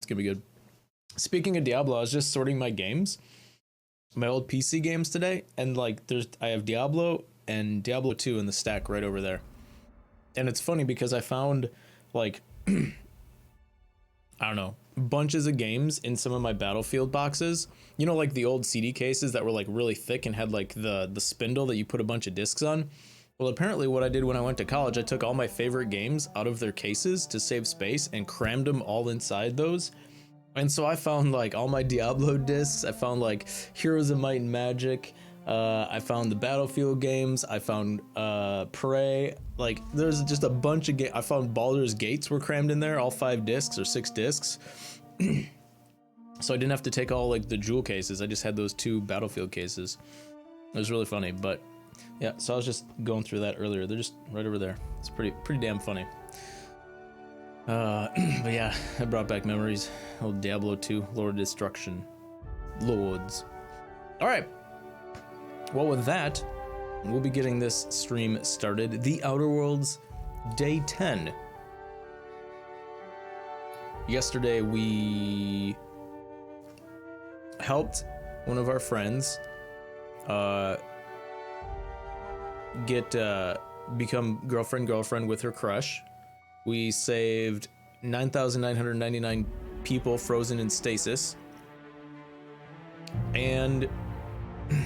It's gonna be good. Speaking of Diablo, I was just sorting my games, my old PC games today, and like I have Diablo and Diablo 2 in the stack right over there. And it's funny because I found like I don't know, bunches of games in some of my Battlefield boxes. You know, like the old CD cases that were like really thick and had like the spindle that you put a bunch of discs on. Well, apparently what I did when I went to college, I took all my favorite games out of their cases to save space and crammed them all inside those. And so I found like all my Diablo discs. I found like Heroes of Might and Magic. I found the Battlefield games. I found Prey. Like there's just a bunch of games. I found Baldur's Gates were crammed in there, all 5 discs or 6 discs. So I didn't have to take all like the jewel cases. I just had those 2 Battlefield cases. It was really funny, but yeah. So I was just going through that earlier. They're just right over there. It's pretty damn funny. But yeah, it brought back memories. Old Diablo 2, Lord of Destruction. Lords. All right. Well, with that, we'll be getting this stream started. The Outer Worlds, Day 10. Yesterday, we helped one of our friends become girlfriend with her crush. We saved 9,999 people frozen in stasis. And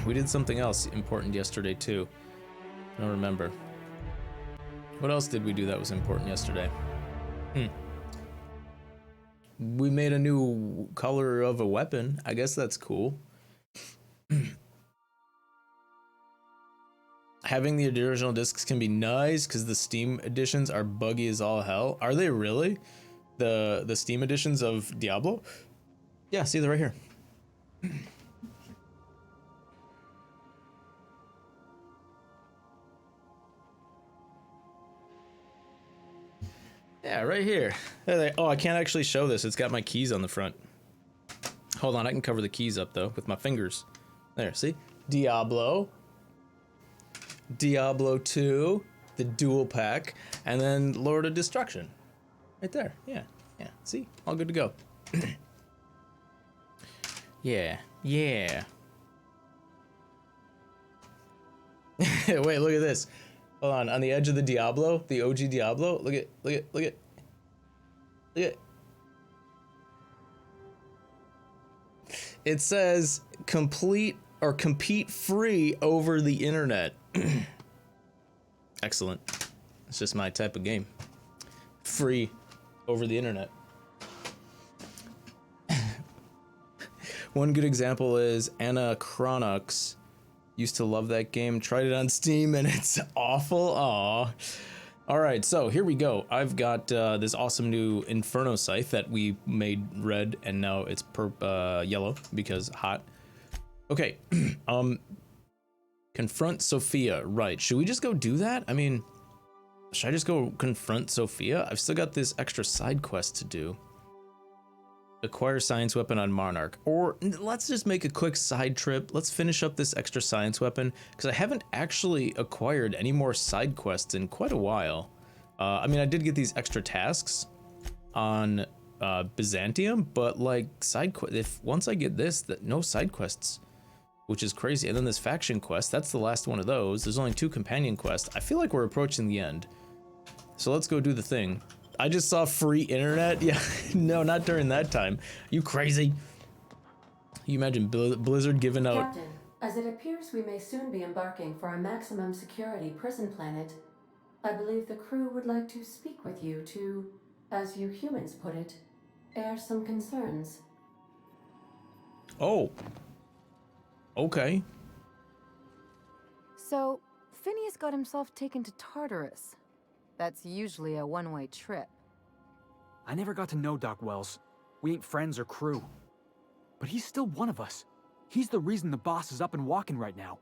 we did something else important yesterday too. I don't remember. What else did we do that was important yesterday? We made a new color of a weapon. I guess that's cool. Having the original discs can be nice because the Steam editions are buggy as all hell. Are they really? The Steam editions of Diablo? Yeah, see, they're right here. Yeah, right here. Oh, I can't actually show this. It's got my keys on the front. Hold on, I can cover the keys up though with my fingers. There, see? Diablo 2, the dual pack, and then Lord of Destruction. Right there. Yeah. See? All good to go. Yeah. Wait, look at this. Hold on the edge of the Diablo, the OG Diablo. Look at. It says complete or compete free over the internet. Excellent. It's just my type of game. Free over the internet. One good example is Anachronix. Used to love that game. Tried it on Steam and it's awful. Aw. All right, so here we go. I've got this awesome new Inferno scythe that we made red and now it's yellow because hot. Okay. Confront Sophia. Right. Should we just go do that? I mean, should I just go confront Sophia? I've still got this extra side quest to do. Acquire science weapon on Monarch. Or let's just make a quick side trip. Let's finish up this extra science weapon because I haven't actually acquired any more side quests in quite a while. I mean, I did get these extra tasks on Byzantium, but like once I get this, no side quests, which is crazy. And then this faction quest, that's the last one of those. There's only 2 companion quests. I feel like we're approaching the end. So let's go do the thing. I just saw free internet. Yeah, no, not during that time. You crazy? You imagine Blizzard giving out... Captain, as it appears we may soon be embarking for a maximum security prison planet, I believe the crew would like to speak with you to, as you humans put it, air some concerns. Oh. Okay. So, Phineas got himself taken to Tartarus. That's usually a one-way trip. I never got to know Doc Wells. We ain't friends or crew. But he's still one of us. He's the reason the boss is up and walking right now.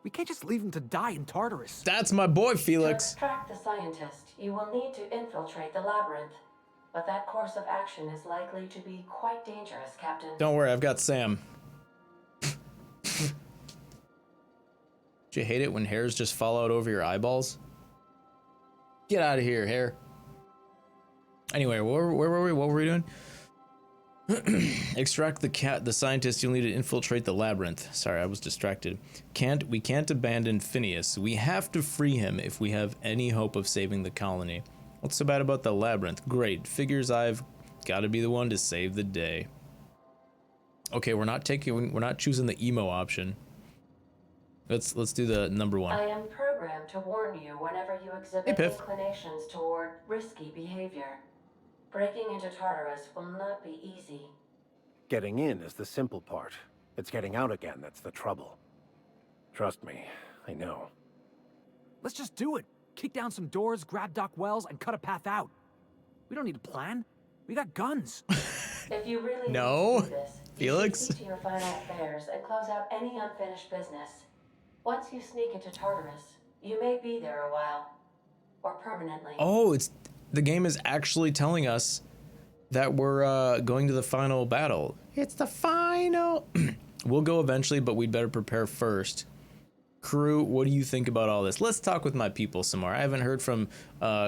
We can't just leave him to die in Tartarus. That's my boy, Felix. To extract the scientist, you will need to infiltrate the labyrinth. But that course of action is likely to be quite dangerous, Captain. Don't worry, I've got Sam. Do you hate it when hairs just fall out over your eyeballs? Get out of here, hair. Anyway, where were we? What were we doing? Extract the scientist. You'll need to infiltrate the labyrinth. Sorry, I was distracted. We can't abandon Phineas. We have to free him if we have any hope of saving the colony. What's so bad about the labyrinth? Great. Figures I've got to be the one to save the day. Okay, we're not choosing the emo option. Let's do the number one. I am programmed to warn you whenever you exhibit inclinations toward risky behavior. Breaking into Tartarus will not be easy. Getting in is the simple part. It's getting out again that's the trouble. Trust me, I know. Let's just do it. Kick down some doors, grab Doc Wells, and cut a path out. We don't need a plan. We got guns. If you really need No, to do this, Felix. you should see to your final affairs and close out any unfinished business. Once you sneak into Tartarus, you may be there a while, or permanently. Oh, the game is actually telling us that we're going to the final battle. It's the final. We'll go eventually, but we'd better prepare first. Crew, what do you think about all this? Let's talk with my people some more. I haven't heard from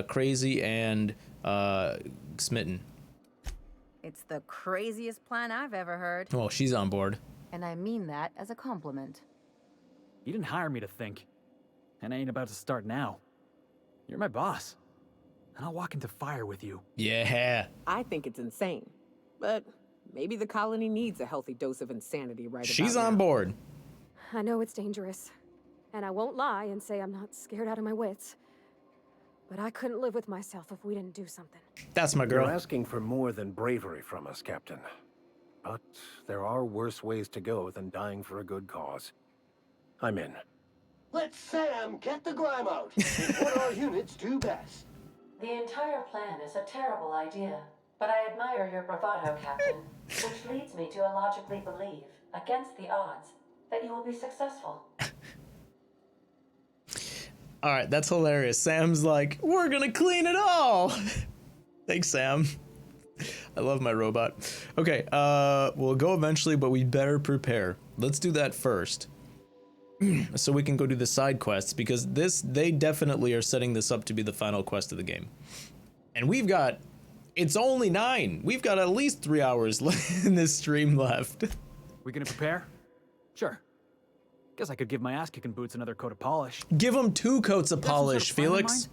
Crazy and Smitten. It's the craziest plan I've ever heard. Well, she's on board. And I mean that as a compliment. You didn't hire me to think. And I ain't about to start now. You're my boss. And I'll walk into fire with you. Yeah. I think it's insane. But maybe the colony needs a healthy dose of insanity right She's about on now. board. I know it's dangerous. And I won't lie and say I'm not scared out of my wits. But I couldn't live with myself if we didn't do something. That's my girl. You're asking for more than bravery from us, Captain. But there are worse ways to go than dying for a good cause. I'm in. Let Sam get the grime out. It's what our units do best. The entire plan is a terrible idea, but I admire your bravado, Captain, which leads me to illogically believe, against the odds, that you will be successful. All right, that's hilarious. Sam's like, we're gonna clean it all. Thanks, Sam. I love my robot. Okay, we'll go eventually, but we better prepare. Let's do that first. So we can go do the side quests, because they definitely are setting this up to be the final quest of the game. And it's only 9. We've got at least 3 hours in this stream left. We gonna prepare? Sure. Guess I could give my ass-kicking boots another coat of polish. Give them 2 coats of polish, Felix.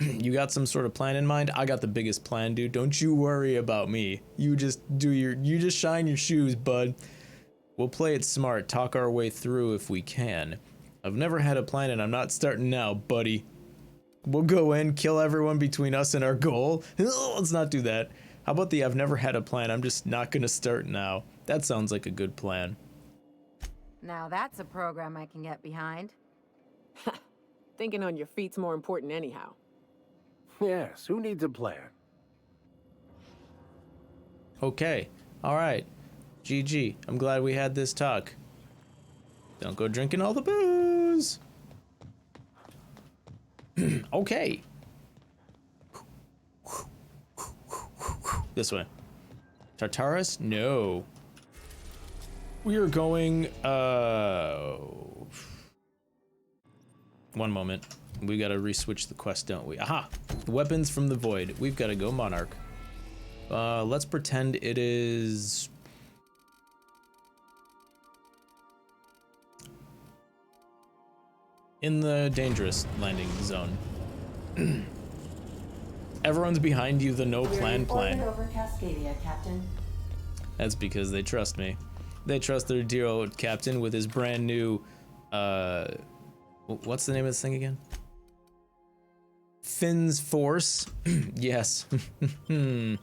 You got some sort of plan in mind? I got the biggest plan, dude. Don't you worry about me. You just shine your shoes, bud. We'll play it smart, talk our way through if we can. I've never had a plan and I'm not starting now, buddy. We'll go in, kill everyone between us and our goal. Let's not do that. How about the I've never had a plan, I'm just not gonna start now. That sounds like a good plan. Now that's a program I can get behind. Thinking on your feet's more important anyhow. Yes, who needs a plan? Okay, alright. GG, I'm glad we had this talk. Don't go drinking all the booze. Okay. This way. Tartarus? No. We are going, one moment. We gotta re-switch the quest, don't we? Aha! Weapons from the void. We've gotta go Monarch. Let's pretend it is... in the dangerous landing zone. Everyone's behind you, the no plan plan. Over Cascadia, Captain. That's because they trust me. They trust their dear old captain with his brand new, what's the name of this thing again? Finn's Force. Yes. Okay,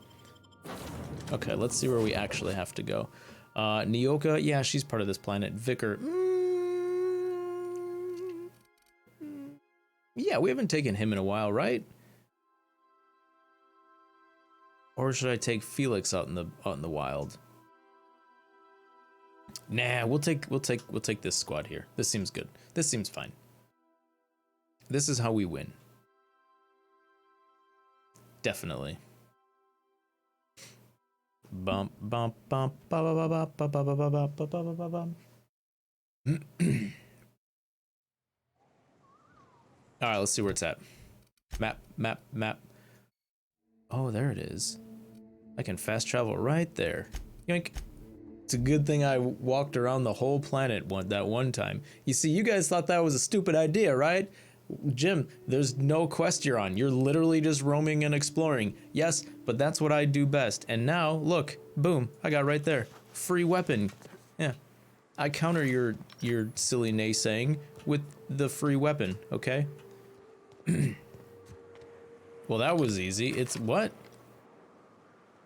let's see where we actually have to go. Nyoka, yeah, she's part of this planet. Vicar. Yeah, we haven't taken him in a while, right? Or should I take Felix out in the wild? Nah, we'll take this squad here. This seems good. This seems fine. This is how we win. Definitely. Bump bump bump ba ba ba ba ba ba ba ba ba ba ba ba. All right, let's see where it's at. Map. Oh, there it is. I can fast travel right there. Yoink. It's a good thing I walked around the whole planet that one time. You see, you guys thought that was a stupid idea, right? Jim, there's no quest you're on. You're literally just roaming and exploring. Yes, but that's what I do best. And now, look, boom, I got right there. Free weapon. Yeah. I counter your silly naysaying with the free weapon, okay? Well, that was easy. It's what?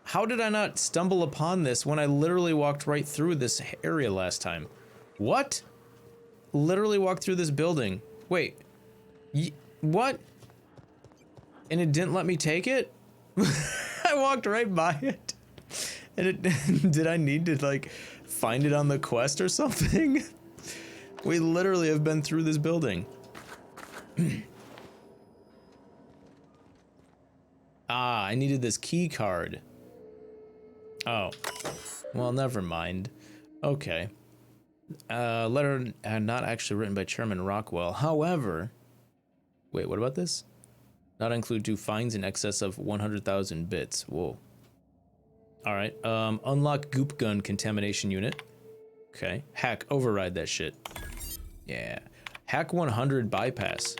How did I not stumble upon this when I literally walked right through this area last time? What? Literally walked through this building. Wait. What? And it didn't let me take it? I walked right by it. And it did I need to like find it on the quest or something? We literally have been through this building. Ah, I needed this key card. Oh. Well, never mind. Okay. Letter not actually written by Chairman Rockwell. However, wait, what about this? Not include 2 fines in excess of 100,000 bits. Whoa. All right. Unlock goop gun contamination unit. Okay. Hack, override that shit. Yeah. Hack 100 bypass.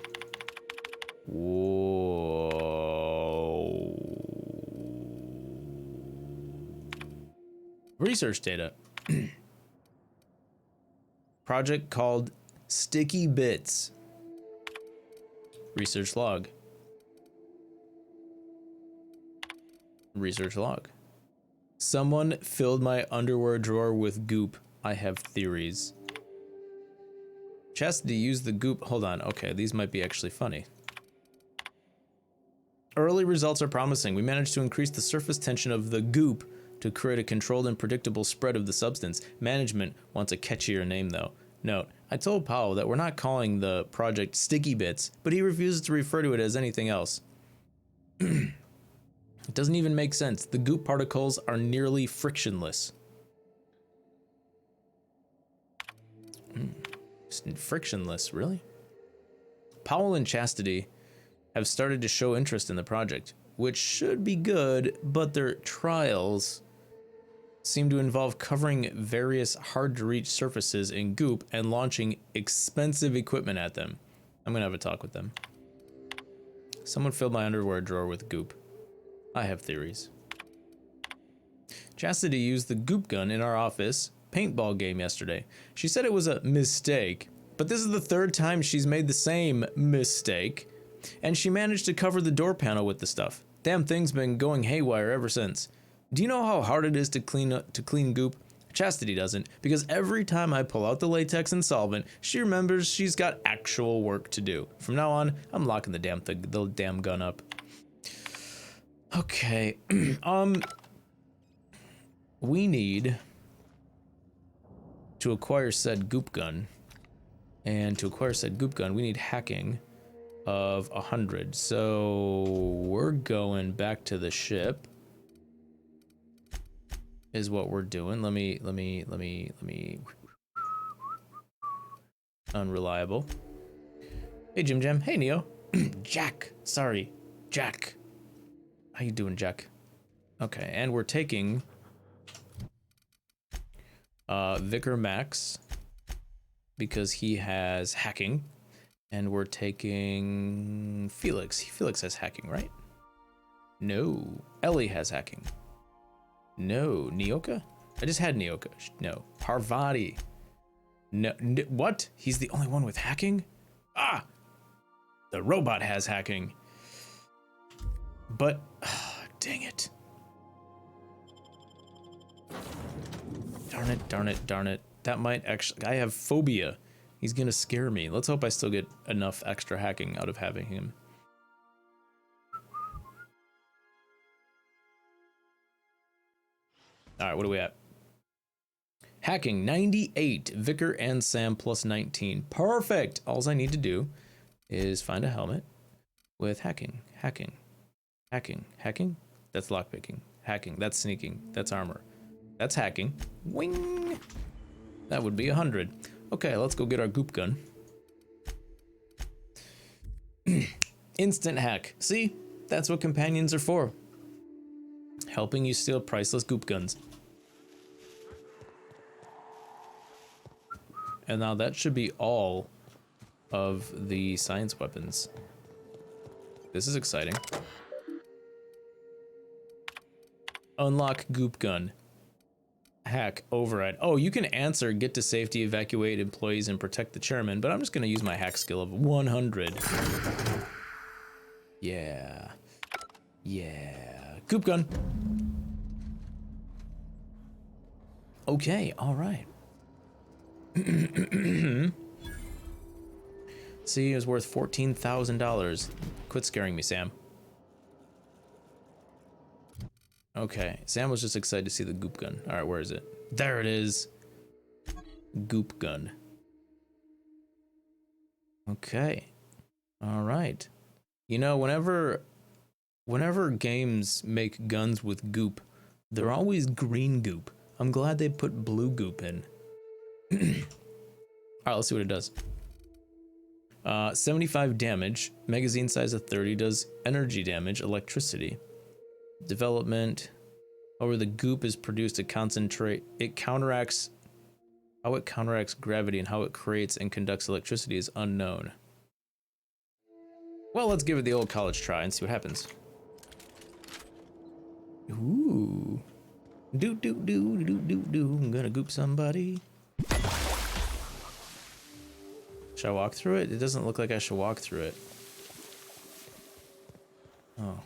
Whoa. Research data. Project called Sticky Bits. Research log. Research log. Someone filled my underwear drawer with goop. I have theories. Chastity used the goop. Hold on. Okay, these might be actually funny. Early results are promising. We managed to increase the surface tension of the goop to create a controlled and predictable spread of the substance. Management wants a catchier name though. Note, I told Powell that we're not calling the project Sticky Bits, but he refuses to refer to it as anything else. It doesn't even make sense. The goop particles are nearly frictionless. Frictionless, really? Powell and Chastity have started to show interest in the project, which should be good, but their trials seem to involve covering various hard-to-reach surfaces in goop and launching expensive equipment at them. I'm gonna have a talk with them. Someone filled my underwear drawer with goop. I have theories. Chastity used the goop gun in our office paintball game yesterday. She said it was a mistake, but this is the 3rd time she's made the same mistake, and she managed to cover the door panel with the stuff. Damn thing's been going haywire ever since. Do you know how hard it is to clean goop? Chastity doesn't, because every time I pull out the latex and solvent, she remembers she's got actual work to do. From now on, I'm locking the damn gun up. Okay, we need to acquire said goop gun, and to acquire said goop gun, we need hacking of 100. So we're going back to the ship. Is what we're doing. Let me. Unreliable. Hey, Jim Jam. Hey, Neo. Jack. Sorry, Jack. How you doing, Jack? Okay, and we're taking Vicar Max because he has hacking, and we're taking Felix. Felix has hacking, right? No. Ellie has hacking. No. Nyoka? I just had Nyoka. No. Parvati. No. What? He's the only one with hacking? Ah! The robot has hacking. But, dang it. Darn it, darn it, darn it. That might actually, I have phobia. He's gonna scare me. Let's hope I still get enough extra hacking out of having him. All right, what are we at? Hacking 98, Vicar and Sam plus 19. Perfect. All I need to do is find a helmet with hacking. That's lockpicking. Hacking, that's sneaking. That's armor. That's hacking. Wing. That would be 100. Okay, let's go get our goop gun. Instant hack. See? That's what companions are for. Helping you steal priceless goop guns. And now that should be all of the science weapons. This is exciting. Unlock goop gun. Hack override. Oh, you can answer get to safety, evacuate employees, and protect the chairman, but I'm just gonna use my hack skill of 100. Yeah. Yeah. Goop gun. Okay, alright. See, it was worth $14,000. Quit scaring me, Sam. Okay, Sam was just excited to see the goop gun. Alright, where is it? There it is. Goop gun. Okay. Alright. You know, whenever games make guns with goop, they're always green goop. I'm glad they put blue goop in. Alright, let's see what it does. 75 damage, magazine size of 30, does energy damage, electricity. Development. Over the goop is produced to concentrate. It counteracts. How it counteracts gravity and how it creates and conducts electricity is unknown. Well, let's give it the old college try and see what happens. Ooh. Do do do do do do. I'm gonna goop somebody. Should I walk through it? It doesn't look like I should walk through it. Oh.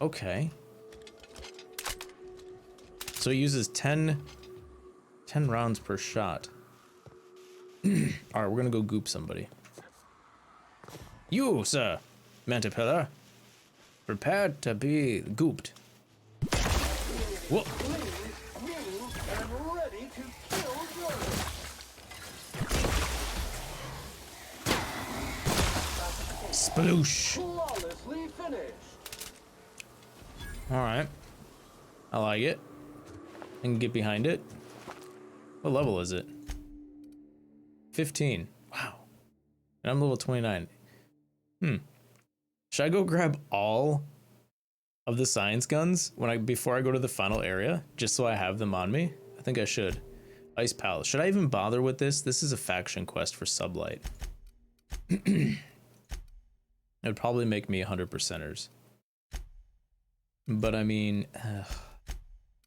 Okay. So it uses 10 rounds per shot. Alright, we're gonna go goop somebody. You, sir, Mantipillar, prepared to be gooped. Whoa. And ready to kill Jordan. Sploosh. Flawlessly finished. Alright. I like it. I can get behind it. What level is it? 15. Wow. And I'm level 29. Should I go grab all of the science guns before I go to the final area? Just so I have them on me? I think I should. Ice Palace. Should I even bother with this? This is a faction quest for Sublight. It would probably make me 100%ers. But I mean,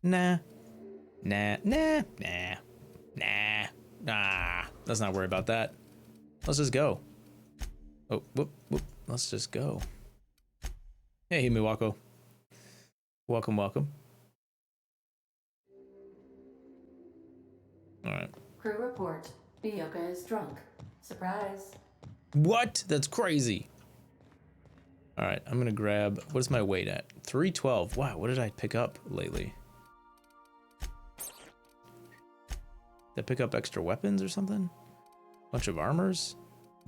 nah. Let's not worry about that. Let's just go. Oh, whoop. Let's just go. Hey, Miwako. Welcome. All right. Crew report. Bioka is drunk. Surprise. What? That's crazy. All right, I'm gonna grab. What is my weight at? 312. Wow, what did I pick up lately? Did I pick up extra weapons or something? Bunch of armors?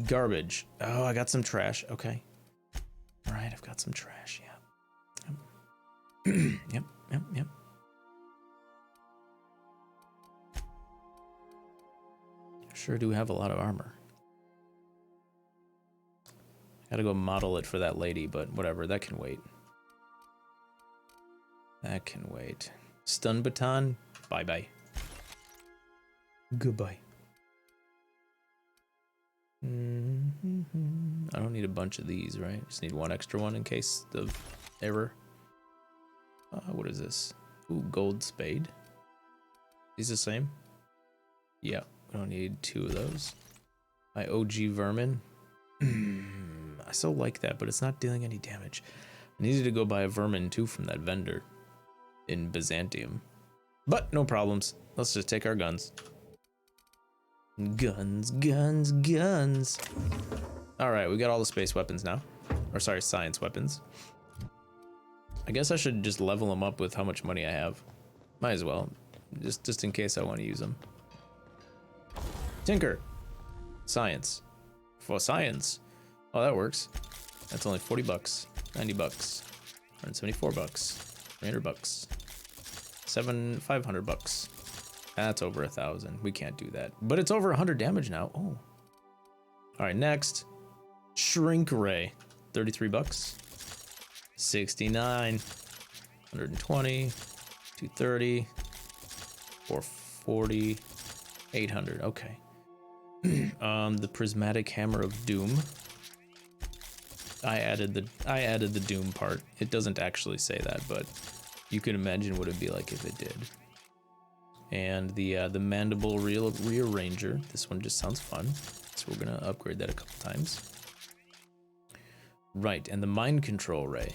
Garbage. Oh, I got some trash. Okay. All right, I've got some trash. Yeah. Yep. Sure do have a lot of armor. Gotta go model it for that lady, but whatever, that can wait. Stun baton, bye-bye. Goodbye. I don't need a bunch of these, right? Just need one extra one in case of error. What is this? Ooh, gold spade. These the same? Yeah, we don't need 2 of those. My OG vermin. I still like that, but it's not dealing any damage. I needed to go buy a vermin too from that vendor in Byzantium. But no problems. Let's just take our guns. Guns. Alright, we got all the space weapons now. Or sorry, science weapons. I guess I should just level them up with how much money I have. Might as well. Just in case I want to use them. Tinker. Science. For science. Oh, that works. That's only 40 bucks, 90 bucks, 174 bucks, 300 bucks, 500 bucks. That's over 1,000. We can't do that, but it's over 100 damage now. Oh. All right, next, shrink ray, 33 bucks, 69. 120, 230, 440, 800. Okay. The prismatic hammer of doom. I added the doom part. It doesn't actually say that, but you can imagine what it'd be like if it did. And the mandible rearranger. This one just sounds fun, so we're gonna upgrade that a couple times. Right, and the mind control ray.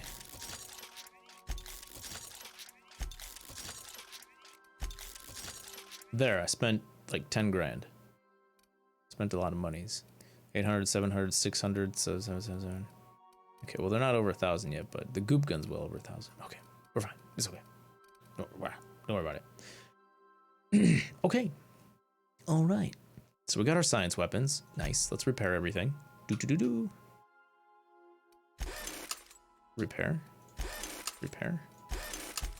There, I spent like 10 grand. Spent a lot of monies. 800, 700, 600, so 7. Okay, well they're not over 1,000 yet, but the goop gun's well over 1,000. Okay, we're fine. It's okay. Don't worry about it. Okay. All right. So we got our science weapons. Nice. Let's repair everything. Do. Repair.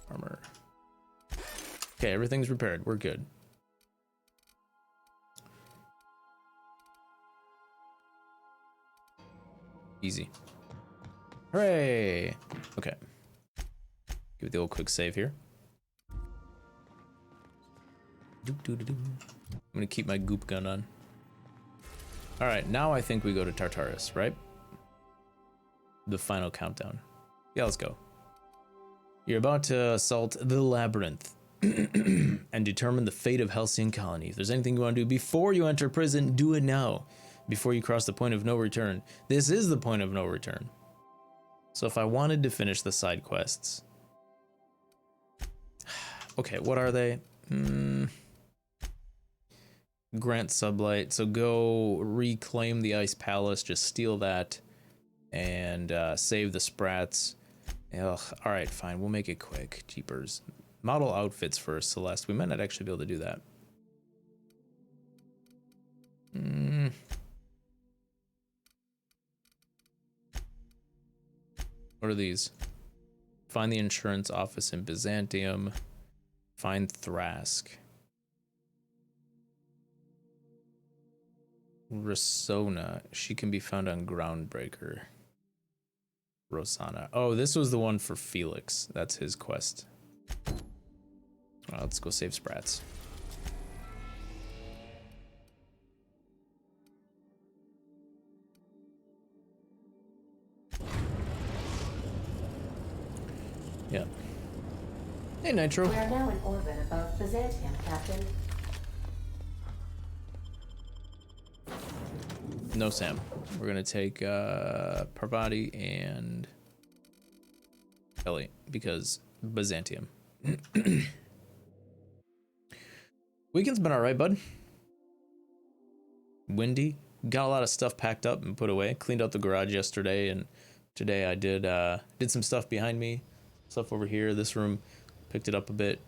Armor. Okay, everything's repaired. We're good. Easy. Hooray! Okay. Give it the old quick save here. I'm gonna keep my goop gun on. Alright, now I think we go to Tartarus, right? The final countdown. Yeah, let's go. You're about to assault the labyrinth and determine the fate of Halcyon Colony. If there's anything you want to do before you enter prison, do it now. Before you cross the point of no return. This is the point of no return. So if I wanted to finish the side quests. Okay, what are they? Grant sublight. So go reclaim the Ice Palace. Just steal that. And save the Sprats. Ugh, alright, fine. We'll make it quick. Jeepers. Model outfits for Celeste. We might not actually be able to do that. What are these? Find the insurance office in Byzantium. Find Thrask. Rosona. She can be found on Groundbreaker. Rosanna. Oh, this was the one for Felix. That's his quest. Well, let's go save Sprats. Yeah. Hey, Nitro. We are now in orbit above Byzantium, Captain. No, Sam. We're gonna take Parvati and Ellie because Byzantium. Weekend's been alright, bud. Windy. Got a lot of stuff packed up and put away. Cleaned out the garage yesterday, and today I did some stuff behind me. Stuff over here. This room, picked it up a bit.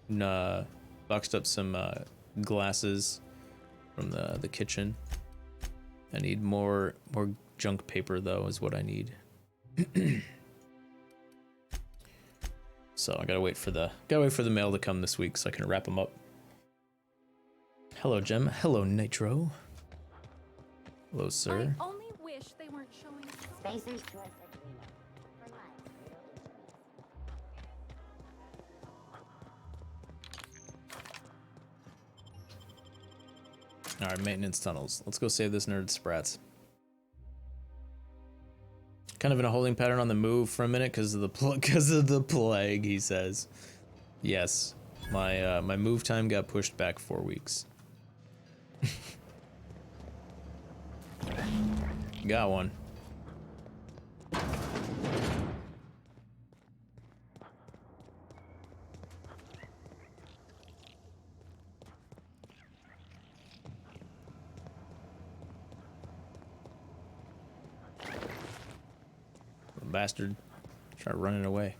And, boxed up some glasses from the kitchen. I need more junk paper though, is what I need. So I gotta wait for the mail to come this week so I can wrap them up. Hello, Gem. Hello, Nitro. Hello, sir. I only wish they weren't showing Spacers Choice Agreement. For life. All right, maintenance tunnels. Let's go save this nerd Sprats. Kind of in a holding pattern on the move for a minute because of the plague. He says, "Yes, my move time got pushed back 4 weeks." Got one. Bastard. Start running away.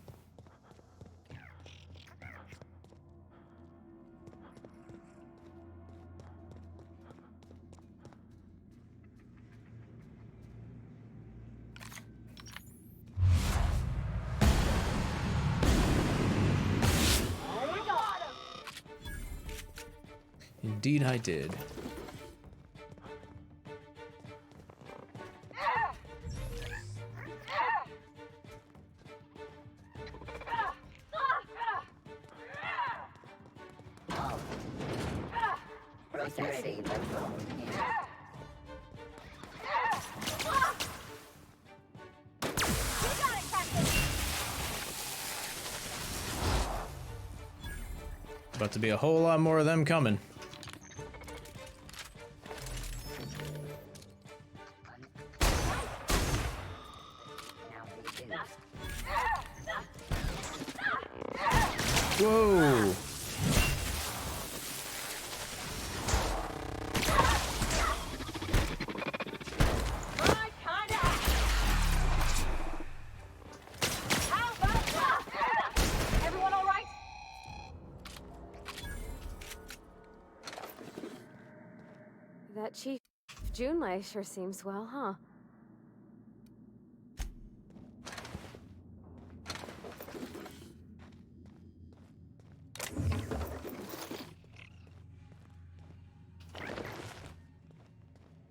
Indeed I did. necessity. About to be a whole lot more of them coming. Whoa! Everyone all right? That Chief Junlei sure seems well, huh?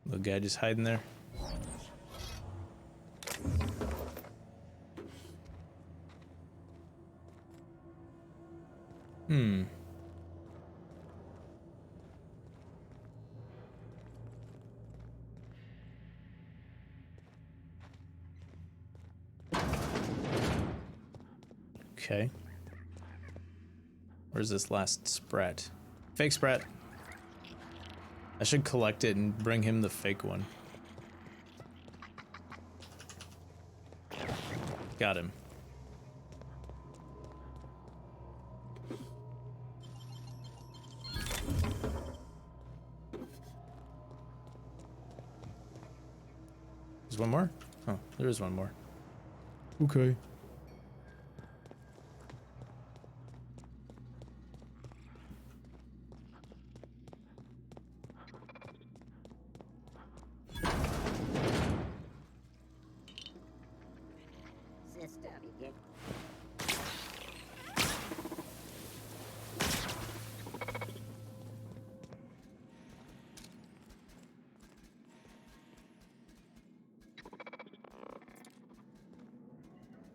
The guy just hiding there. Hmm. Okay. Where's this last sprat? Fake sprat. I should collect it and bring him the fake one. Got him. There's one more? Oh, there is one more. Okay. System begin.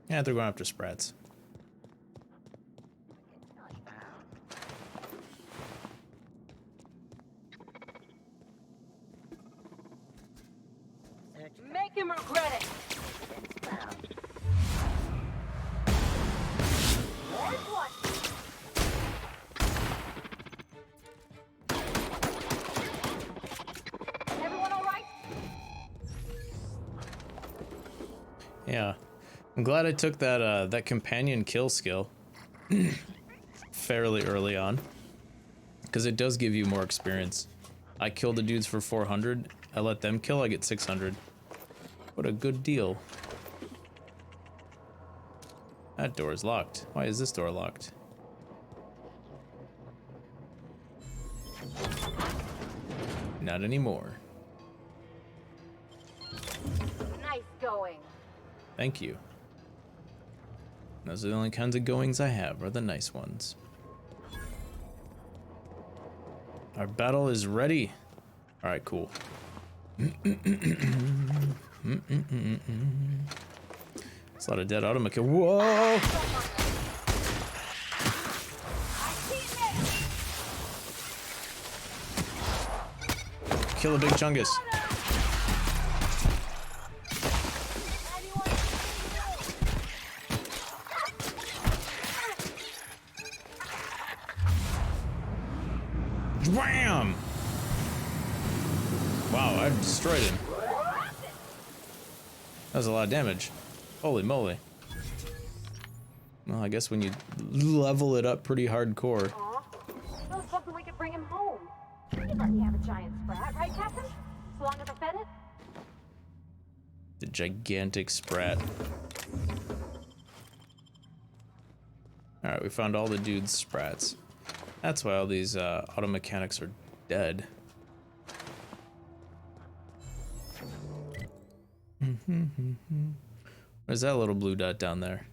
Yeah, they're going after sprats. Make him regret it! There's one! Everyone all right? Yeah. I'm glad I took that that companion kill skill fairly early on, because it does give you more experience. I kill the dudes for 400, I let them kill, I get 600. What a good deal. That door is locked. Why is this door locked? Not anymore. Nice going. Thank you. Those are the only kinds of goings I have, are the nice ones. Our battle is ready. Alright, cool. It's a lot of dead automatic. Whoa! Kill a big chungus. Wham! Wow, I destroyed him. That was a lot of damage. Holy moly. Well, I guess when you level it up pretty hardcore. Aw, that was something we could bring him home. You'd let me have a giant sprat, right, Captain? So long as I fed it? The gigantic sprat. Alright, we found all the dude's sprats. That's why all these auto mechanics are dead. Where's that little blue dot down there?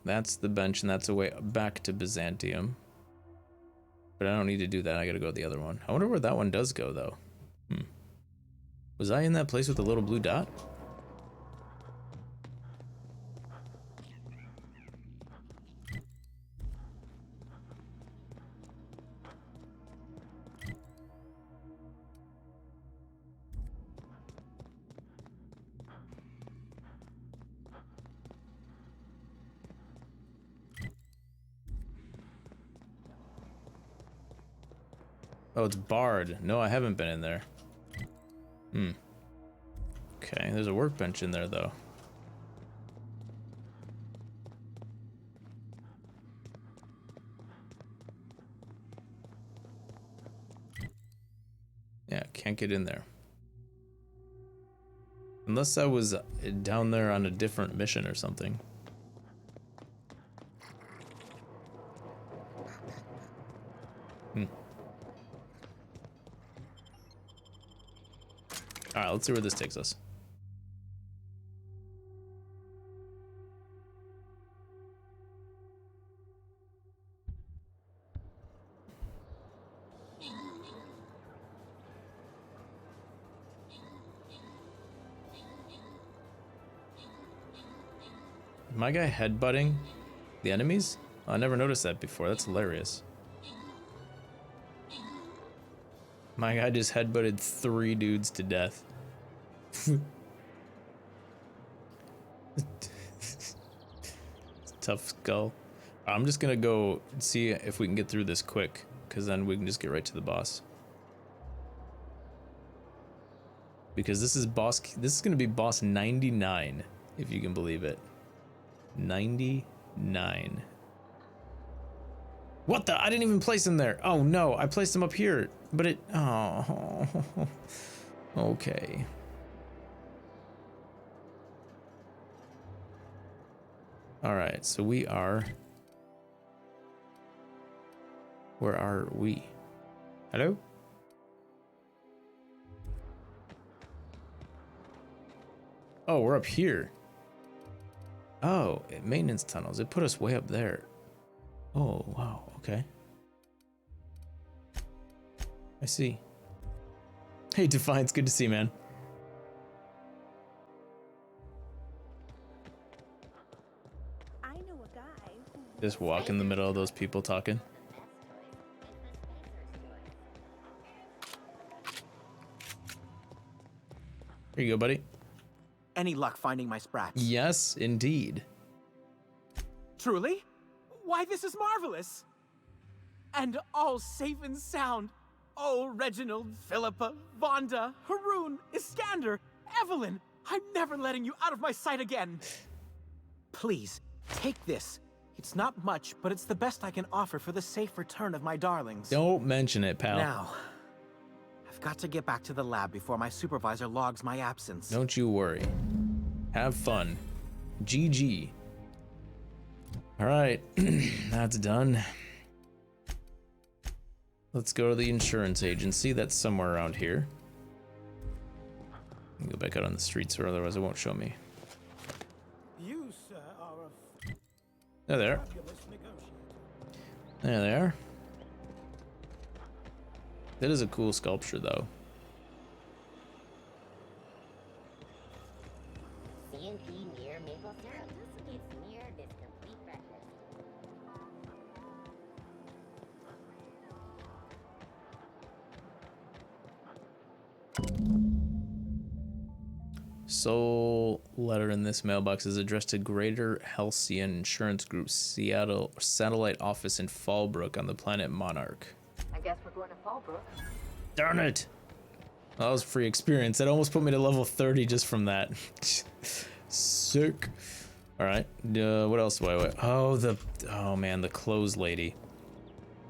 That's the bench, and that's a way back to Byzantium. But I don't need to do that. I gotta go to the other one. I wonder where that one does go, though. Was I in that place with the little blue dot? Oh, it's barred. No, I haven't been in there. Okay, there's a workbench in there, though. Yeah, can't get in there. Unless I was down there on a different mission or something. Alright, let's see where this takes us. My guy headbutting the enemies? I never noticed that before. That's hilarious. My guy just headbutted 3 dudes to death. Tough skull. I'm just gonna go see if we can get through this quick, because then we can just get right to the boss. Because this is gonna be boss 99, if you can believe it. 99. What the? I didn't even place him there. Oh no, I placed him up here, but it, oh, okay. All right, so we are, where are we? Hello? Oh, we're up here. Oh, maintenance tunnels. It put us way up there. Oh, wow. Okay. I see. Hey, Defiance. Good to see you, man. I know a guy who... Just walk in the middle of those people talking. Here you go, buddy. Any luck finding my sprats? Yes, indeed. Truly? Why, this is marvelous! And all safe and sound. Oh, Reginald, Philippa, Vonda, Haroon, Iskander, Evelyn, I'm never letting you out of my sight again. Please, take this. It's not much, but it's the best I can offer for the safe return of my darlings. Don't mention it, pal. Now, I've got to get back to the lab before my supervisor logs my absence. Don't you worry. Have fun. GG. All right, that's done. Let's go to the insurance agency. That's somewhere around here. Go back out on the streets, or otherwise it won't show me. You, sir, are a There they are. fabulous negotiator. There they are. That is a cool sculpture, though. C&P near maple syrup. It's near this complete breakfast. Sole letter in this mailbox is addressed to Greater Halcyon Insurance Group, Seattle satellite office in Fallbrook on the planet Monarch. I guess we're going to Fallbrook. Darn it! That was free experience. That almost put me to level 30 just from that. Sick. All right. What else do I want? Oh man, the clothes lady.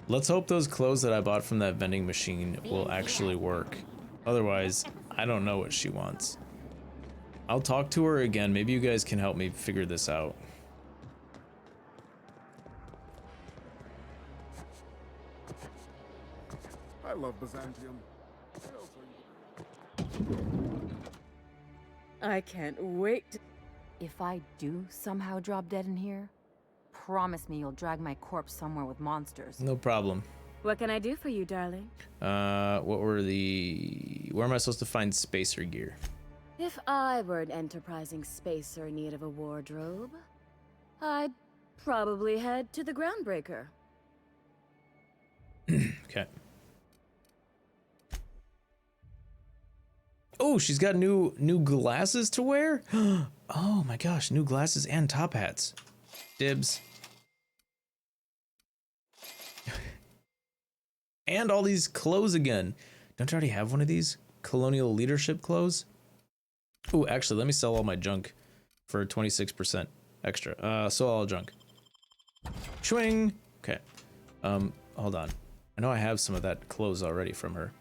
Let's hope those clothes that I bought from that vending machine will actually work. Otherwise, I don't know what she wants. I'll talk to her again. Maybe you guys can help me figure this out. I love Byzantium. I can't wait. If I do somehow drop dead in here, promise me you'll drag my corpse somewhere with monsters. No problem. What can I do for you, darling? Where am I supposed to find spacer gear? If I were an enterprising spacer in need of a wardrobe, I'd probably head to the Groundbreaker. Okay. Oh, she's got new glasses to wear? Oh my gosh, new glasses and top hats. Dibs. And all these clothes again. Don't I already have one of these? Colonial leadership clothes? Ooh, actually, let me sell all my junk for 26% extra. Sell all junk. Swing! Okay. Hold on. I know I have some of that clothes already from her.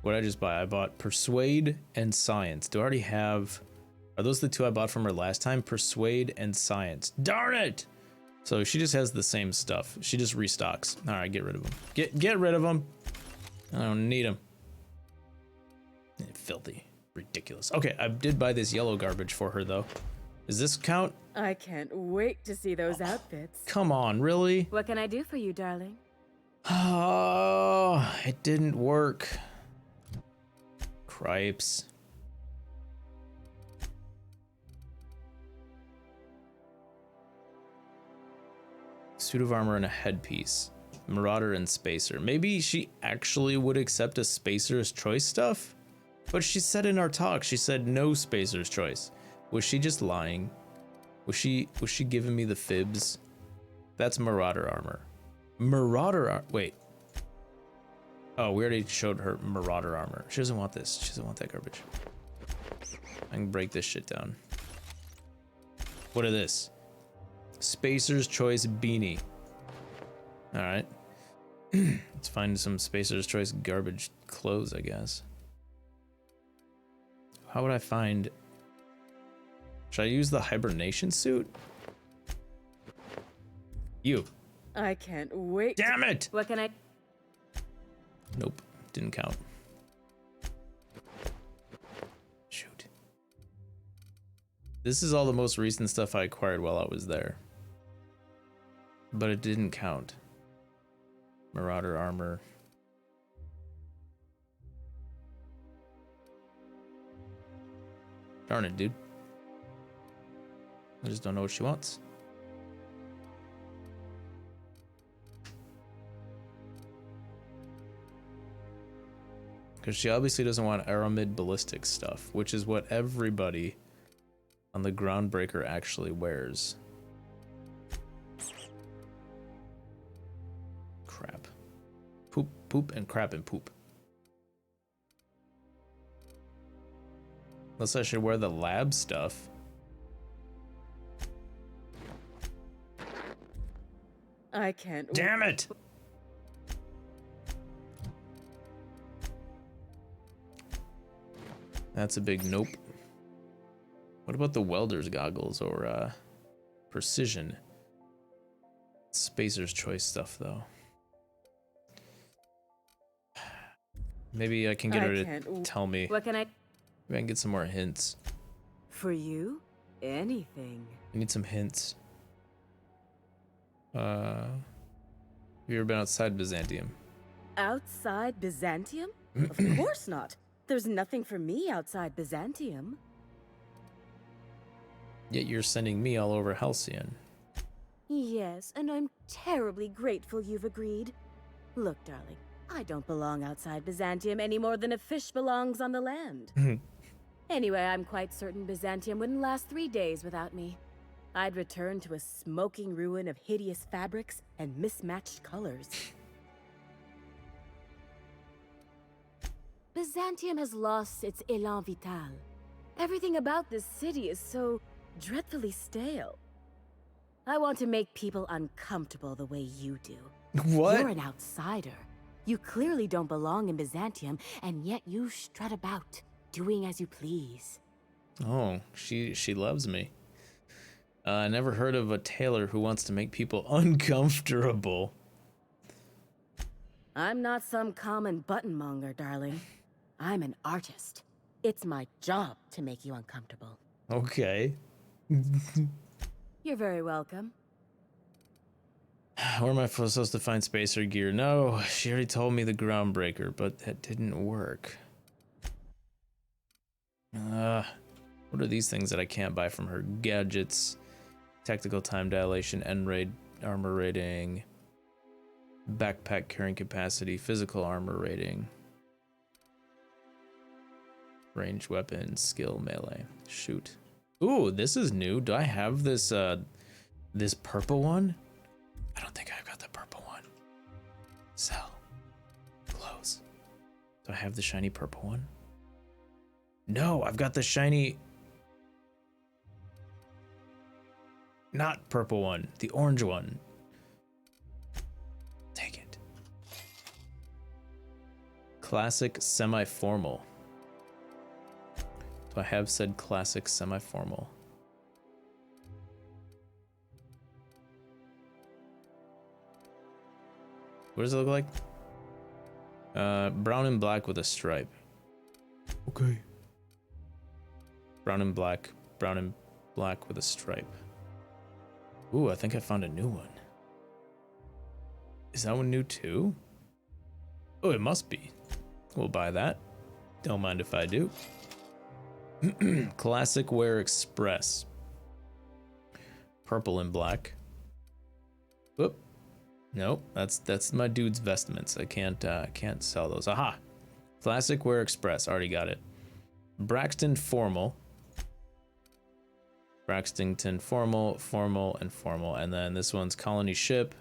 What did I just buy? I bought Persuade and Science. Do I already have... Are those the two I bought from her last time? Persuade and Science. Darn it! So she just has the same stuff. She just restocks. All right, get rid of them. Get rid of them. I don't need them. Filthy. Ridiculous. Okay, I did buy this yellow garbage for her, though. Does this count? I can't wait to see those outfits. Come on, really? What can I do for you, darling? Oh, it didn't work. Cripes. Suit of armor and a headpiece. Marauder and Spacer. Maybe she actually would accept a Spacer's Choice stuff? But she said in our talk, she said no Spacer's Choice. Was she just lying? Was she giving me the fibs? That's Marauder armor. Wait. Oh, we already showed her Marauder armor. She doesn't want this. She doesn't want that garbage. I can break this shit down. What is this? Spacer's Choice beanie. All right. Let's find some Spacer's Choice garbage clothes, I guess. How would I find... Should I use the hibernation suit? You. I can't wait. Damn it! What can I... Nope, didn't count. Shoot. This is all the most recent stuff I acquired while I was there. But it didn't count. Marauder armor. Darn it, dude. I just don't know what she wants. Because she obviously doesn't want aramid ballistic stuff, which is what everybody on the Groundbreaker actually wears. Crap. Poop, poop, and crap and poop. Unless I should wear the lab stuff. I can't... Damn it! That's a big nope. What about the welder's goggles or precision? Spacer's Choice stuff, though. Maybe I can get her to tell me. What can I... Maybe I can get some more hints. For you? Anything. I need some hints. Have you ever been outside Byzantium? Outside Byzantium? Of course not. There's nothing for me outside Byzantium. Yet you're sending me all over Halcyon. Yes, and I'm terribly grateful you've agreed. Look, darling, I don't belong outside Byzantium any more than a fish belongs on the land. Anyway, I'm quite certain Byzantium wouldn't last 3 days without me. I'd return to a smoking ruin of hideous fabrics and mismatched colors. Byzantium has lost its élan vital. Everything about this city is so dreadfully stale. I want to make people uncomfortable the way you do. What? You're an outsider. You clearly don't belong in Byzantium, and yet you strut about, doing as you please. Oh, she loves me. I never heard of a tailor who wants to make people uncomfortable. I'm not some common buttonmonger, darling. I'm an artist. It's my job to make you uncomfortable. Okay. You're very welcome. Where am I supposed to find spacer gear? No, she already told me the Groundbreaker, but that didn't work. What are these things that I can't buy from her? Gadgets, tactical time dilation, end raid, armor rating, backpack carrying capacity, physical armor rating, ranged weapons, skill, melee, shoot. Ooh, this is new. Do I have this this purple one? I don't think I've got the purple one. Sell. clothes. Do I have the shiny purple one? No, I've got the shiny... Not purple one, the orange one. Take it. Classic semi-formal. Do I have said classic semi-formal? What does it look like? Brown and black with a stripe. Okay. Brown and black with a stripe. Ooh, I think I found a new one. Is that one new too? Oh, it must be. We'll buy that. Don't mind if I do. Classic Wear Express. Purple and black. Whoop. Nope, that's my dude's vestments. I can't sell those. Aha! Classic Wear Express. Already got it. Braxton Formal. Braxtington Formal, Formal, and Formal. And then this one's Colony Ship.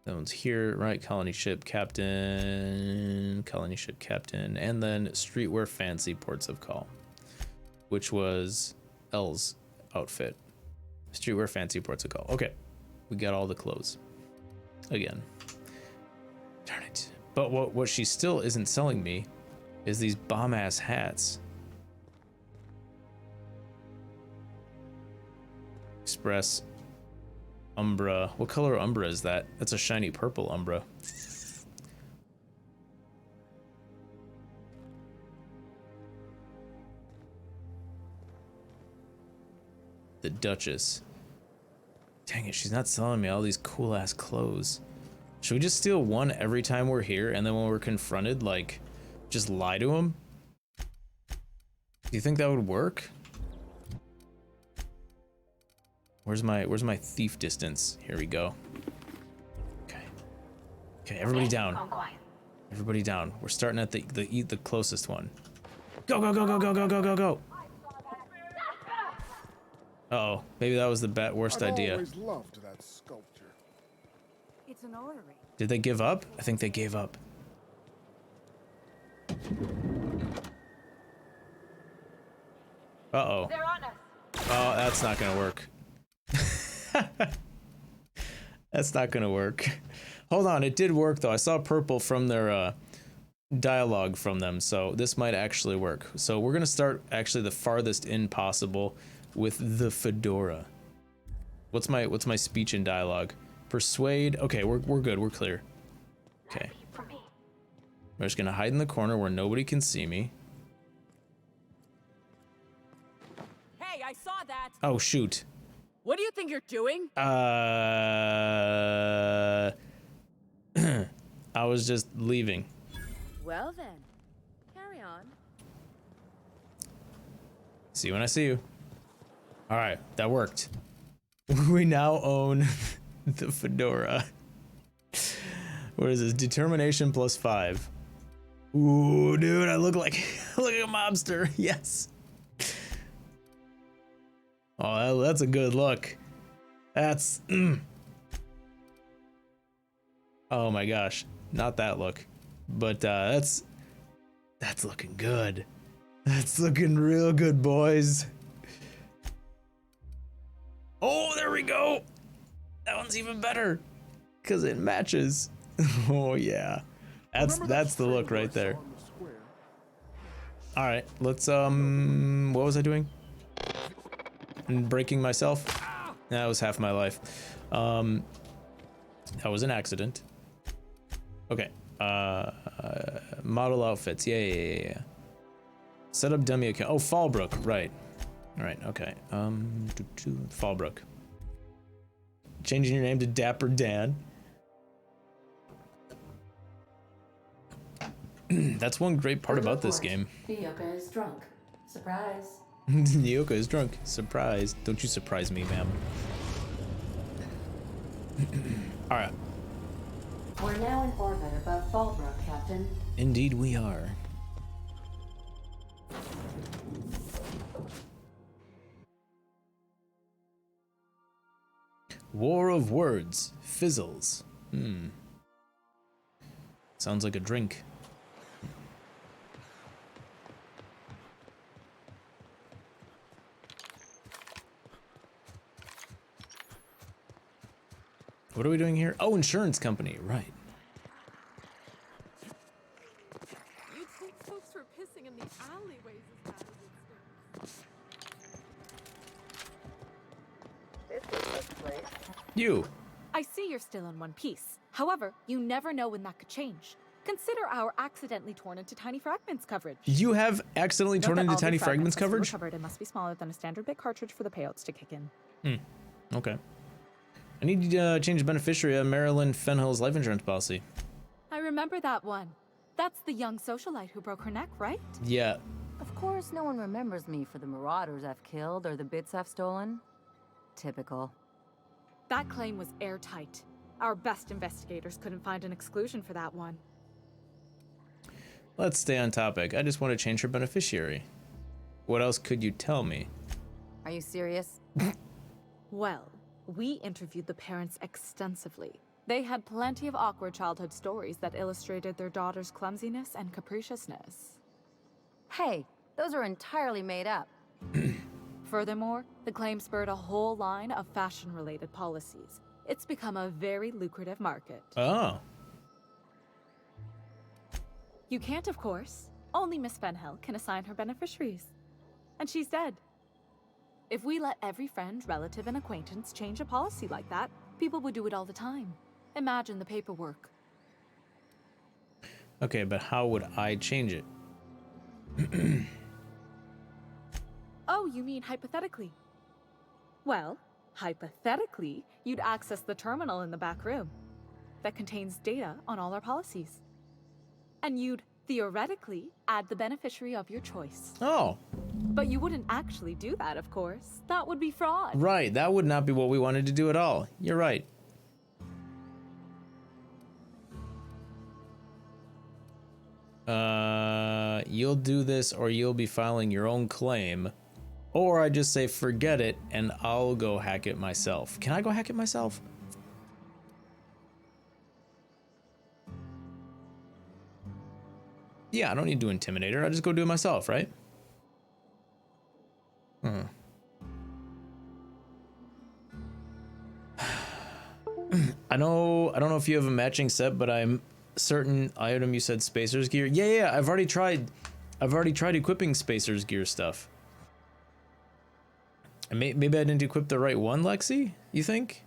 That one's here, right? Colony Ship Captain. Colony Ship Captain. And then Streetwear Fancy Ports of Call, which was Elle's outfit. Streetwear Fancy Ports of Call. Okay, we got all the clothes. Again. Darn it. But what she still isn't selling me is these bomb-ass hats. Express Umbra. What color Umbra is that? That's a shiny purple Umbra. The Duchess. Dang it, she's not selling me all these cool ass clothes. Should we just steal one every time we're here, and then when we're confronted, like, just lie to him? Do you think that would work? Where's my thief distance? Here we go. Okay. Okay, everybody down. Everybody down. We're starting at the closest one. Go, go, go, go, go, go, go, go, go. Uh-oh, maybe that was the worst idea. Always loved that sculpture. It's an orrery. Did they give up? I think they gave up. Uh-oh. They're on us. Oh, that's not gonna work. That's not gonna work. Hold on, it did work though. I saw purple from their dialogue from them, so this might actually work. So we're gonna start actually the farthest in possible with the fedora. What's my speech and dialogue? Persuade. Okay, we're good. We're clear. Okay. I'm just gonna hide in the corner where nobody can see me. Hey, I saw that. Oh shoot. What do you think you're doing? I was just leaving. Well then, carry on. See you when I see you. All right, that worked. We now own the fedora. What is this? Determination +5. Ooh, dude, I look like a mobster. Yes. Oh, that's a good look. That's. Oh my gosh, not that look, but that's looking good. That's looking real good, boys. Oh, there we go. That one's even better because it matches. Oh yeah, that's the look right there. All right, let's what was I doing? Breaking myself. That was half my life. That was an accident. Okay. Model outfits. Yeah. Set up dummy account. Oh, Fallbrook. Right. All right. Okay. Fallbrook. Changing your name to Dapper Dan. That's one great part about this game. Nyoka is drunk. Surprise. Nyoka is drunk. Surprise. Don't you surprise me, ma'am. Alright. We're now in orbit above Fallbrook, Captain. Indeed we are. War of Words. Fizzles. Sounds like a drink. What are we doing here? Oh, insurance company, right. You'd think folks were pissing in the alleyways as bad as it stinks. You. I see you're still in one piece. However, you never know when that could change. Consider our accidentally torn into tiny fragments coverage. You have accidentally torn into tiny fragments coverage? Covered, it must be smaller than a standard bit cartridge for the payouts to kick in. Okay. I need to change beneficiary of Marilyn Fenhill's life insurance policy. I remember that one. That's the young socialite who broke her neck, right? Yeah. Of course, no one remembers me for the marauders I've killed or the bits I've stolen. Typical. That claim was airtight. Our best investigators couldn't find an exclusion for that one. Let's stay on topic. I just want to change her beneficiary. What else could you tell me? Are you serious? Well, we interviewed the parents extensively. They had plenty of awkward childhood stories that illustrated their daughter's clumsiness and capriciousness. Hey, those are entirely made up. Furthermore, the claim spurred a whole line of fashion-related policies. It's become a very lucrative market. Oh. You can't, of course. Only Miss Fenhill can assign her beneficiaries. And she's dead. If we let every friend, relative, and acquaintance change a policy like that, people would do it all the time. Imagine the paperwork. Okay, but how would I change it? Oh, you mean hypothetically? Well, hypothetically, you'd access the terminal in the back room that contains data on all our policies. And you'd theoretically add the beneficiary of your choice. Oh. But you wouldn't actually do that, of course. That would be fraud. Right, that would not be what we wanted to do at all. You're right. You'll do this or you'll be filing your own claim. Or I just say forget it and I'll go hack it myself. Can I go hack it myself? Yeah, I don't need to intimidate her. I'll just go do it myself, right? I don't know if you have a matching set, but I'm certain item you said Spacer's gear. Yeah, I've already tried equipping Spacer's gear stuff. And maybe I didn't equip the right one, Lexi? You think?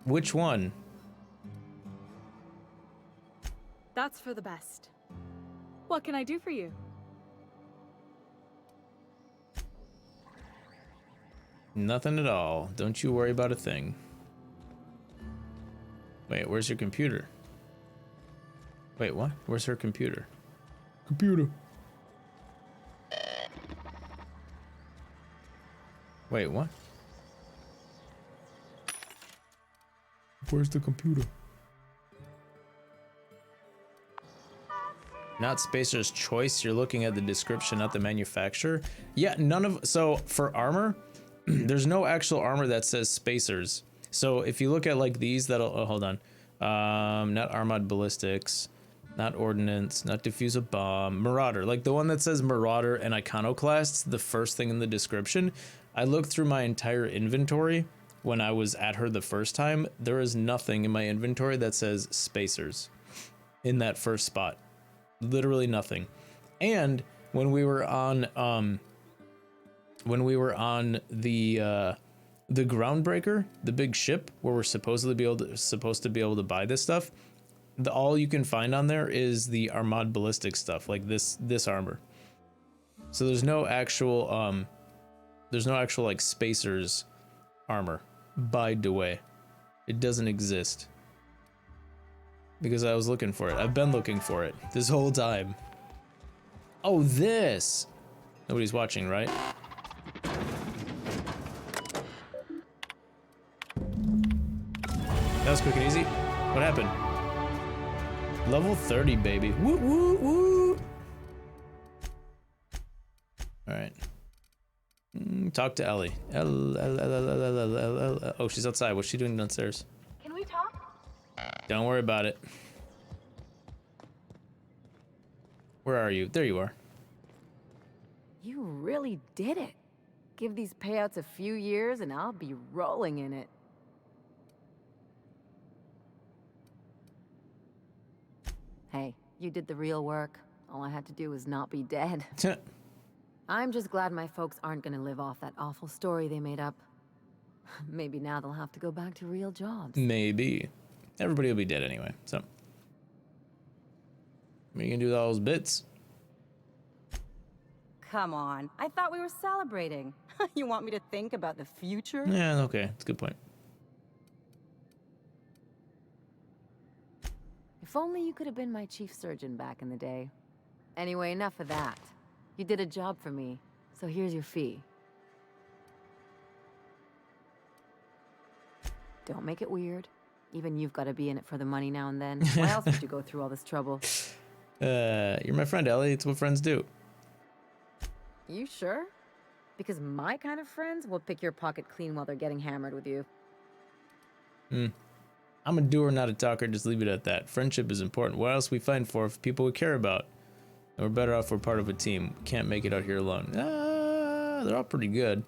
Which one? That's for the best. What can I do for you? Nothing at all. Don't you worry about a thing. Wait, where's your computer? Wait, what? Where's her computer? Computer. Wait, what? Where's the computer? Not Spacer's choice. You're looking at the description, not the manufacturer. Yeah, none of, so for armor, there's no actual armor that says Spacers. So if you look at like these, that'll, oh, hold on. Not armored ballistics, not ordnance, not diffuse a bomb, marauder, like the one that says marauder and iconoclasts, the first thing in the description. I looked through my entire inventory when I was at her the first time. There is nothing in my inventory that says Spacers in that first spot. Literally nothing. And when we were on the Groundbreaker, the big ship where we're supposed to be able to buy this stuff, all you can find on there is the armored ballistic stuff, like this armor. So there's no actual like Spacers armor, by the way. It doesn't exist. Because I was looking for it. I've been looking for it this whole time. Oh, this! Nobody's watching, right? That was quick and easy. What happened? Level 30, baby. Woo, woo, woo! Alright. Talk to Ellie. Oh, she's outside. What's she doing downstairs? Can we talk? Don't worry about it. Where are you? There you are. You really did it. Give these payouts a few years and I'll be rolling in it. Hey, you did the real work. All I had to do was not be dead. I'm just glad my folks aren't gonna live off that awful story they made up. Maybe now they'll have to go back to real jobs. Maybe. Everybody will be dead anyway, so. What are you gonna do with all those bits? Come on, I thought we were celebrating. You want me to think about the future? Yeah, okay, that's a good point. If only you could have been my chief surgeon back in the day. Anyway, enough of that. You did a job for me, so here's your fee. Don't make it weird. Even you've got to be in it for the money now and then. Why else would you go through all this trouble? You're my friend, Ellie. It's what friends do. You sure? Because my kind of friends will pick your pocket clean while they're getting hammered with you. I'm a doer, not a talker. Just leave it at that. Friendship is important. What else we fight for if people we care about? And we're better off if we're part of a team. Can't make it out here alone. They're all pretty good.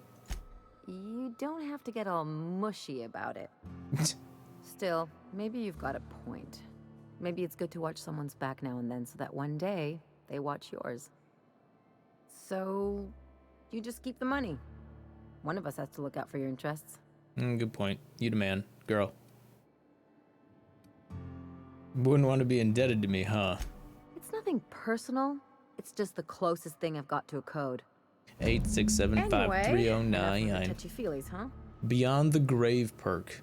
You don't have to get all mushy about it. Still, maybe you've got a point. Maybe it's good to watch someone's back now and then so that one day they watch yours. So, you just keep the money. One of us has to look out for your interests. Good point. You the man. Girl. Wouldn't want to be indebted to me, huh? It's nothing personal. It's just the closest thing I've got to a code. 8675309. Touchy-feelies, huh? Beyond the Grave perk.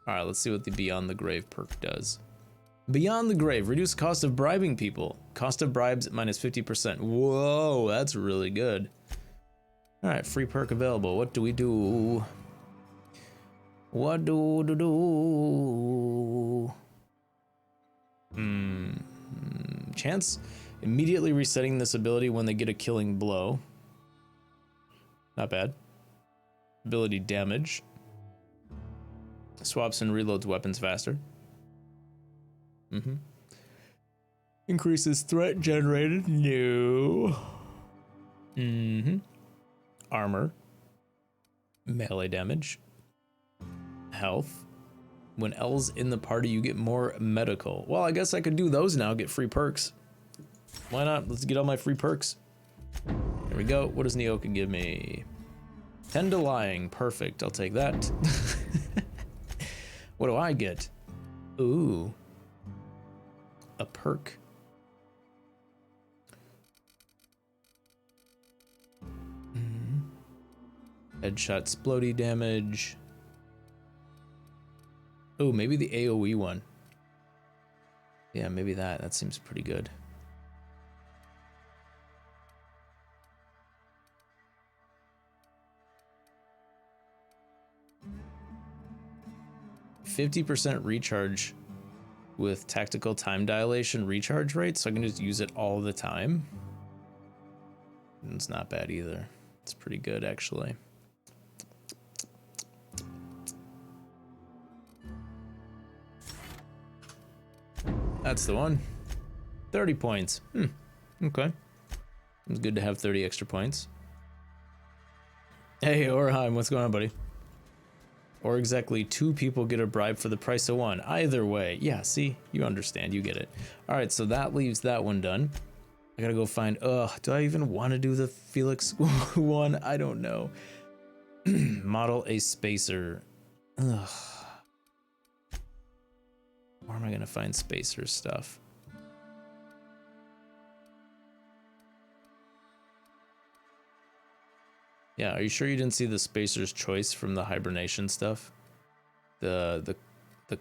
Alright, let's see what the Beyond the Grave perk does. Beyond the Grave, reduce cost of bribing people. Cost of bribes minus 50%. Whoa, that's really good. Alright, free perk available. What do we do? What do? Chance immediately resetting this ability when they get a killing blow. Not bad. Ability damage. Swaps and reloads weapons faster. Increases threat generated. No. Armor. Melee damage. Health. When L's in the party, you get more medical. Well, I guess I could do those now, get free perks. Why not? Let's get all my free perks. There we go. What does Nyoka give me? 10 to lying. Perfect. I'll take that. What do I get? Ooh. A perk. Headshot splody damage. Oh, maybe the AoE one. Yeah, maybe that. That seems pretty good. %50 recharge with tactical time dilation recharge rate, so I can just use it all the time. And it's not bad either. It's pretty good, actually. That's the one. 30 points. Okay. It's good to have 30 extra points. Hey, Orheim, what's going on, buddy? Or exactly 2 people get a bribe for the price of 1. Either way. Yeah, see? You understand. You get it. All right, so that leaves that one done. I gotta go find... do I even want to do the Felix one? I don't know. Model a spacer. Ugh. Where am I gonna find spacer stuff? Yeah, are you sure you didn't see the spacer's choice from the hibernation stuff? The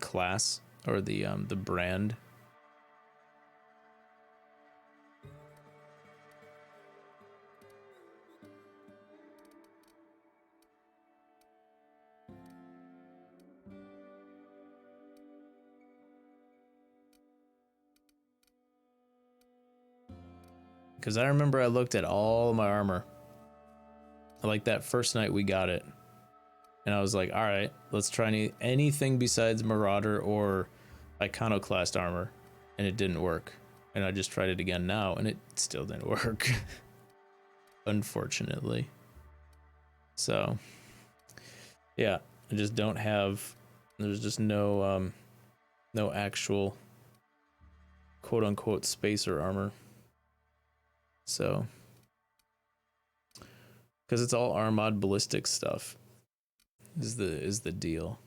class or the brand? Because I remember I looked at all my armor. Like that first night we got it. And I was like, all right, let's try anything besides Marauder or Iconoclast armor. And it didn't work. And I just tried it again now, and it still didn't work. Unfortunately. So, yeah, I just don't have, there's just no actual quote unquote spacer armor. So, because it's all Armad ballistic stuff is the deal.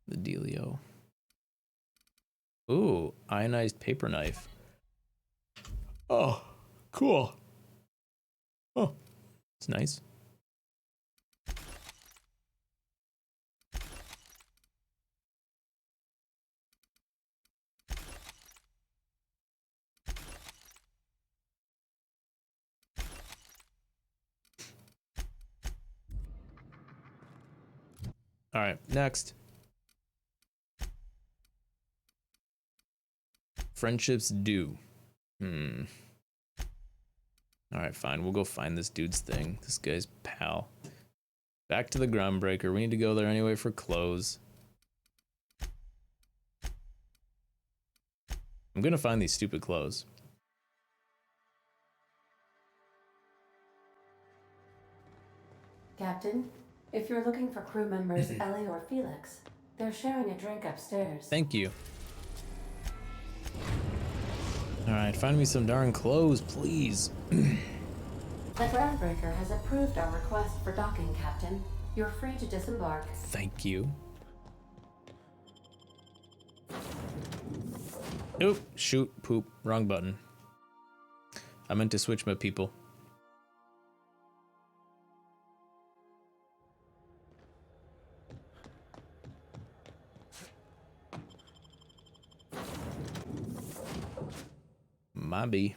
The dealio. Ooh, ionized paper knife. Oh, cool. Oh, it's nice. All right, next. Friendships due. All right, fine. We'll go find this dude's thing. This guy's pal. Back to the Groundbreaker. We need to go there anyway for clothes. I'm gonna find these stupid clothes. Captain, if you're looking for crew members Ellie or Felix, they're sharing a drink upstairs. Thank you. All right, find me some darn clothes, please. The Groundbreaker has approved our request for docking, Captain. You're free to disembark. Thank you. Oop, shoot, poop, wrong button. I meant to switch my people. Maybe.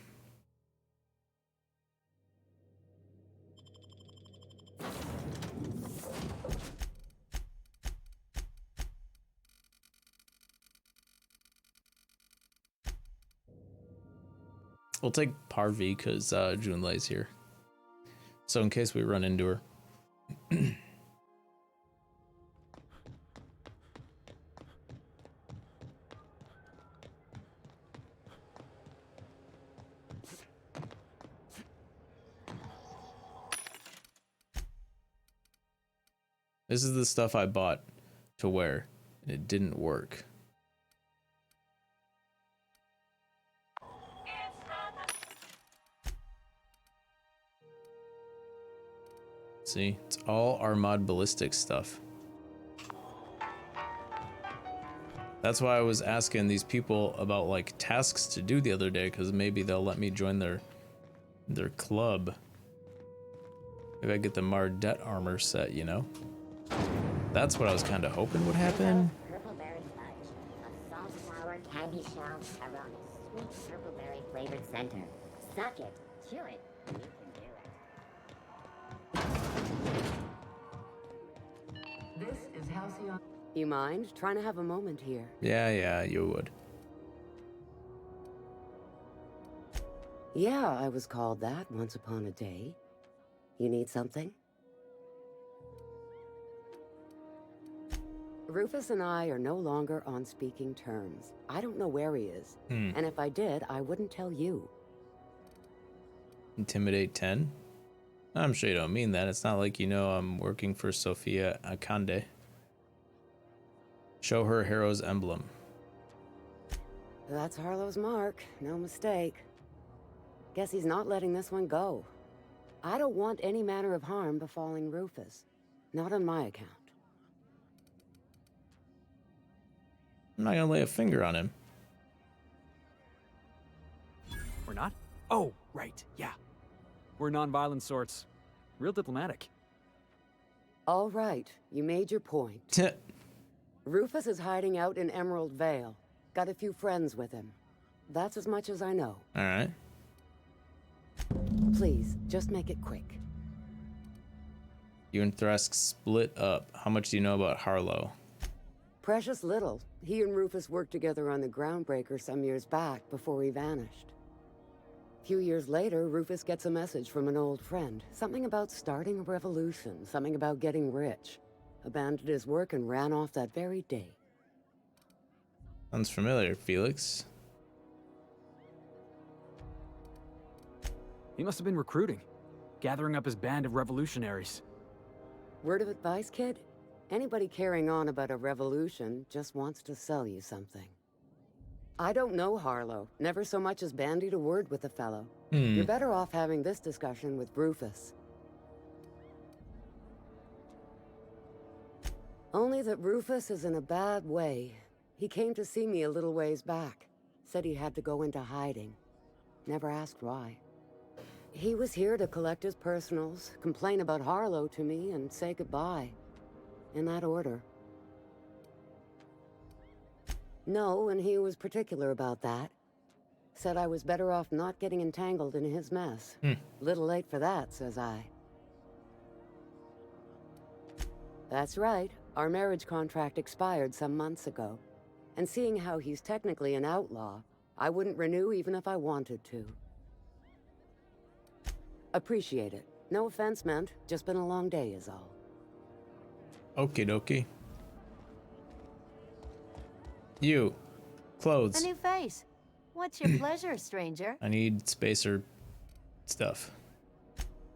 We'll take Parvi because Junlei's here. So in case we run into her. This is the stuff I bought to wear, and it didn't work. See, it's all Armad ballistic stuff. That's why I was asking these people about like tasks to do the other day, because maybe they'll let me join their club. Maybe I get the Mardet armor set, you know? That's what I was kind of hoping would happen. Purple-berry fudge, a salt-sour candy shell around a sweet purple-berry flavored center. Suck it, chew it, you can do it. This is Halcyon. You mind trying to have a moment here? Yeah, you would. Yeah, I was called that once upon a day. You need something? Rufus and I are no longer on speaking terms. I don't know where he is. And if I did, I wouldn't tell you. Intimidate 10? I'm sure you don't mean that. It's not like you know I'm working for Sophia Akande. Show her hero's emblem. That's Harlow's mark, no mistake. Guess he's not letting this one go. I don't want any manner of harm befalling Rufus. Not on my account. I'm not gonna lay a finger on him. We're not? Oh, right, yeah. We're non-violent sorts. Real diplomatic. All right, you made your point. Rufus is hiding out in Emerald Vale. Got a few friends with him. That's as much as I know. All right. Please, just make it quick. You and Thresk split up. How much do you know about Harlow? Precious little. He and Rufus worked together on the Groundbreaker some years back before he vanished. few years later, Rufus gets a message from an old friend. Something about starting a revolution, something about getting rich. Abandoned his work and ran off that very day. Sounds familiar, Felix. He must have been recruiting, gathering up his band of revolutionaries. Word of advice, kid? Anybody carrying on about a revolution just wants to sell you something. I don't know Harlow. Never so much as bandied a word with the fellow. You're better off having this discussion with Rufus. Only that Rufus is in a bad way. He came to see me a little ways back. Said he had to go into hiding. Never asked why. He was here to collect his personals, complain about Harlow to me, and say goodbye. In that order. No, and he was particular about that. Said I was better off not getting entangled in his mess. Little late for that, says I. That's right. Our marriage contract expired some months ago. And seeing how he's technically an outlaw, I wouldn't renew even if I wanted to. Appreciate it. No offense meant. Just been a long day is all. Okie dokie. You. Clothes. A new face. What's your pleasure, stranger? I need spacer stuff.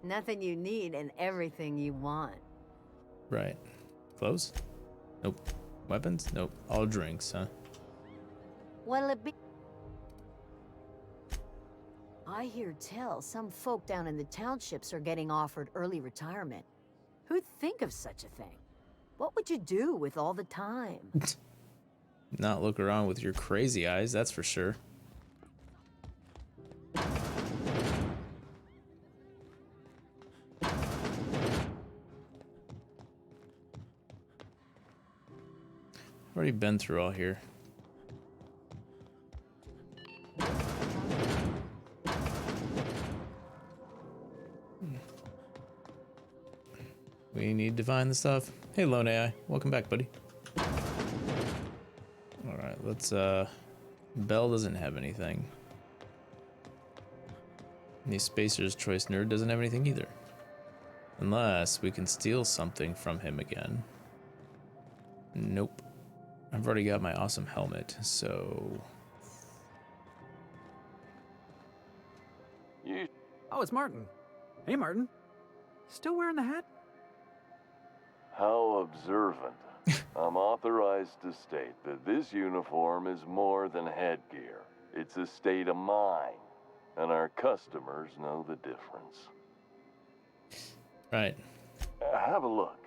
Nothing you need and everything you want. Right. Clothes? Nope. Weapons? Nope. All drinks, huh? What'll it be? I hear tell some folk down in the townships are getting offered early retirement. Who'd think of such a thing? What would you do with all the time? Not look around with your crazy eyes, that's for sure. Already been through all here. We need to find the stuff. Hey, Lone AI. Welcome back, buddy. Alright, let's, Belle doesn't have anything. The Spacer's Choice Nerd doesn't have anything either. Unless we can steal something from him again. Nope. I've already got my awesome helmet, so... Oh, it's Martin. Hey, Martin. Still wearing the hat? How observant. I'm authorized to state that this uniform is more than headgear. It's a state of mind, and our customers know the difference. Right. Have a look.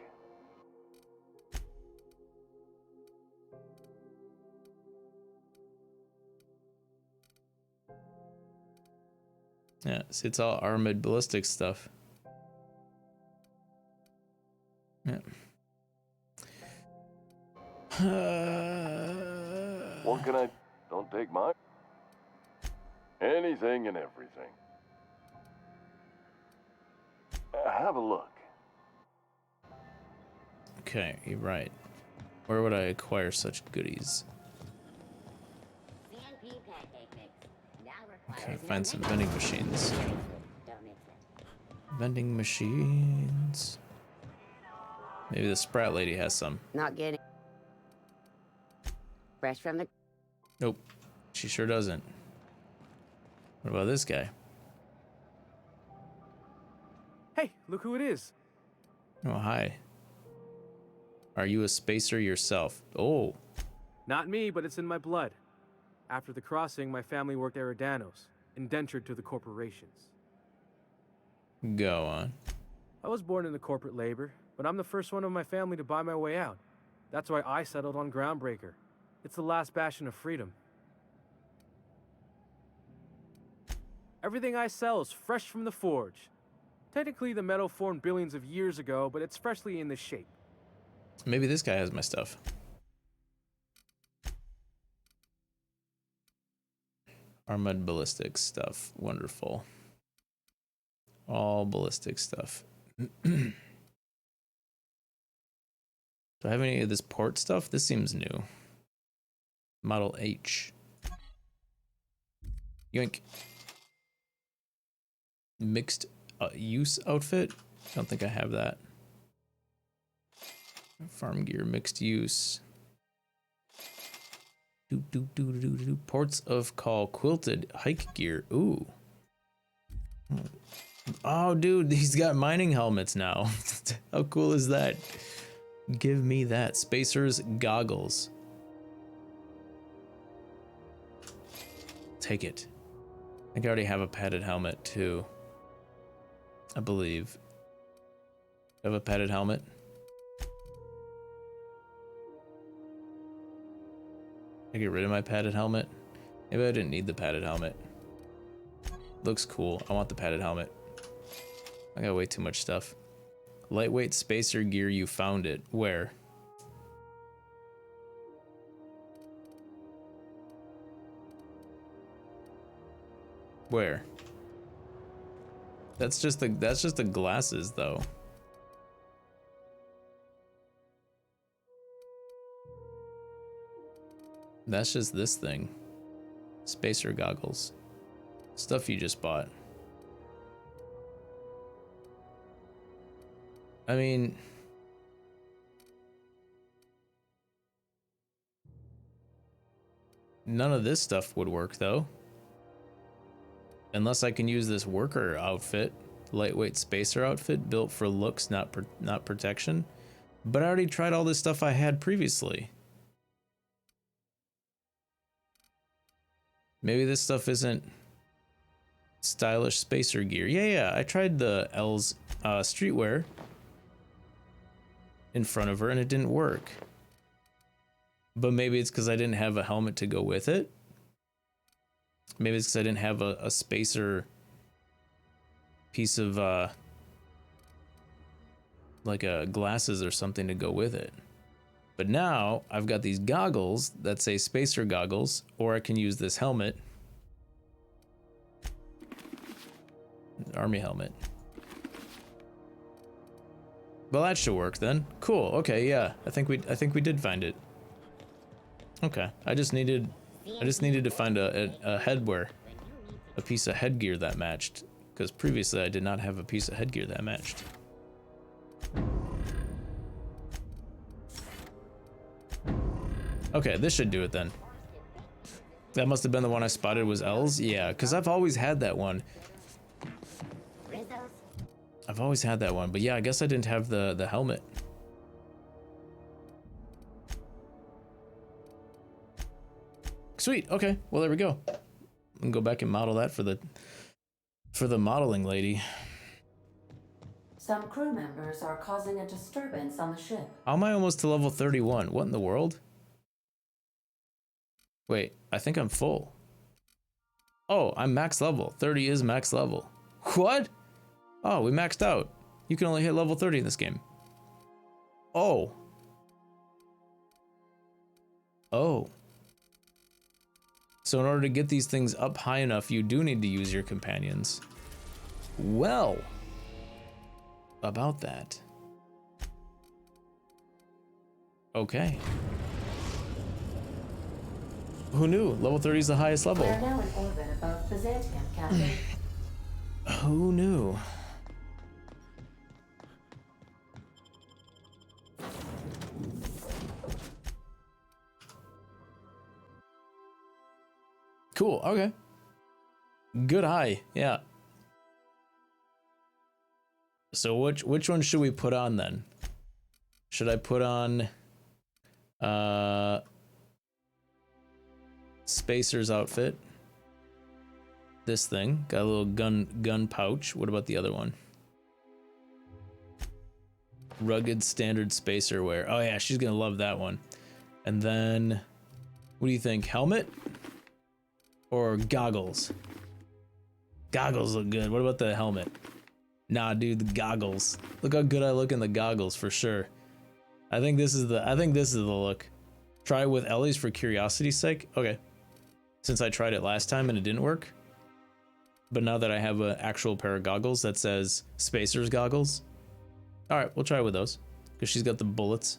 Yeah, see, it's all armored ballistic stuff. Yeah. What can I... Don't take my... Anything and everything. Have a look. Okay, you're right. Where would I acquire such goodies? Okay, find some vending machines. Vending machines. Maybe the Sprat lady has some. Not getting... Fresh from the... Nope, she sure doesn't. What about this guy? Hey, look who it is. Oh, hi. Are you a spacer yourself? Oh. Not me, but it's in my blood. After the crossing, my family worked Eridanos, indentured to the corporations. Go on. I was born into corporate labor, but I'm the first one of my family to buy my way out. That's why I settled on Groundbreaker. It's the last bastion of freedom. Everything I sell is fresh from the forge. Technically, the metal formed billions of years ago, but it's freshly in this shape. Maybe this guy has my stuff. Armored ballistic stuff. Wonderful. All ballistic stuff. Do I have any of this port stuff? This seems new. Model H. Yoink. mixed use outfit. I don't think I have that. Farm gear mixed use. Ports of call quilted hike gear. Ooh. Oh, dude, he's got mining helmets now. How cool is that? Give me that. Spacer's goggles. Take it. I think I already have a padded helmet too. I believe. I have a padded helmet. I get rid of my padded helmet. Maybe I didn't need the padded helmet. Looks cool. I want the padded helmet. I got way too much stuff. Lightweight spacer gear, you found it. Where? Where? That's just the glasses though. That's just this thing. Spacer goggles. Stuff you just bought. I mean, none of this stuff would work though. Unless I can use this worker outfit, lightweight spacer outfit built for looks, not protection. But I already tried all this stuff I had previously. Maybe this stuff isn't stylish spacer gear. Yeah, I tried the L's streetwear in front of her and it didn't work. But maybe it's because I didn't have a helmet to go with it. Maybe it's because I didn't have a spacer piece of like glasses or something to go with it. But now I've got these goggles that say spacer goggles, or I can use this helmet. Army helmet. Well, that should work then. Cool. Okay, yeah. I think we did find it. Okay. I just needed to find a headwear, a piece of headgear that matched, because previously I did not have a piece of headgear that matched. Okay, this should do it then. That must have been the one I spotted was L's. Yeah, because I've always had that one. I've always had that one, but yeah, I guess I didn't have the helmet. Sweet. Okay. Well, there we go. I can go back and model that for the modeling lady. Some crew members are causing a disturbance on the ship. How am I almost to level 31? What in the world? Wait, I think I'm full. Oh, I'm max level. 30 is max level. What? Oh, we maxed out. You can only hit level 30 in this game. Oh. Oh. So in order to get these things up high enough, you do need to use your companions. Well, about that. Okay. Who knew? Level 30 is the highest level. We are now in orbit above Byzantium, Captain. Who knew? Cool, okay. Good eye, yeah. So which one should we put on then? Should I put on Spacer's outfit? This thing, got a little gun pouch. What about the other one? Rugged standard spacer wear. Oh yeah, she's gonna love that one. And then, what do you think? Helmet or goggles? Goggles look good. What about the helmet? Nah, dude, the goggles. Look how good I look in the goggles for sure. I think this is the look. Try it with Ellie's for curiosity's sake. Okay. Since I tried it last time and it didn't work. But now that I have an actual pair of goggles that says Spacer's goggles. All right, we'll try with those because she's got the bullets.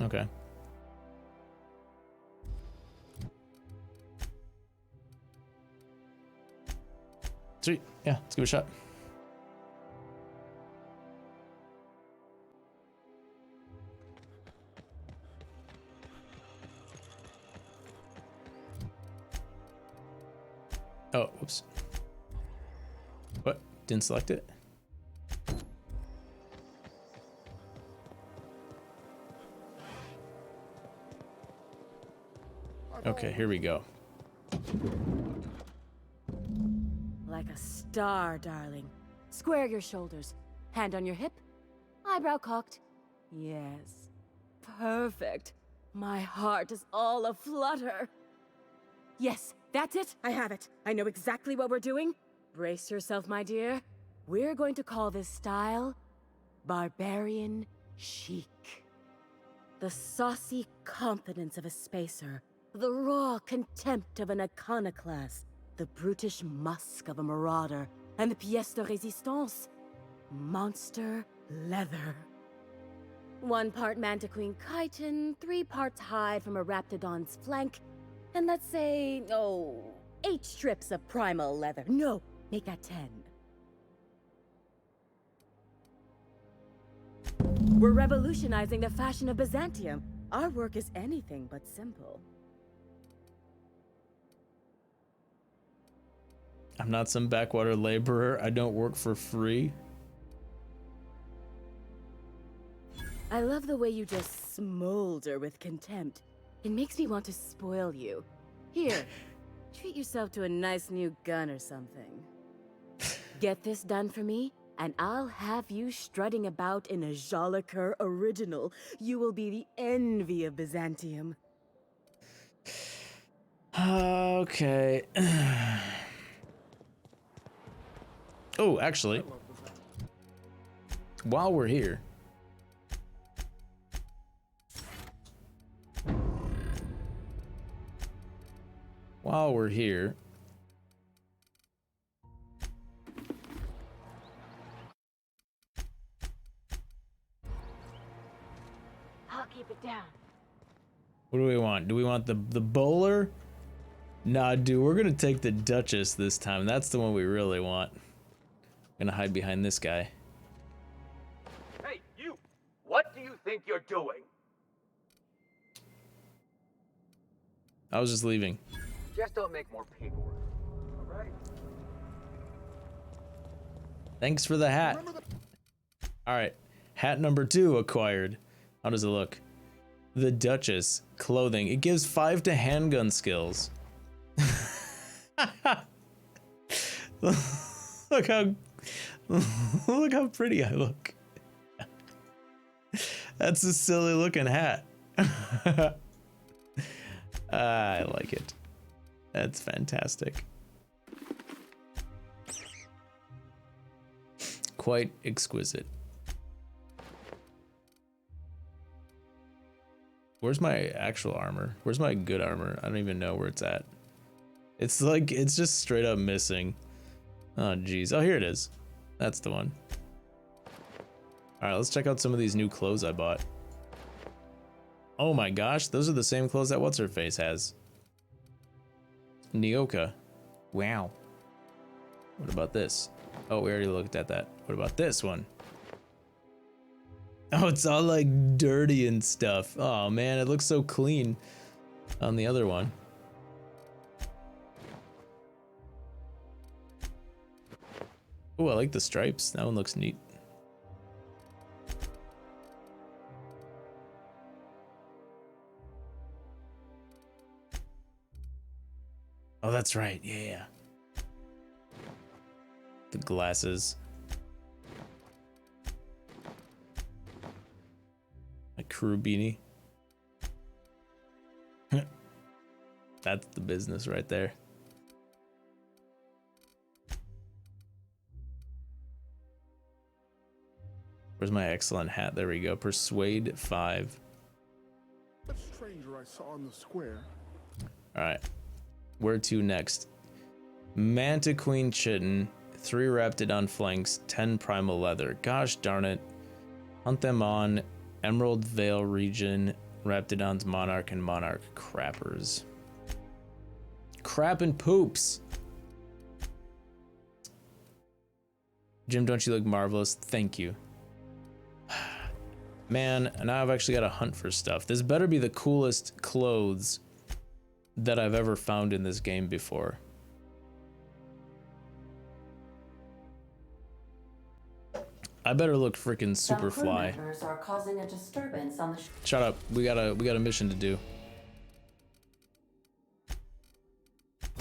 Okay. Sweet. Yeah, let's give it a shot. Oh, whoops. What? Didn't select it? Okay, here we go. Like a star, darling. Square your shoulders. Hand on your hip. Eyebrow cocked. Yes. Perfect. My heart is all aflutter. Yes, that's it. I have it. I know exactly what we're doing. Brace yourself, my dear. We're going to call this style Barbarian Chic. The saucy confidence of a spacer. The raw contempt of an iconoclast. The brutish musk of a marauder. And the pièce de résistance. Monster leather. 1 part mantiquine chitin, 3 parts hide from a raptidon's flank, and let's say, 8 strips of primal leather. No, make that 10. We're revolutionizing the fashion of Byzantium. Our work is anything but simple. I'm not some backwater laborer. I don't work for free. I love the way you just smolder with contempt. It makes me want to spoil you. Here, treat yourself to a nice new gun or something. Get this done for me, and I'll have you strutting about in a Jolicoeur original. You will be the envy of Byzantium. Okay. Oh, actually, while we're here, I'll keep it down. what do we want? Do we want the bowler? Nah, dude, we're gonna take the Duchess this time. That's the one we really want. Gonna hide behind this guy. Hey, you! What do you think you're doing? I was just leaving. Just don't make more paperwork. All right? Thanks for the hat. All right, hat number 2 acquired. How does it look? The Duchess clothing. It gives 5 to handgun skills. Look how look how pretty I look. That's a silly looking hat. I like it. That's fantastic. Quite exquisite. Where's my actual armor? Where's my good armor? I don't even know where it's at. It's like, it's just straight up missing. Oh, geez. Oh, here it is. That's the one. All right, let's check out some of these new clothes I bought. Oh my gosh, those are the same clothes that What's-Her-Face has. Nyoka. Wow. What about this? Oh, we already looked at that. What about this one? Oh, it's all like dirty and stuff. Oh man, it looks so clean on the other one. Oh, I like the stripes. That one looks neat. Oh, that's right. Yeah. The glasses. A crew beanie. That's the business right there. Where's my excellent hat? There we go. Persuade 5. That stranger I saw in the square. All right. Where to next? Mantiquine Chitin, 3 Raptidon flanks, 10 primal leather. Gosh darn it. Hunt them on Emerald Vale region, Raptidon's Monarch and Monarch Crappers. Crap and poops. Jim, don't you look marvelous? Thank you. Man, now I've actually got to hunt for stuff. This better be the coolest clothes that I've ever found in this game before. I better look freaking super fly. Members are causing a disturbance on the Shut up. We got a mission to do.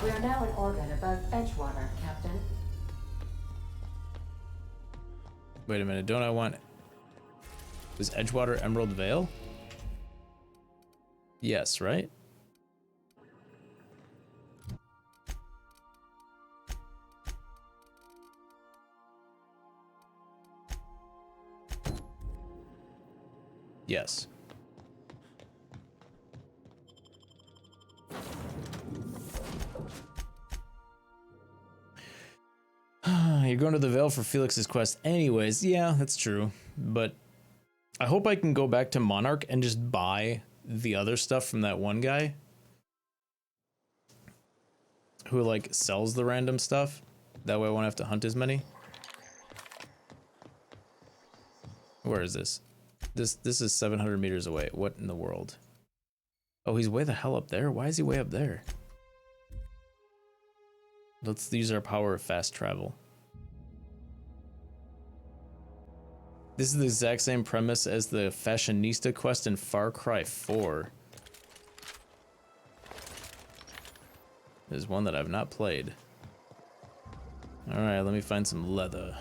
We are now in orbit above Edgewater, Captain. Wait a minute, don't I want... Was Edgewater Emerald Vale? Yes, right? Yes. You're going to the Vale for Felix's quest anyways. Yeah, that's true. But I hope I can go back to Monarch and just buy the other stuff from that one guy who like sells the random stuff. That way I won't have to hunt as many. Where is this? This is 700 meters away. What in the world? Oh, he's way the hell up there? Why is he way up there? Let's use our power of fast travel. This is the exact same premise as the Fashionista quest in Far Cry 4. There's one that I've not played. Alright, let me find some leather.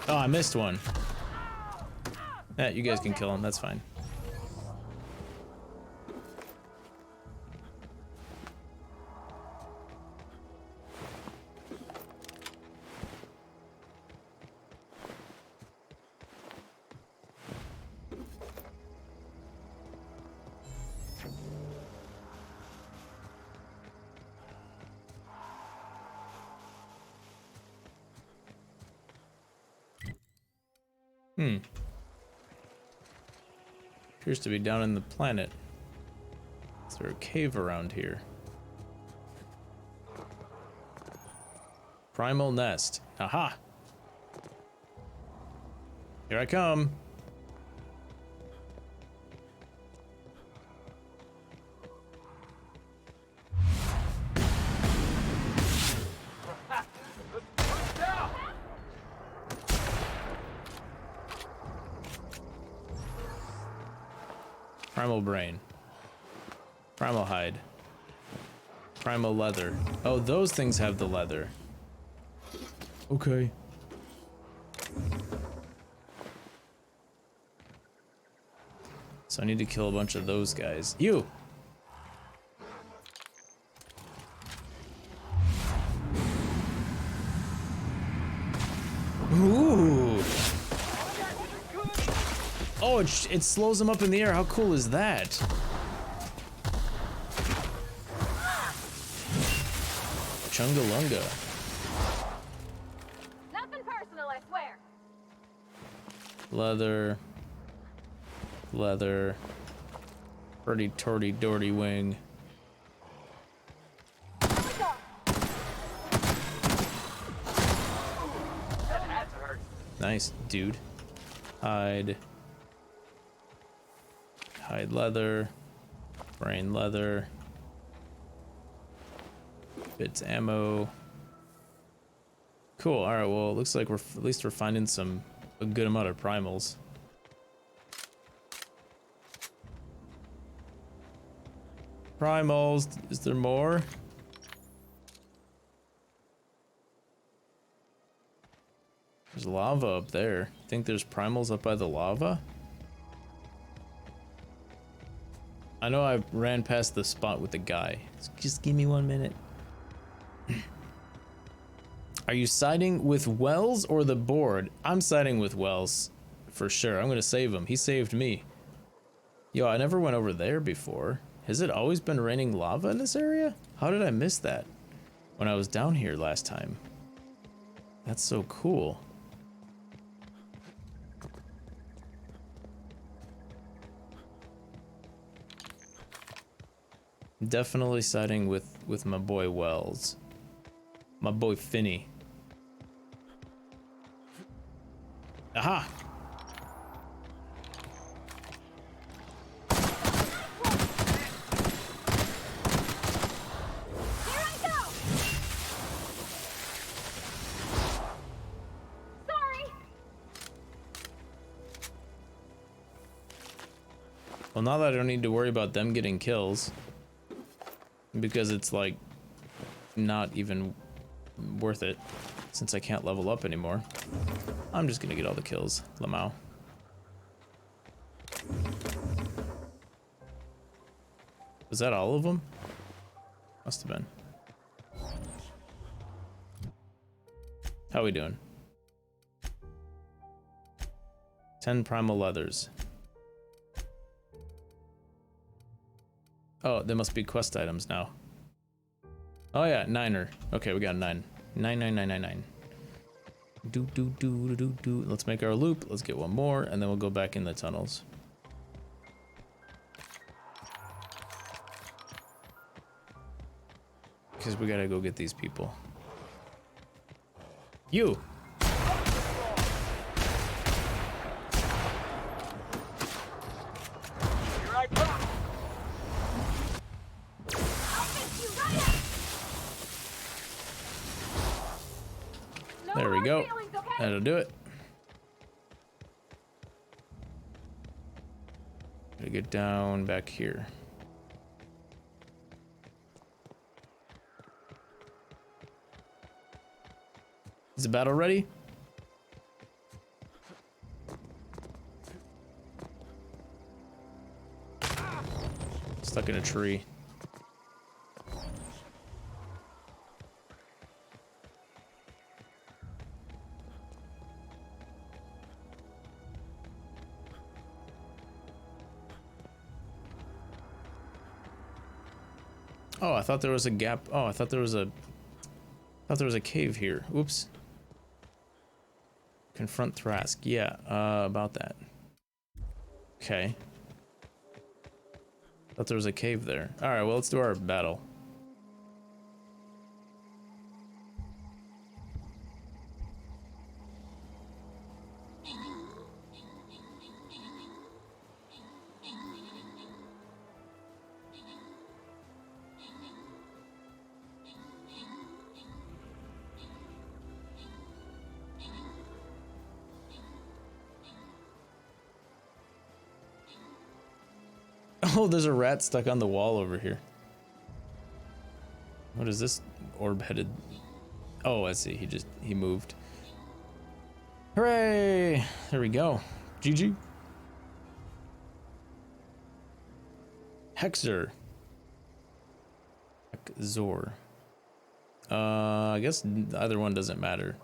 Oh, I missed one. Yeah, you guys can kill him, that's fine. Appears to be down in the planet. Is there a cave around here? Primal nest. Aha! Here I come. Primal brain. Primal hide. Primal leather. Oh, those things have the leather. Okay. So I need to kill a bunch of those guys. You! Ooh! Oh, it slows them up in the air. How cool is that? Chungalunga. Nothing personal, I swear. Leather. Leather. Pretty torty dorty wing. Nice, dude. Hide. Hide leather. Brain leather. Bits ammo. Cool. All right. Well, it looks like at least we're finding a good amount of primals. Primals. Is there more? There's lava up there. Think there's primals up by the lava? I know I ran past the spot with the guy. Just give me 1 minute. Are you siding with Wells or the board? I'm siding with Wells for sure. I'm gonna save him. He saved me. Yo, I never went over there before. Has it always been raining lava in this area? How did I miss that when I was down here last time? That's so cool. Definitely siding with my boy Wells. My boy Finney. Aha! Well, now that I don't need to worry about them getting kills, because it's like not even worth it since I can't level up anymore, I'm just gonna get all the kills. Lamau. Was that all of them? Must have been. How we doing? 10 primal leathers. Oh, they must be quest items now. Oh yeah, 9er. Okay, we got 9. 9. Do. Let's make our loop. Let's get one more, and then we'll go back in the tunnels. Because we gotta go get these people. You! There we go. That'll do it. Gotta get down back here. Is the battle ready? Stuck in a tree. Oh, I thought there was a gap. Oh, I thought there was a cave here. Oops. Confront Thrask. Yeah, about that. Okay. Thought there was a cave there. All right, well, let's do our battle. Oh, there's a rat stuck on the wall over here. What is this orb-headed? Oh, I see. He moved. Hooray! There we go. GG. Hexer. Hexor. I guess either one doesn't matter,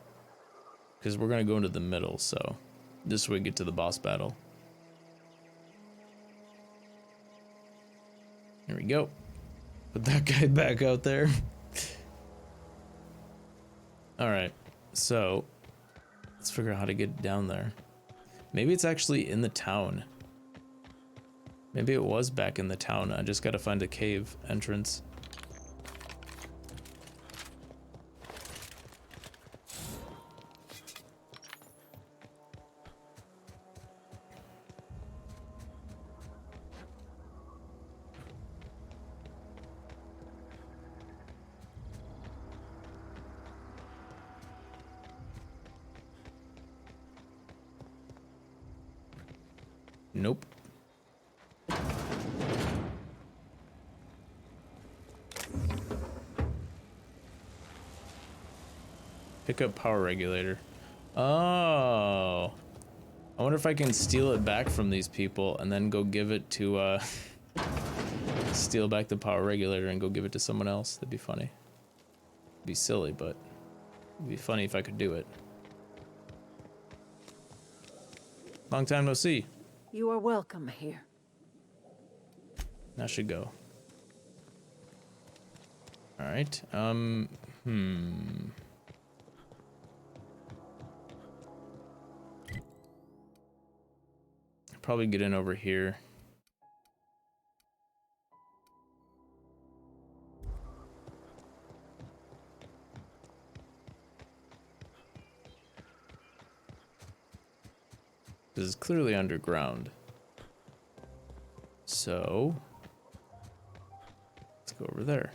because we're gonna go into the middle, so this way we get to the boss battle. Here we go. Put that guy back out there. All right, so let's figure out how to get down there. Maybe it's actually in the town. Maybe it was back in the town. I just gotta find a cave entrance. Nope. Pick up power regulator. Oh. I wonder if I can steal it back from these people and then go give it to, steal back the power regulator and go give it to someone else. That'd be funny. It'd be silly, but it'd be funny if I could do it. Long time no see. You are welcome here. That should go. All right. Probably get in over here. This is clearly underground. So let's go over there.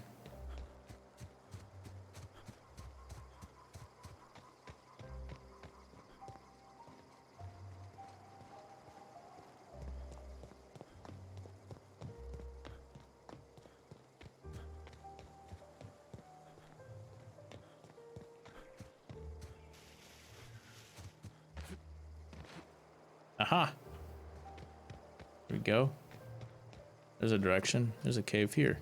Aha! Here we go. There's a direction. There's a cave here.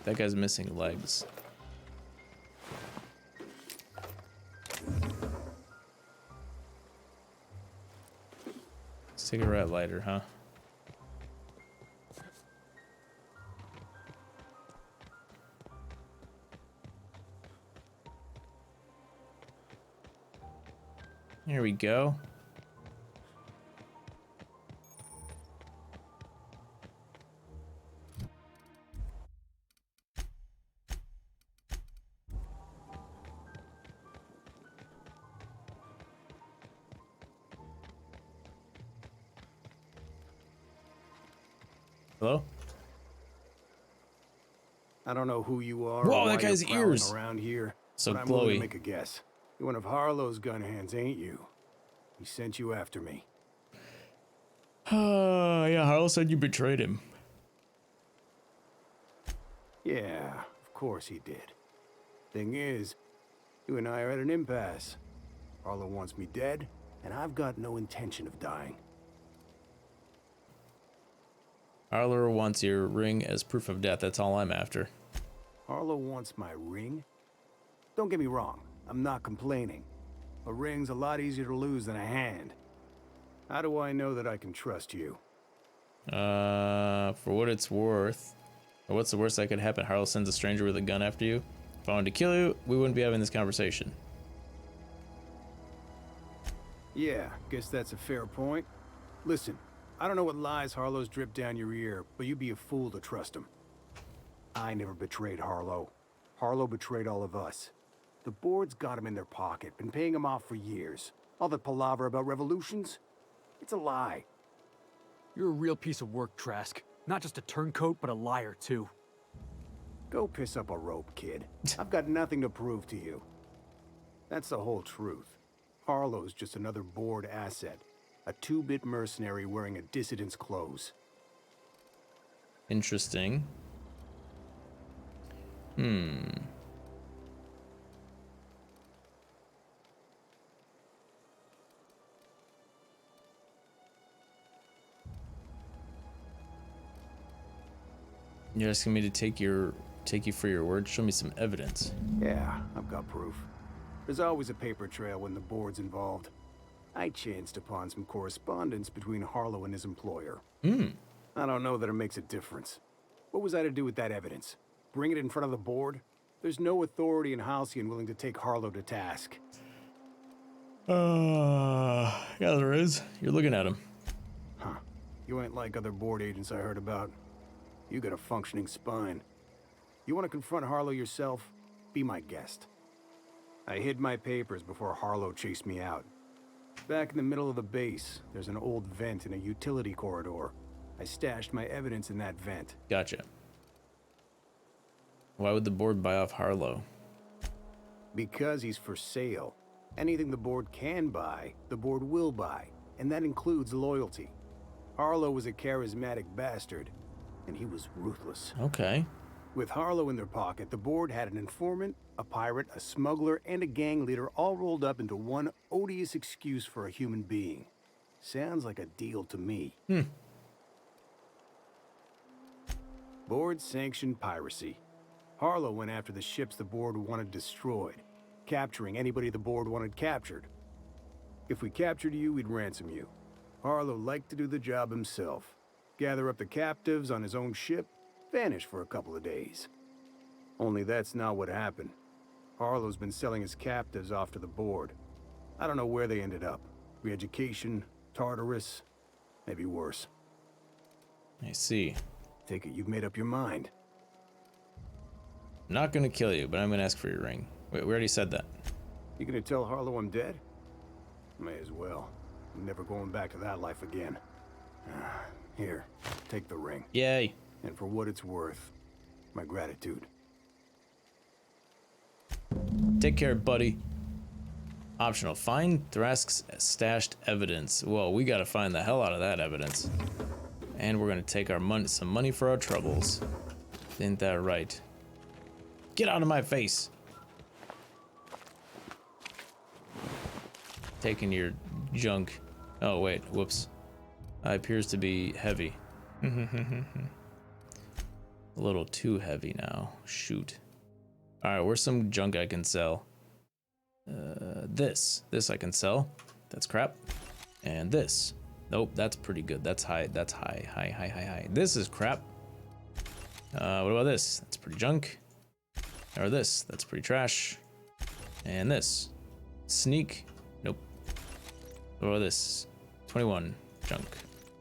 That guy's missing legs. Cigarette lighter, huh? Here we go. Hello? I don't know who you are. Whoa, or that why guy's you're prowling ears. around here. So but I'm willing glowy. to make a guess. You're one of Harlow's gun hands, ain't you? He sent you after me. Yeah, Harlow said you betrayed him. Yeah, of course he did. Thing is, you and I are at an impasse. Harlow wants me dead, and I've got no intention of dying. Harlow wants your ring as proof of death. That's all I'm after. Harlow wants my ring? Don't get me wrong, I'm not complaining. A ring's a lot easier to lose than a hand. How do I know that I can trust you? For what it's worth, or what's the worst that could happen? Harlow sends a stranger with a gun after you. If I wanted to kill you, we wouldn't be having this conversation. Yeah, guess that's a fair point. Listen, I don't know what lies Harlow's dripped down your ear, but you'd be a fool to trust him. I never betrayed Harlow. Harlow betrayed all of us. The board's got him in their pocket, been paying him off for years. All that palaver about revolutions? It's a lie. You're a real piece of work, Trask. Not just a turncoat, but a liar, too. Go piss up a rope, kid. I've got nothing to prove to you. That's the whole truth. Harlow's just another board asset. A two-bit mercenary wearing a dissident's clothes. Interesting. You're asking me to take you for your word? Show me some evidence. Yeah, I've got proof. There's always a paper trail when the board's involved. I chanced upon some correspondence between Harlow and his employer. I don't know that it makes a difference. What was I to do with that evidence? Bring it in front of the board? There's no authority in Halcyon willing to take Harlow to task. Yeah, there is. You're looking at him. Huh. You ain't like other board agents I heard about. You got a functioning spine. You want to confront Harlow yourself? Be my guest. I hid my papers before Harlow chased me out. Back in the middle of the base, there's an old vent in a utility corridor. I stashed my evidence in that vent. Gotcha. Why would the board buy off Harlow? Because he's for sale. Anything the board can buy, the board will buy. And that includes loyalty. Harlow was a charismatic bastard, and he was ruthless. Okay. With Harlow in their pocket, the board had an informant, a pirate, a smuggler, and a gang leader all rolled up into one odious excuse for a human being. Sounds like a deal to me. Board sanctioned piracy. Harlow went after the ships the board wanted destroyed, capturing anybody the board wanted captured. If we captured you, we'd ransom you. Harlow liked to do the job himself. Gather up the captives on his own ship, vanished for a couple of days. Only that's not what happened. Harlow's been selling his captives off to the board. I don't know where they ended up. Re-education, Tartarus, maybe worse. I see. Take it you've made up your mind. I'm not gonna kill you, but I'm gonna ask for your ring. Wait, we already said that. You gonna tell Harlow I'm dead? May as well. I'm never going back to that life again. Here, take the ring. Yay. And for what it's worth, my gratitude. Take care, buddy. Optional. Find Thrask's stashed evidence. Whoa, we gotta find the hell out of that evidence. And we're gonna take our some money for our troubles. Isn't that right? Get out of my face! Taking your junk. Oh wait, whoops. Appears to be heavy. A little too heavy now. Shoot. Alright, where's some junk I can sell? This I can sell. That's crap. And this. Nope, that's pretty good. That's high. That's high. This is crap. What about this? That's pretty junk. Or this. That's pretty trash. And this. Sneak. Nope. What about this? 21. Junk.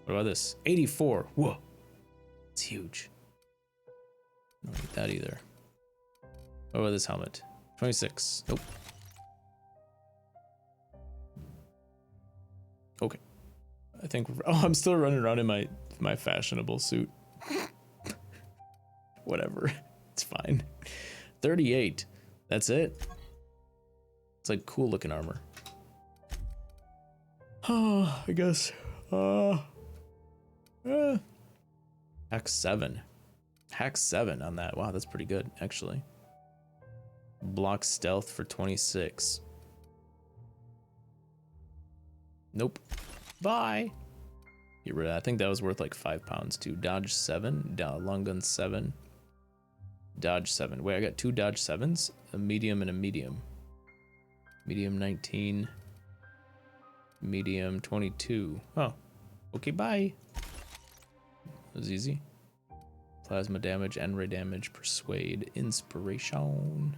What about this? 84. Whoa. It's huge. I don't need that either. What about this helmet? 26. Nope. Okay. I think I'm still running around in my fashionable suit. Whatever. It's fine. 38. That's it. It's like cool looking armor. Oh, I guess. Hack 7. Hack 7 on that. Wow, that's pretty good, actually. Block stealth for 26. Nope. Bye. Get rid of that. I think that was worth like £5 too. Dodge 7. Long gun 7. Dodge 7. Wait, I got 2 Dodge 7s? A medium and a medium. Medium 19. Medium 22. Oh. Okay, bye. That was easy. Plasma damage, N-ray damage, persuade, inspiration.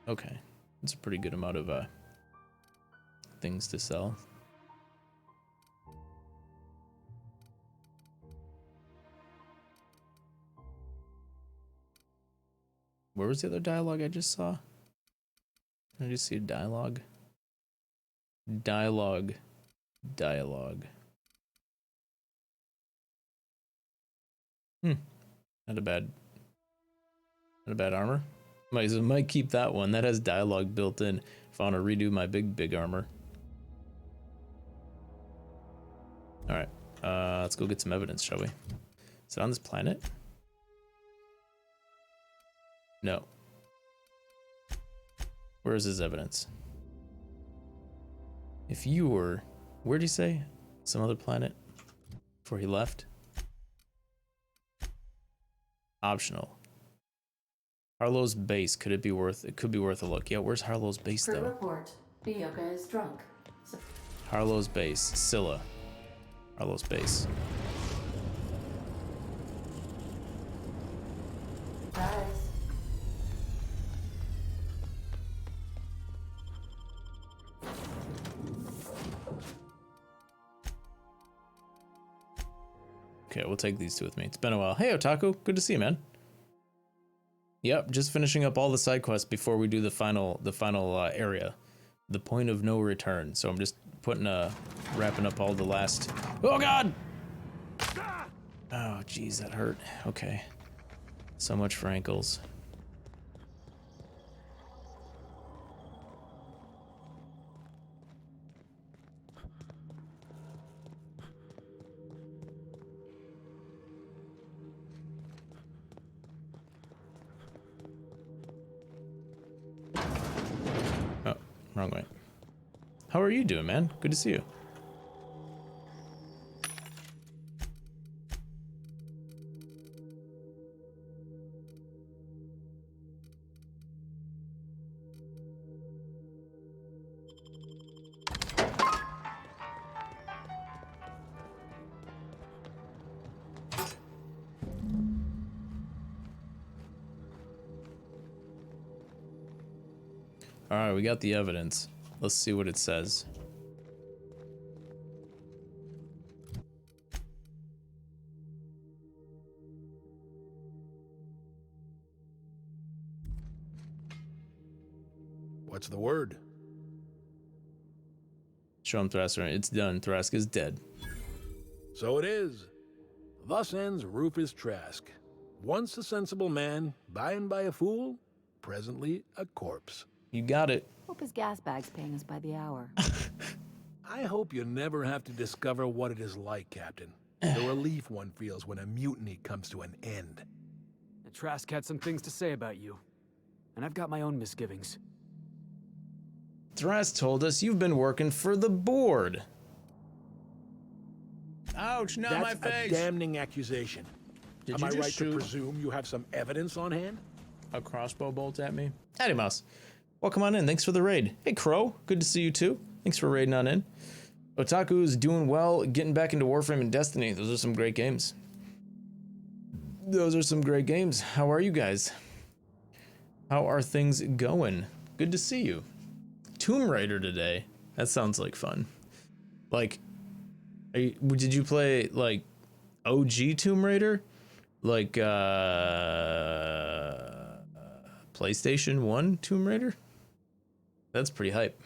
Okay. That's a pretty good amount of things to sell. Where was the other dialogue I just saw? Did I just see a dialogue? Dialogue. Not a bad armor. Might keep that one. That has dialogue built in if I want to redo my big armor. Alright, let's go get some evidence, shall we? Is it on this planet? No. Where is his evidence? If you were... Where'd he say? Some other planet? Before he left? Optional. Harlow's base. Could it be worth... It could be worth a look. Yeah, where's Harlow's base, Crew though? report. Bioka is drunk. Harlow's base. Scylla. Harlow's base. Surprise. Okay, we'll take these two with me. It's been a while. Hey, Otaku. Good to see you, man. Yep, just finishing up all the side quests before we do the final area. The point of no return. So I'm just wrapping up all the last... Oh, God! Oh, geez, that hurt. Okay. So much for ankles. Oh, wrong way. How are you doing, man? Good to see you. All right, we got the evidence. Let's see what it says. What's the word? Show him Thrask. It's done. Thrask is dead. So it is. Thus ends Rufus Trask. Once a sensible man, by and by a fool, presently a corpse. You got it. Hope his gas bag's paying us by the hour. I hope you never have to discover what it is like, Captain. The relief one feels when a mutiny comes to an end. And Trask had some things to say about you. And I've got my own misgivings. Thrask told us you've been working for the board. Ouch, not That's my face. A damning accusation. Did Am you I just right shoot to presume you have some evidence on hand? a crossbow bolt at me? Howdy, Mouse. Welcome on in. Thanks for the raid. Hey, Crow. Good to see you too. Thanks for raiding on in. Otaku is doing well, getting back into Warframe and Destiny. Those are some great games. Those are some great games. How are you guys? How are things going? Good to see you. Tomb Raider today. That sounds like fun. Like, did you play like OG Tomb Raider? Like PlayStation 1 Tomb Raider? That's pretty hype.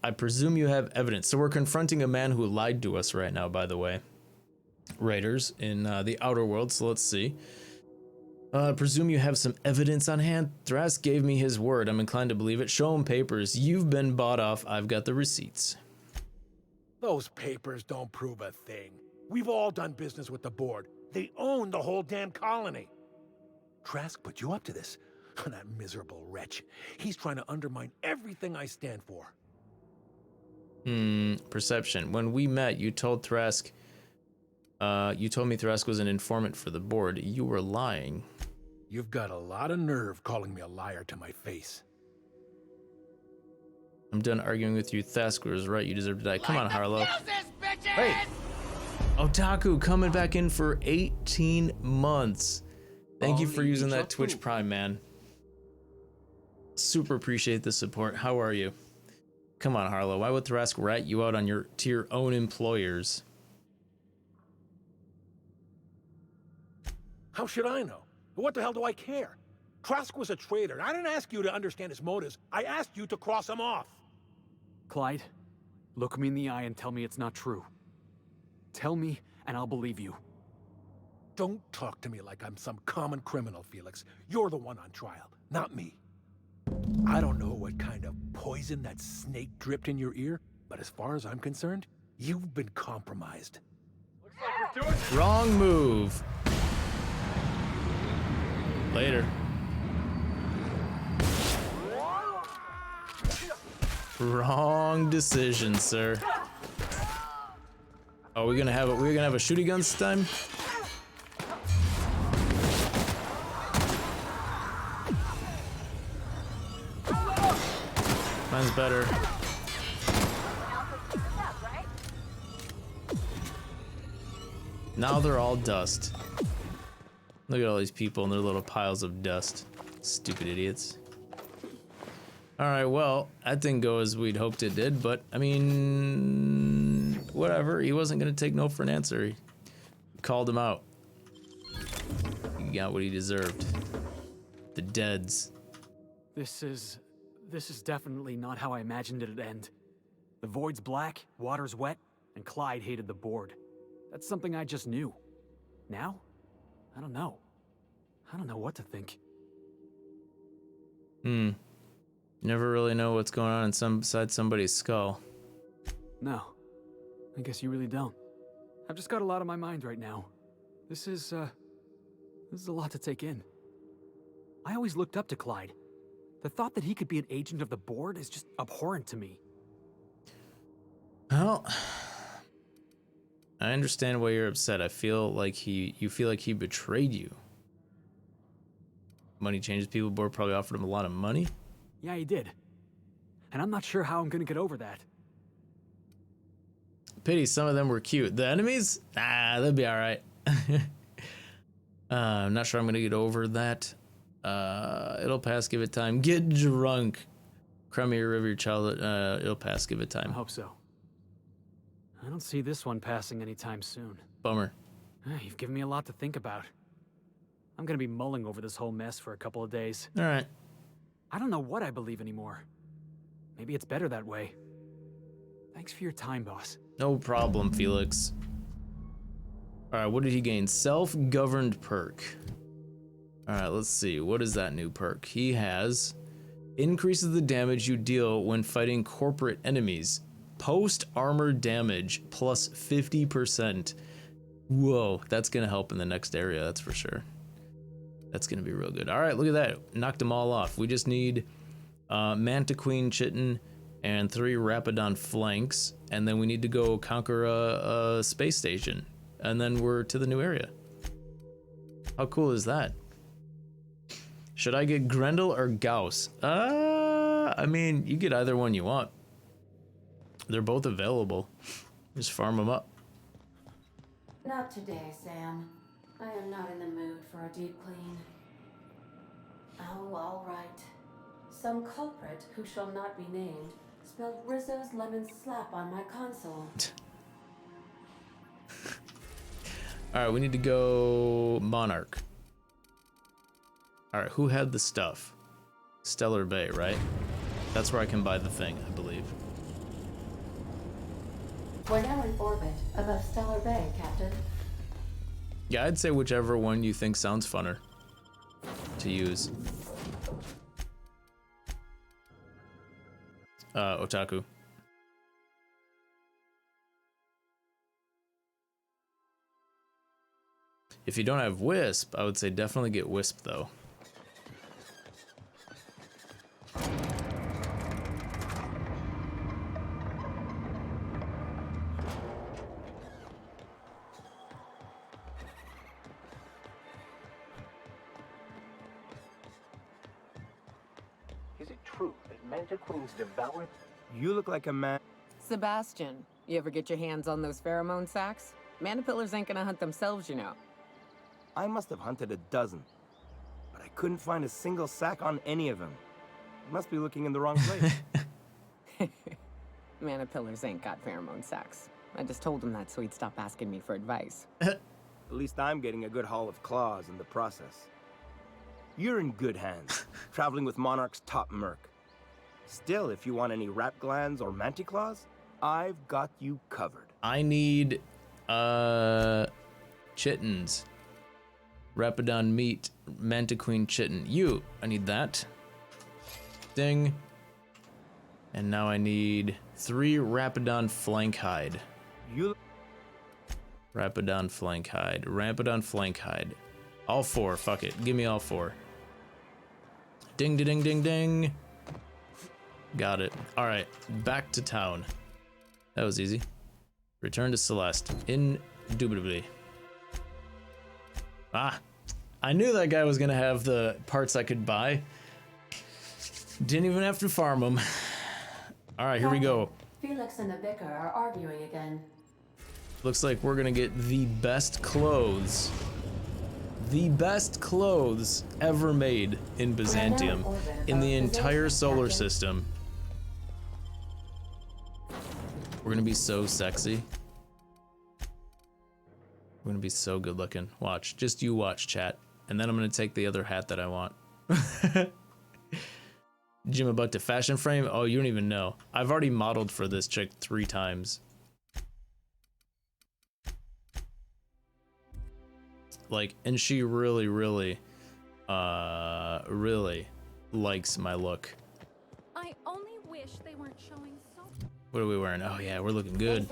I presume you have evidence. So we're confronting a man who lied to us right now, by the way. Raiders in the Outer World, so let's see. I presume you have some evidence on hand. Thrask gave me his word. I'm inclined to believe it. Show him papers. You've been bought off. I've got the receipts. Those papers don't prove a thing. We've all done business with the board. They own the whole damn colony. Trask put you up to this. That miserable wretch. He's trying to undermine everything I stand for. Perception. When we met, you told Thrask... you told me Thrask was an informant for the board. You were lying. You've got a lot of nerve calling me a liar to my face. I'm done arguing with you. Thrask was right. You deserve to die. Come on, Harlow. Hey! Otaku coming back in for 18 months. Thank you for using that Twitch Prime, man. Super appreciate the support. How are you? Come on, Harlow. Why would Thrask rat you out on to your own employers? How should I know? What the hell do I care? Trask was a traitor, and I didn't ask you to understand his motives. I asked you to cross him off. Clyde, look me in the eye and tell me it's not true. Tell me, and I'll believe you. Don't talk to me like I'm some common criminal, Felix. You're the one on trial, not me. I don't know what kind of poison that snake dripped in your ear, but as far as I'm concerned, you've been compromised. Looks like we're doing it. Wrong move. Later. Wrong decision, sir. Oh, we're gonna have a shooty gun this time? Mine's better. Now they're all dust. Look at all these people and their little piles of dust. Stupid idiots. Alright, well, that didn't go as we'd hoped it did, but, I mean, whatever. He wasn't going to take no for an answer. He called him out. He got what he deserved. The deads. This is definitely not how I imagined it'd end. The void's black, water's wet, and Clyde hated the board. That's something I just knew. Now? I don't know. I don't know what to think. Never really know what's going on inside somebody's skull. No. I guess you really don't. I've just got a lot on my mind right now. This is a lot to take in. I always looked up to Clyde. The thought that he could be an agent of the board is just abhorrent to me. Well, I understand why you're upset. You feel like he betrayed you. Money changes people. Board probably offered him a lot of money. Yeah, he did. And I'm not sure how I'm gonna get over that. Pity some of them were cute. The enemies? They'll be alright. I'm not sure I'm gonna get over that. It'll pass, give it time. Get drunk. Crummy River Child, it'll pass, give it time. I hope so. I don't see this one passing anytime soon. Bummer. You've given me a lot to think about. I'm gonna be mulling over this whole mess for a couple of days. All right. I don't know what I believe anymore. Maybe it's better that way. Thanks for your time, boss. No problem, Felix. All right, what did he gain? Self-governed perk. All right, let's see. What is that new perk? He has increases the damage you deal when fighting corporate enemies. Post-armor damage plus 50%. Whoa, that's gonna help in the next area, that's for sure. That's gonna be real good. All right, look at that. Knocked them all off. We just need Mantiqueen Chitin and 3 Rapidon flanks, and then we need to go conquer a space station, and then we're to the new area. How cool is that? Should I get Grendel or Gauss? I mean, you get either one you want. They're both available. Just farm them up. Not today, Sam. I am not in the mood for a deep clean. Oh, all right. Some culprit who shall not be named spilled Rizzo's lemon slap on my console. All right, we need to go Monarch. All right, who had the stuff? Stellar Bay, right? That's where I can buy the thing, I believe. We're now in orbit above Stellar Bay, Captain. Yeah, I'd say whichever one you think sounds funner to use. Otaku. If you don't have Wisp, I would say definitely get Wisp though. Is it true that Mantiqueens devour? You look like a man. Sebastian, you ever get your hands on those pheromone sacs? Manipillars ain't gonna hunt themselves, you know. I must have hunted a dozen, but I couldn't find a single sack on any of them. Must be looking in the wrong place. Manipillars ain't got pheromone sacs. I just told him that so he'd stop asking me for advice. At least I'm getting a good haul of claws in the process. You're in good hands, traveling with Monarch's top merc. Still, if you want any rat glands or manticlaws, I've got you covered. I need chitins. Rapidon meat, Mantiqueen chitin. I need that. Ding. And now I need 3 Rapidon flank hide. Rapidon flank hide. Rapidon flank hide. All 4, fuck it. Give me all 4. Ding, ding, ding, ding. Got it. All right, back to town. That was easy. Return to Celeste. Indubitably. Ah, I knew that guy was gonna have the parts I could buy. Didn't even have to farm them. All right, here we go. Felix and the vicar are arguing again. Looks like we're gonna get the best clothes. The best clothes ever made in Byzantium, in the entire solar system. We're gonna be so sexy. We're gonna be so good looking. Watch, just you watch, chat. And then I'm gonna take the other hat that I want. Jim about to fashion frame? Oh, you don't even know. I've already modeled for this chick 3 times. Like, and she really, really likes my look. I only wish they weren't showing so. What are we wearing? Oh yeah, we're looking good.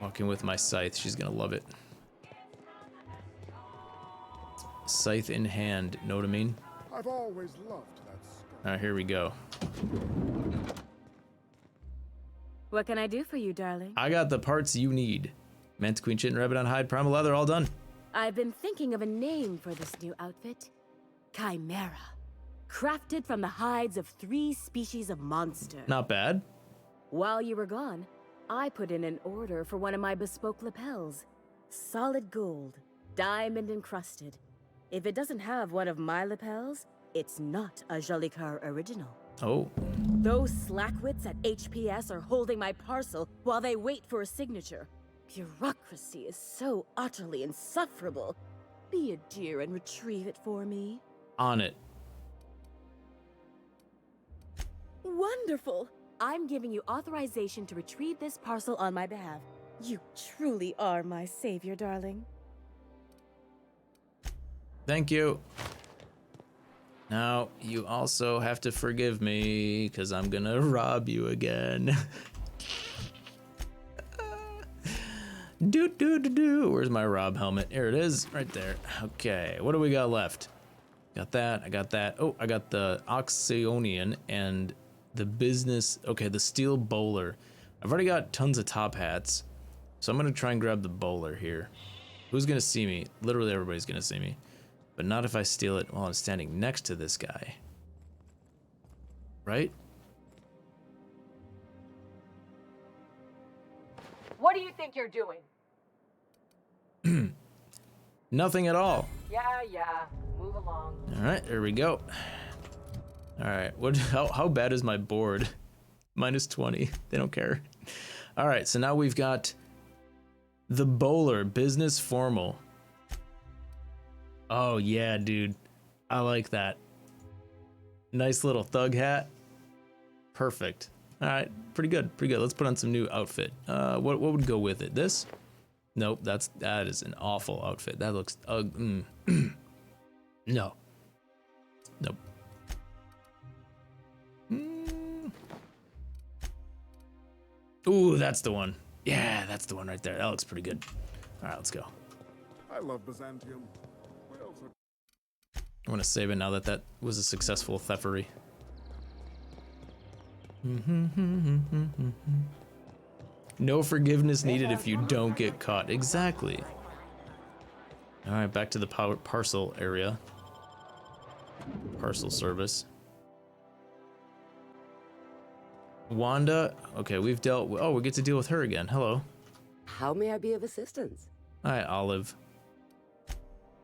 Walking with my scythe, she's gonna love it. Scythe in hand, know what I mean? I've always loved that. All right, here we go. What can I do for you, darling? I got the parts you need. Mantiqueen chitin, Rapidon hide, primal leather, all done. I've been thinking of a name for this new outfit. Chimera. Crafted from the hides of 3 species of monster. Not bad. While you were gone, I put in an order for one of my bespoke lapels. Solid gold, diamond encrusted. If it doesn't have one of my lapels, It's not a Jolicoeur original. Oh. Those slackwits at HPS are holding my parcel while they wait for a signature. Bureaucracy is so utterly insufferable. Be a dear and retrieve it for me. On it. Wonderful! I'm giving you authorization to retrieve this parcel on my behalf. You truly are my savior, darling. Thank you. Now, you also have to forgive me, because I'm gonna rob you again. Where's my Rob helmet? Here it is, right there. Okay, what do we got left? Got that, I got that. Oh, I got the Oxyonian and the business, okay, the steel bowler. I've already got tons of top hats, so I'm gonna try and grab the bowler here. Who's gonna see me? Literally everybody's gonna see me. But not if I steal it while I'm standing next to this guy. Right? What do you think you're doing? Nothing at all. Yeah, move along. All right, there we go. All right, how bad is my board? -20, they don't care. All right, so now we've got the bowler, business formal. Oh yeah, dude, I like that. Nice little thug hat. Perfect. All right, pretty good, pretty good. Let's put on some new outfit. What would go with it? This? Nope, that is an awful outfit. That looks no. Nope. Ooh, that's the one. Yeah, that's the one right there. That looks pretty good. All right, let's go. I love Byzantium. Wales are... I want to save it now that that was a successful theftery. No forgiveness needed if you don't get caught. Exactly. All right, back to the parcel area. Parcel service. Wanda, okay, we've dealt with, oh, we get to deal with her again. Hello. How may I be of assistance? Hi, Olive.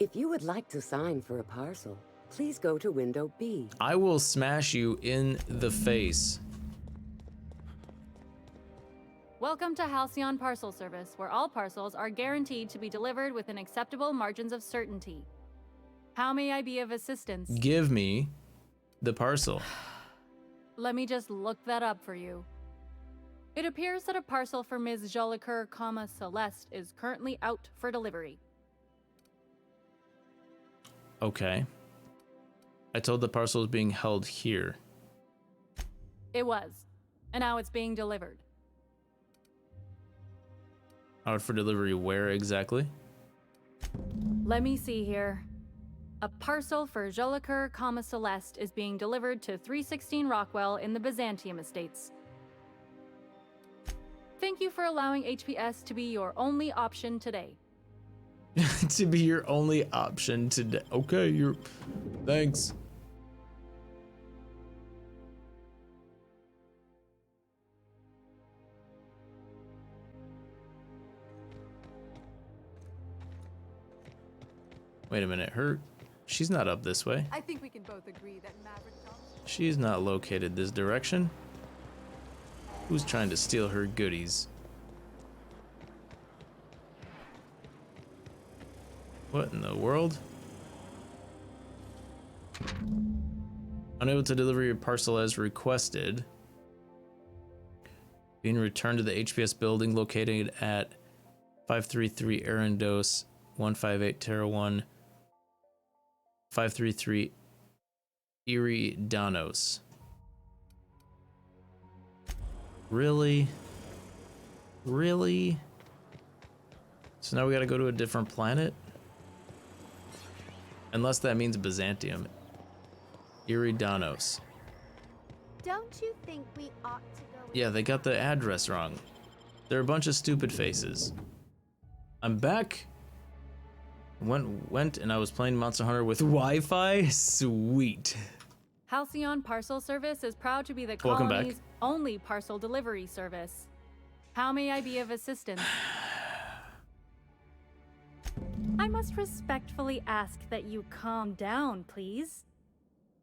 If you would like to sign for a parcel, please go to window B. I will smash you in the face. Welcome to Halcyon Parcel Service, where all parcels are guaranteed to be delivered within acceptable margins of certainty. How may I be of assistance? Give me the parcel. Let me just look that up for you. It appears that a parcel for Ms. Jolicoeur, Celeste is currently out for delivery. Okay. I told the parcel was being held here. It was, and now it's being delivered. Out for delivery where exactly? Let me see here. A parcel for Jolicoeur, Celeste is being delivered to 316 Rockwell in the Byzantium Estates. Thank you for allowing HPS to be your only option today. To be your only option today. Okay, thanks. Wait a minute, she's not up this way. I think we can both agree that Maverick Johnson... She's not located this direction. Who's trying to steal her goodies? What in the world? Unable to deliver your parcel as requested. Being returned to the HPS building located at 533 Arandos, 158 Terra 1, 533 Erie Danos. Really? Really? So now we gotta go to a different planet? Unless that means Byzantium. Erie Danos. Don't you think we ought to go? Yeah, they got the address wrong. They're a bunch of stupid faces. I'm back. Went and I was playing Monster Hunter with Wi-Fi. Sweet. Halcyon Parcel Service is proud to be the Welcome back. colony's only parcel delivery service. How may I be of assistance? I must respectfully ask that you calm down, please.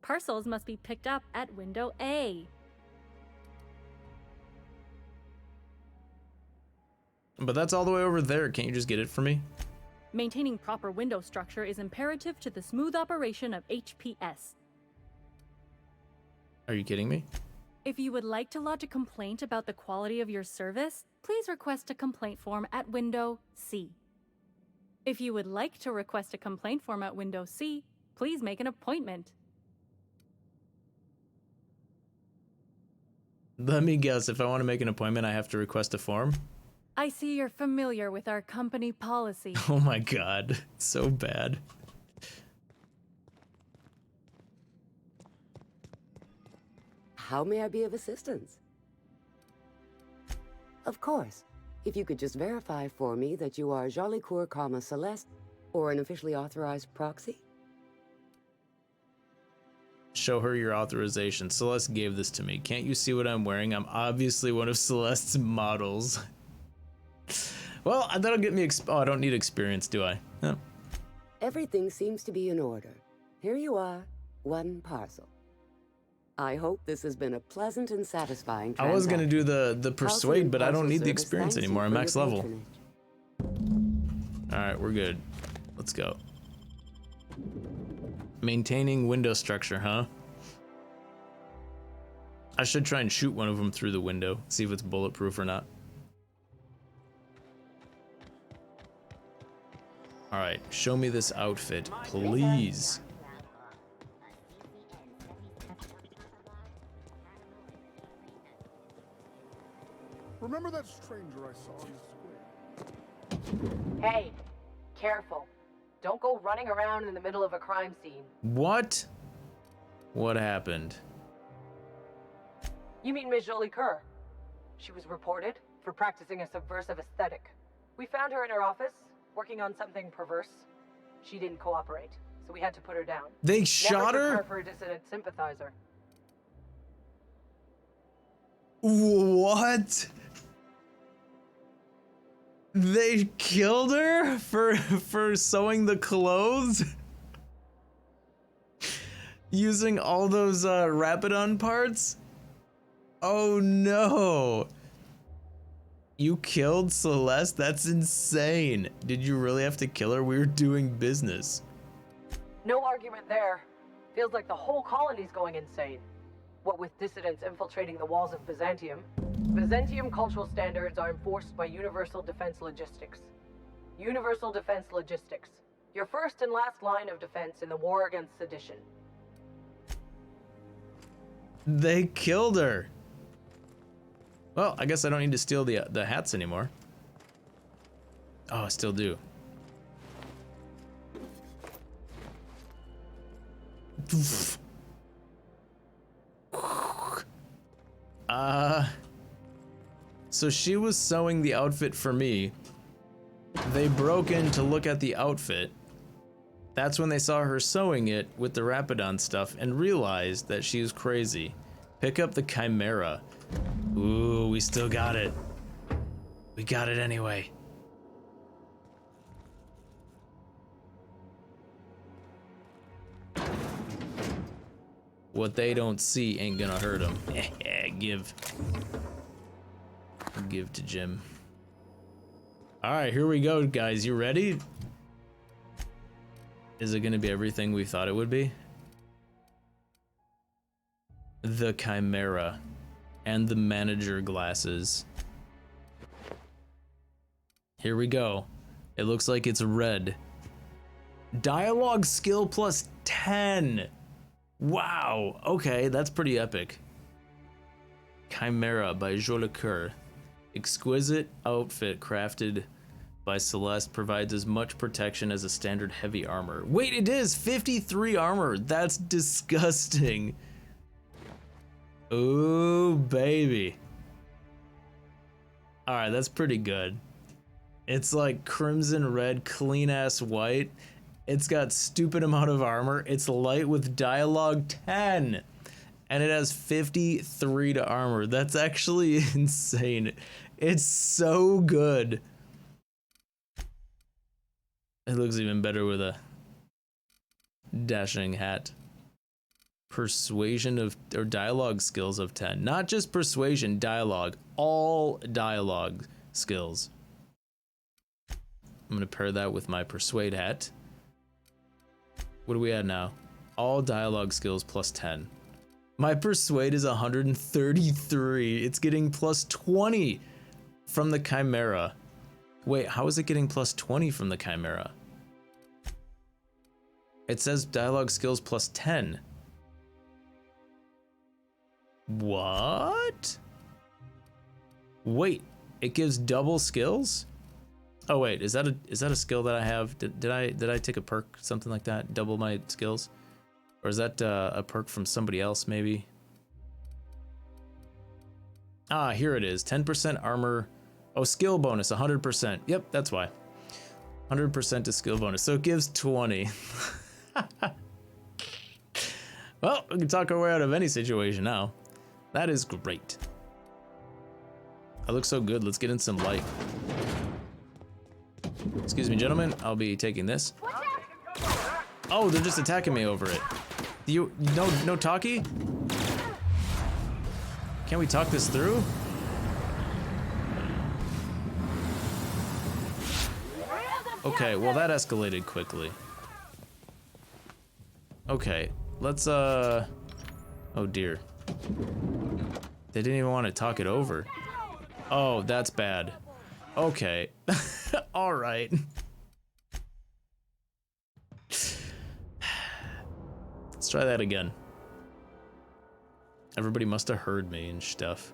Parcels must be picked up at window A. But that's all the way over there. Can't you just get it for me? Maintaining proper window structure is imperative to the smooth operation of HPS. Are you kidding me? If you would like to lodge a complaint about the quality of your service, please request a complaint form at window C. If you would like to request a complaint form at window C, please make an appointment. Let me guess, if I want to make an appointment, I have to request a form? I see you're familiar with our company policy. Oh my god, it's so bad. How may I be of assistance? Of course. If you could just verify for me that you are Jolicoeur, Celeste, or an officially authorized proxy. Show her your authorization. Celeste gave this to me. Can't you see what I'm wearing? I'm obviously one of Celeste's models. Well, that'll get me oh, I don't need experience, do I? No. Everything seems to be in order. Here you are, one parcel. I hope this has been a pleasant and satisfying transaction. I was gonna do the persuade, but I don't need the experience anymore. I'm max level. Alright, we're good. Let's go. Maintaining window structure, huh? I should try and shoot one of them through the window, see if it's bulletproof or not. Alright, show me this outfit, please. Remember that stranger I saw in the square? Hey, careful. Don't go running around in the middle of a crime scene. What? What happened? You mean Ms. Jolicoeur? She was reported for practicing a subversive aesthetic. We found her in her office, working on something perverse. She didn't cooperate, so we had to put her down. They shot her? Never took her for a dissident sympathizer. What? They killed her for sewing the clothes? Using all those Rapidon parts? Oh no. You killed Celeste? That's insane. Did you really have to kill her? We were doing business. No argument there. Feels like the whole colony's going insane. What with dissidents infiltrating the walls of Byzantium, Byzantium cultural standards are enforced by Universal Defense Logistics. Universal Defense Logistics. Your first and last line of defense in the war against sedition. They killed her. Well, I guess I don't need to steal the hats anymore. Oh, I still do. So she was sewing the outfit for me. They broke in to look at the outfit. That's when they saw her sewing it with the Rapidon stuff and realized that she was crazy. Pick up the Chimera. Ooh, we still got it. We got it anyway. What they don't see ain't gonna hurt them. Give to Jim. All right, here we go, guys. You ready? Is it gonna be everything we thought it would be? The Chimera and the manager glasses. Here we go. It looks like it's red. Dialogue skill plus 10. Wow, okay, that's pretty epic. Chimera by Jolicoeur. Exquisite outfit crafted by Celeste, provides as much protection as a standard heavy armor. Wait, it is 53 armor. That's disgusting. Ooh, baby. All right, that's pretty good. It's like crimson red, clean ass white. It's got stupid amount of armor. It's light with dialogue 10. And it has 53 to armor. That's actually insane. It's so good. It looks even better with a dashing hat. persuasion of, or dialogue skills of 10. Not just persuasion, dialogue. All dialogue skills. I'm gonna pair that with my persuade hat. What are we at now? All dialogue skills plus 10. My persuade is 133. It's getting plus 20 from the Chimera. Wait, how is it getting plus 20 from the Chimera? It says dialogue skills plus 10. What? Wait, it gives double skills? Oh wait, is that a skill that I have? Did I take a perk, something like that? Double my skills? Or is that a perk from somebody else maybe? Ah, here it is. 10% armor. Oh, skill bonus, 100%. Yep, that's why. 100% is skill bonus. So it gives 20. Well, we can talk our way out of any situation now. That is great. I look so good. Let's get in some light. Excuse me, gentlemen. I'll be taking this. Oh, they're just attacking me over it. No talkie? Can we talk this through? Okay, well that escalated quickly. Okay, let's oh dear. They didn't even want to talk it over. Oh, that's bad. Okay. All right. Let's try that again. Everybody must have heard me and stuff.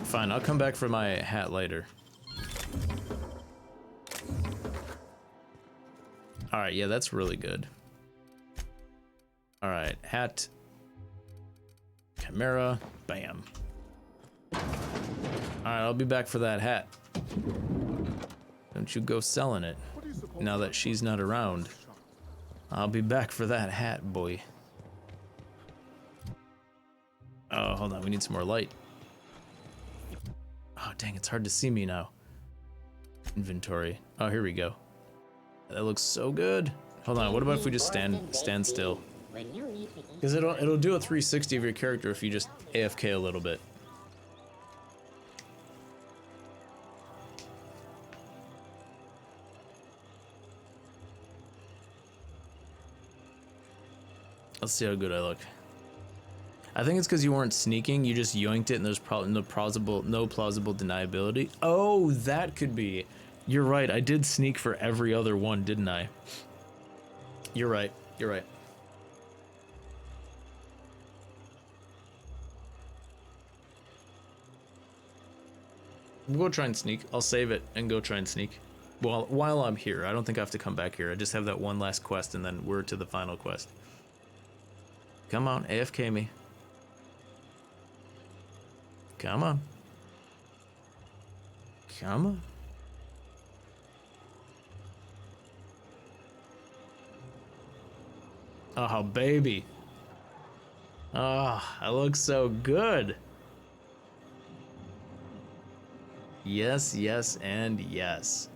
Fine, I'll come back for my hat later. All right, yeah, that's really good. All right, hat. Chimera, bam. All right, I'll be back for that hat. Don't you go selling it now that she's not around. I'll be back for that hat, boy. Oh, hold on, we need some more light. Oh, dang, it's hard to see me now. Inventory. Oh, here we go. That looks so good. Hold on, what about if we just stand still? Because it'll do a 360 of your character if you just AFK a little bit. Let's see how good I look. I think it's because you weren't sneaking, you just yoinked it and there's probably no plausible deniability. Oh, that could be. You're right, I did sneak for every other one, didn't I? You're right, you're right. We'll go try and sneak. I'll save it and go try and sneak. While I'm here, I don't think I have to come back here. I just have that one last quest and then we're to the final quest. Come on, AFK me. Come on. Come on. Oh, baby. Oh, I look so good. Yes, yes, and yes.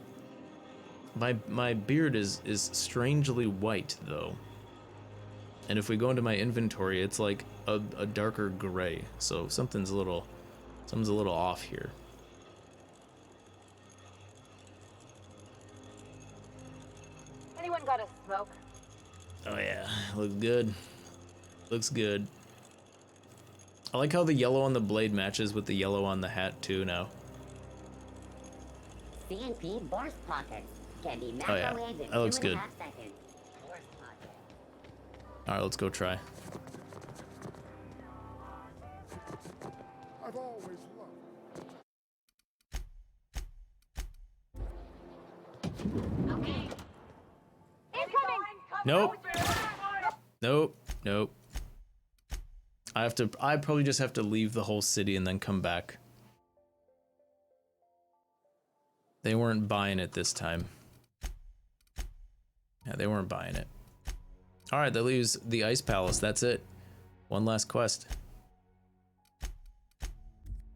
My beard is strangely white though. And if we go into my inventory, it's like a darker gray. So something's a little off here. Anyone got a smoke? Oh yeah, looks good. Looks good. I like how the yellow on the blade matches with the yellow on the hat too now. CNP burst pockets can be Oh yeah, microwaved in that looks 2.5 good. seconds. Burst pocket. All right, let's go try. I've always loved. Okay. Nope. Nope. Nope. I probably just have to leave the whole city and then come back. They weren't buying it this time. Yeah, they weren't buying it. All right, that leaves the Ice Palace. That's it. One last quest.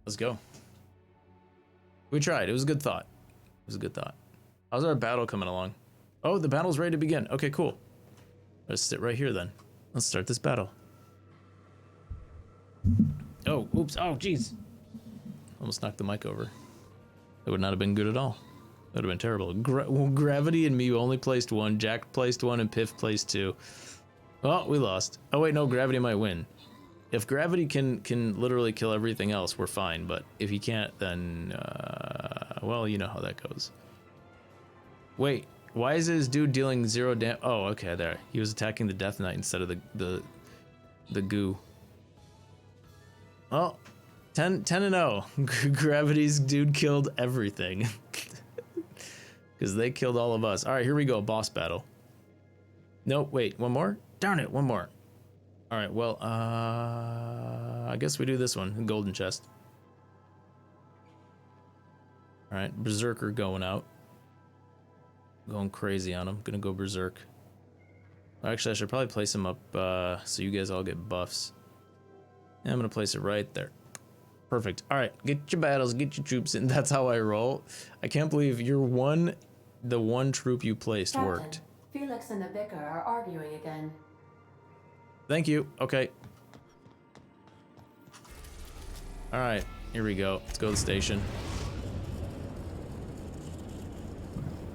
Let's go. We tried. It was a good thought. It was a good thought. How's our battle coming along? Oh, the battle's ready to begin. Okay, cool. Let's sit right here then. Let's start this battle. Oh, oops. Oh, jeez. Almost knocked the mic over. That would not have been good at all. That would have been terrible. Gravity and me only placed one. Jack placed one and Piff placed two. Well, we lost. Oh wait, no, Gravity might win. If Gravity can literally kill everything else, we're fine. But if he can't, then well, you know how that goes. Wait, why is this dude dealing 0 damage? Oh, okay, there. He was attacking the Death Knight instead of the goo. Oh, 10-0. Gravity's dude killed everything. Because they killed all of us. All right, here we go. Boss battle. Nope, wait, one more? Darn it, one more. All right, well, I guess we do this one, golden chest. All right, Berserker going out. Going crazy on him. Gonna go Berserk. Actually, I should probably place him up so you guys all get buffs. And I'm gonna place it right there. Perfect. All right, get your battles, get your troops in. That's how I roll. I can't believe the one troop you placed Captain, worked. Felix and the Vicar are arguing again. Thank you. Okay. All right, here we go. Let's go to the station.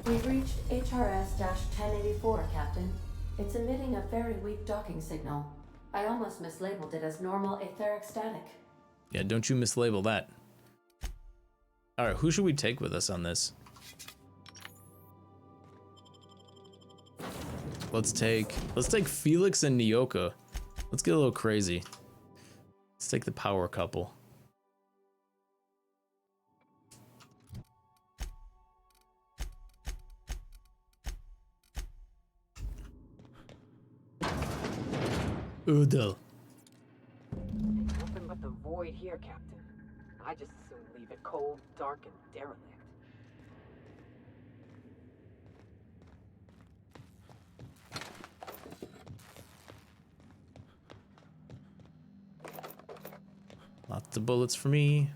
We've reached HRS-1084, Captain. It's emitting a very weak docking signal. I almost mislabeled it as normal etheric static. Yeah, don't you mislabel that. All right, who should we take with us on this? Let's take Felix and Nyoka. Let's get a little crazy. Let's take the power couple. Udel. Nothing but the void here, Captain. I just as soon leave it cold, dark, and derelict. Lots of bullets for me.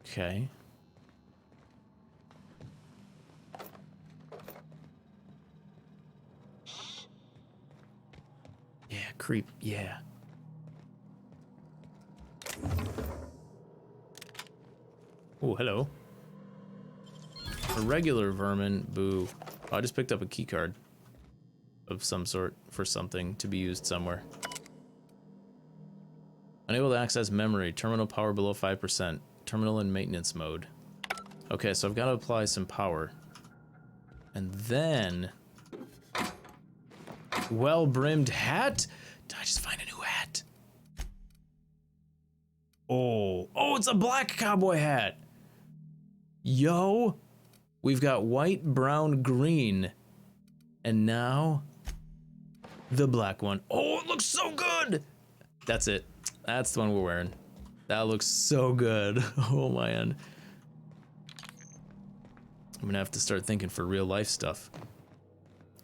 Okay. Yeah, creep, yeah. Oh, hello. A regular vermin, boo. Oh, I just picked up a key card of some sort for something to be used somewhere. Unable to access memory, terminal power below 5%, terminal in maintenance mode. Okay, so I've got to apply some power. And then... well-brimmed hat? Did I just find a new hat? Oh, it's a black cowboy hat. Yo, we've got white, brown, green. And now, the black one. Oh, it looks so good. That's it. That's the one we're wearing. That looks so good. Oh, man. I'm gonna have to start thinking for real life stuff.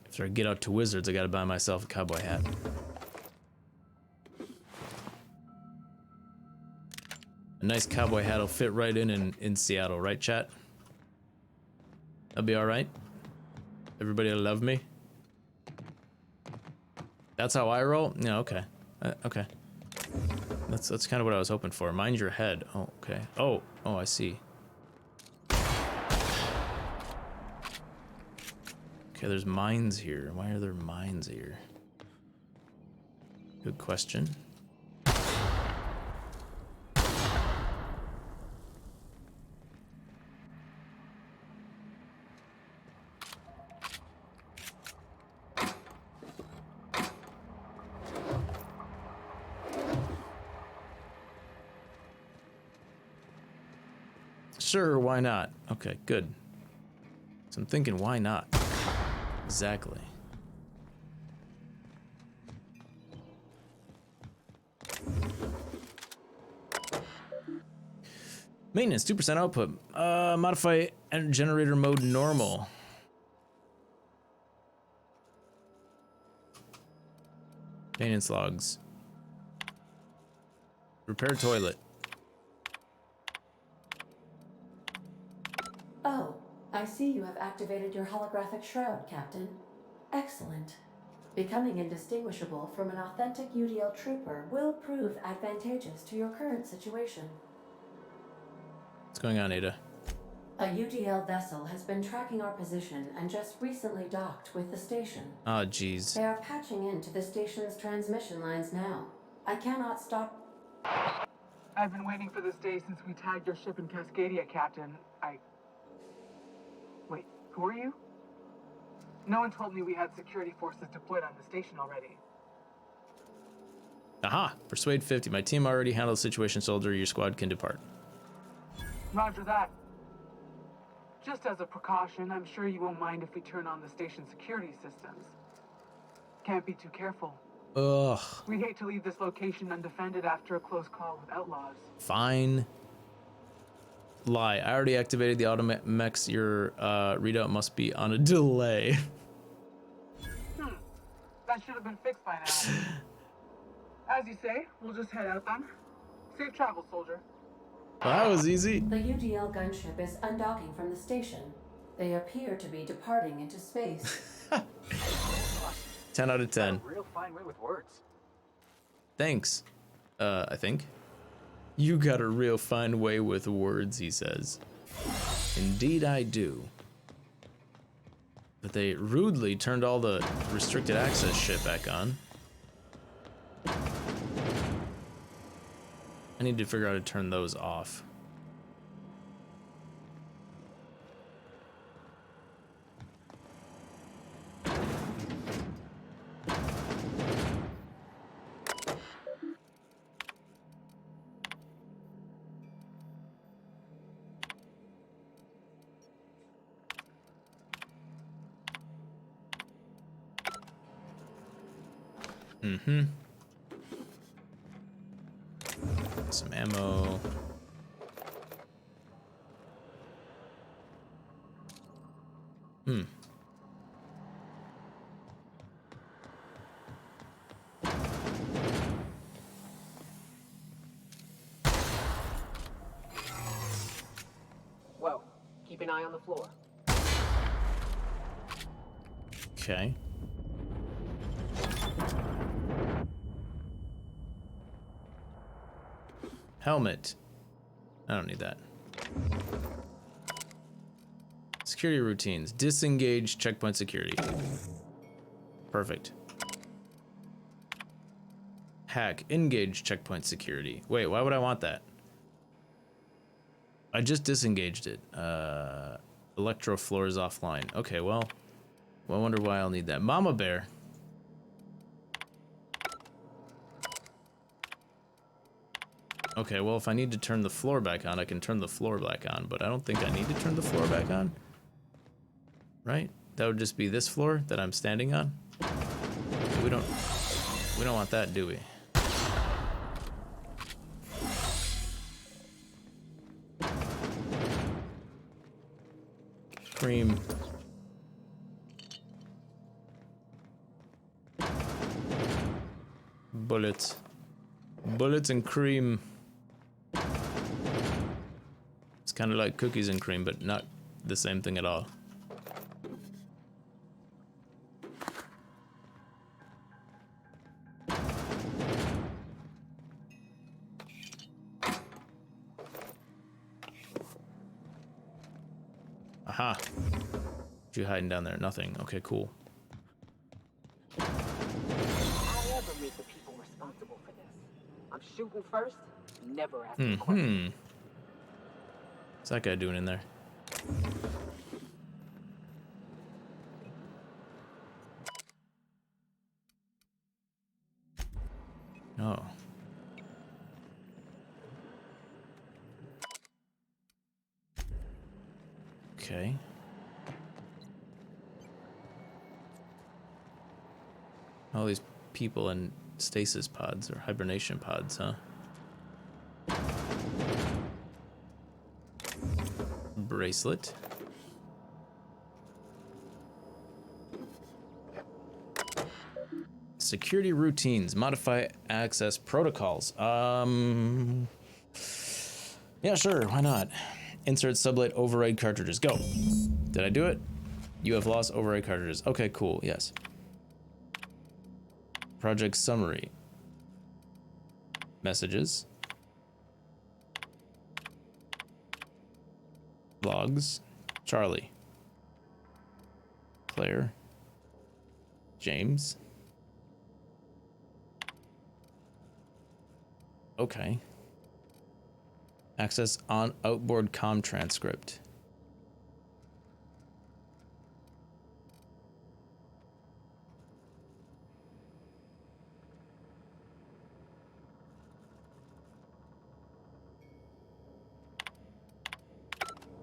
After I get out to Wizards, I gotta buy myself a cowboy hat. A nice cowboy hat will fit right in Seattle, right, chat? That'll be all right. Everybody will love me. That's how I roll? Yeah, okay. Okay. That's kind of what I was hoping for. Mind your head. Oh, okay. Oh, I see. Okay, there's mines here. Why are there mines here? Good question. Sure, why not? Okay, good. So I'm thinking, why not? Exactly. Maintenance, 2% output. Modify generator mode normal. Maintenance logs. Repair toilet. Oh, I see you have activated your holographic shroud, Captain. Excellent. Becoming indistinguishable from an authentic UDL trooper will prove advantageous to your current situation. What's going on, Ada? A UDL vessel has been tracking our position and just recently docked with the station. Oh, jeez. They are patching into the station's transmission lines now. I cannot stop. I've been waiting for this day since we tagged your ship in Cascadia, Captain. Wait, who are you? No one told me we had security forces deployed on the station already. Aha! Persuade 50. My team already handled the situation, soldier. Your squad can depart. Roger that. Just as a precaution, I'm sure you won't mind if we turn on the station's security systems. Can't be too careful. Ugh. We'd hate to leave this location undefended after a close call with outlaws. Fine. Lie. I already activated the automex. Your readout must be on a delay. That should have been fixed by now. As you say, we'll just head out then. Safe travel, soldier. Well, that was easy. The UDL gunship is undocking from the station. They appear to be departing into space. 10 out of 10. Real fine way with words. Thanks. I think. You got a real fine way with words, he says. Indeed I do. But they rudely turned all the restricted access shit back on. I need to figure out how to turn those off. Mm-hmm. Some ammo. Whoa, keep an eye on the floor. Okay. Helmet. I don't need that. Security routines. Disengage checkpoint security. Perfect. Hack. Engage checkpoint security. Wait, why would I want that? I just disengaged it. Electro floor is offline. Okay, well, I wonder why I'll need that. Mama Bear. Okay, well, if I need to turn the floor back on, I can turn the floor back on, but I don't think I need to turn the floor back on. Right? That would just be this floor that I'm standing on. Okay, we don't want that, do we? Cream. Bullets. Bullets and cream. It's kind of like cookies and cream, but not the same thing at all. Aha. What you hiding down there? Nothing. Okay, cool. I'll never meet the people responsible for this. I'm shooting first, never asking questions. What's that guy doing in there? Oh. Okay. All these people in stasis pods or hibernation pods, huh? Bracelet. Security routines. Modify access protocols. Yeah, sure. Why not? Insert sublight override cartridges. Go. Did I do it? You have lost override cartridges. Okay, cool. Yes. Project summary. Messages. Logs. Charlie. Claire. James. Okay. Access on outboard comm transcript.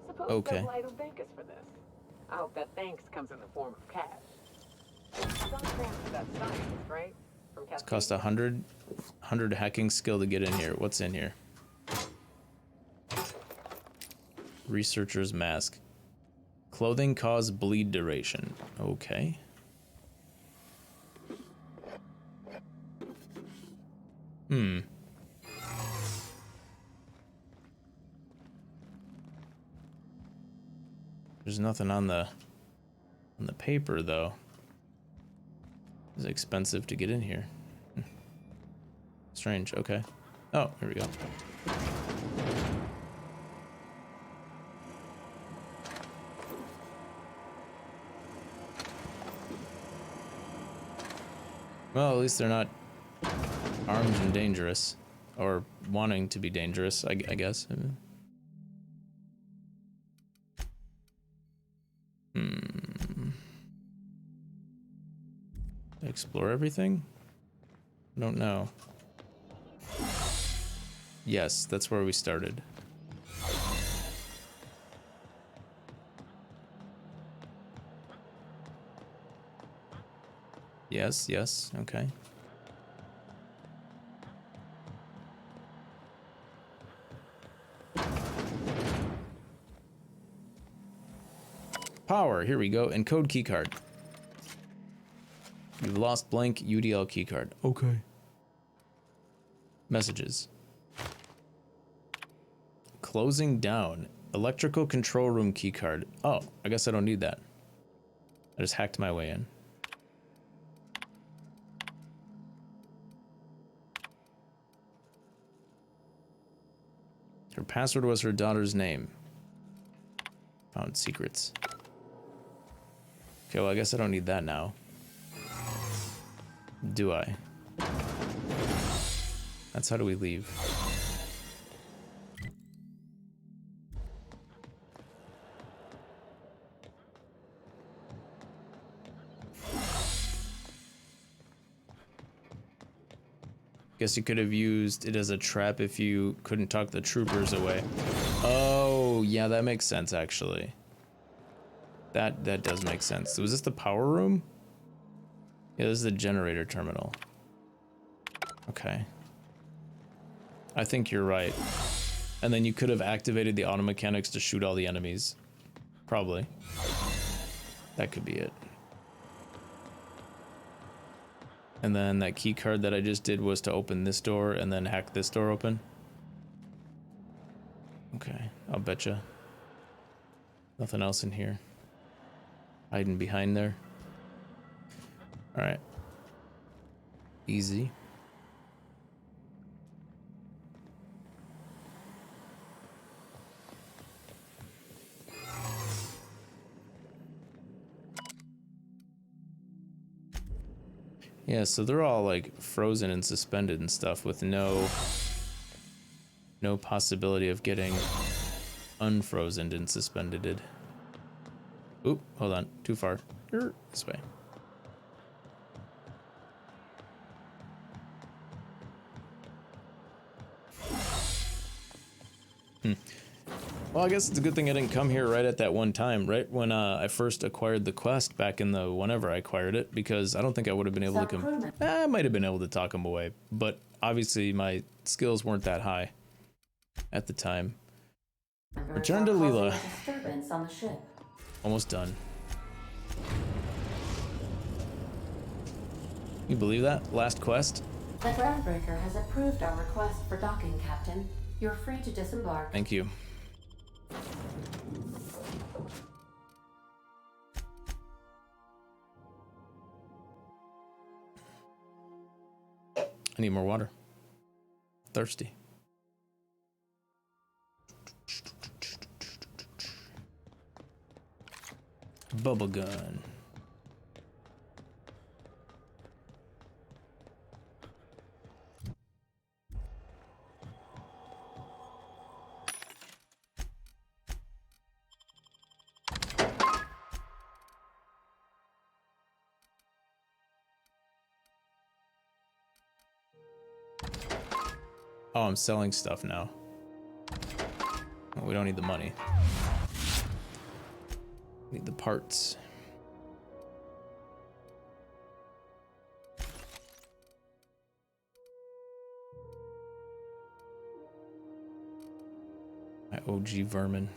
Suppose Okay. Double will thank us for this. I hope that thanks comes in the form of cash. Some chance of that scientist, right? From It's cost 100 hacking skill to get in here. What's in here? Researcher's mask. Clothing cause bleed duration. Okay. Hmm. There's nothing on the paper though. It's expensive to get in here. Strange. Okay. Oh, here we go. Well, at least they're not armed and dangerous, or wanting to be dangerous, I guess. Explore everything? I don't know. Yes, that's where we started. Yes, yes, okay. Power, here we go. Encode keycard. You've lost blank UDL keycard. Okay. Messages. Closing down. Electrical control room keycard. Oh, I guess I don't need that. I just hacked my way in. Her password was her daughter's name. Found secrets. Okay, well, I guess I don't need that now. Do I? That's how do we leave? Guess you could have used it as a trap if you couldn't talk the troopers away. Oh, yeah, that makes sense, actually. That does make sense. Was this the power room? Yeah, this is the generator terminal. Okay. I think you're right. And then you could have activated the auto mechanics to shoot all the enemies. Probably. That could be it. And then that key card that I just did was to open this door and then hack this door open. Okay, I'll betcha. Nothing else in here. Hiding behind there. Alright. Easy. Yeah, so they're all like frozen and suspended and stuff with no possibility of getting unfrozen and suspended. Oop, hold on, too far. This way. Well, I guess it's a good thing I didn't come here right at that one time, right when I first acquired the quest back in the whenever I acquired it, because I don't think I would have been able to come. I might have been able to talk him away, but obviously my skills weren't that high at the time. Return to Leela. Disturbance on the ship. Almost done. You believe that? Last quest? The groundbreaker has approved our request for docking, Captain. You're free to disembark. Thank you. I need more water. Thirsty. Bubble gun. Oh, I'm selling stuff now. Well, we don't need the money. Need the parts. My OG vermin.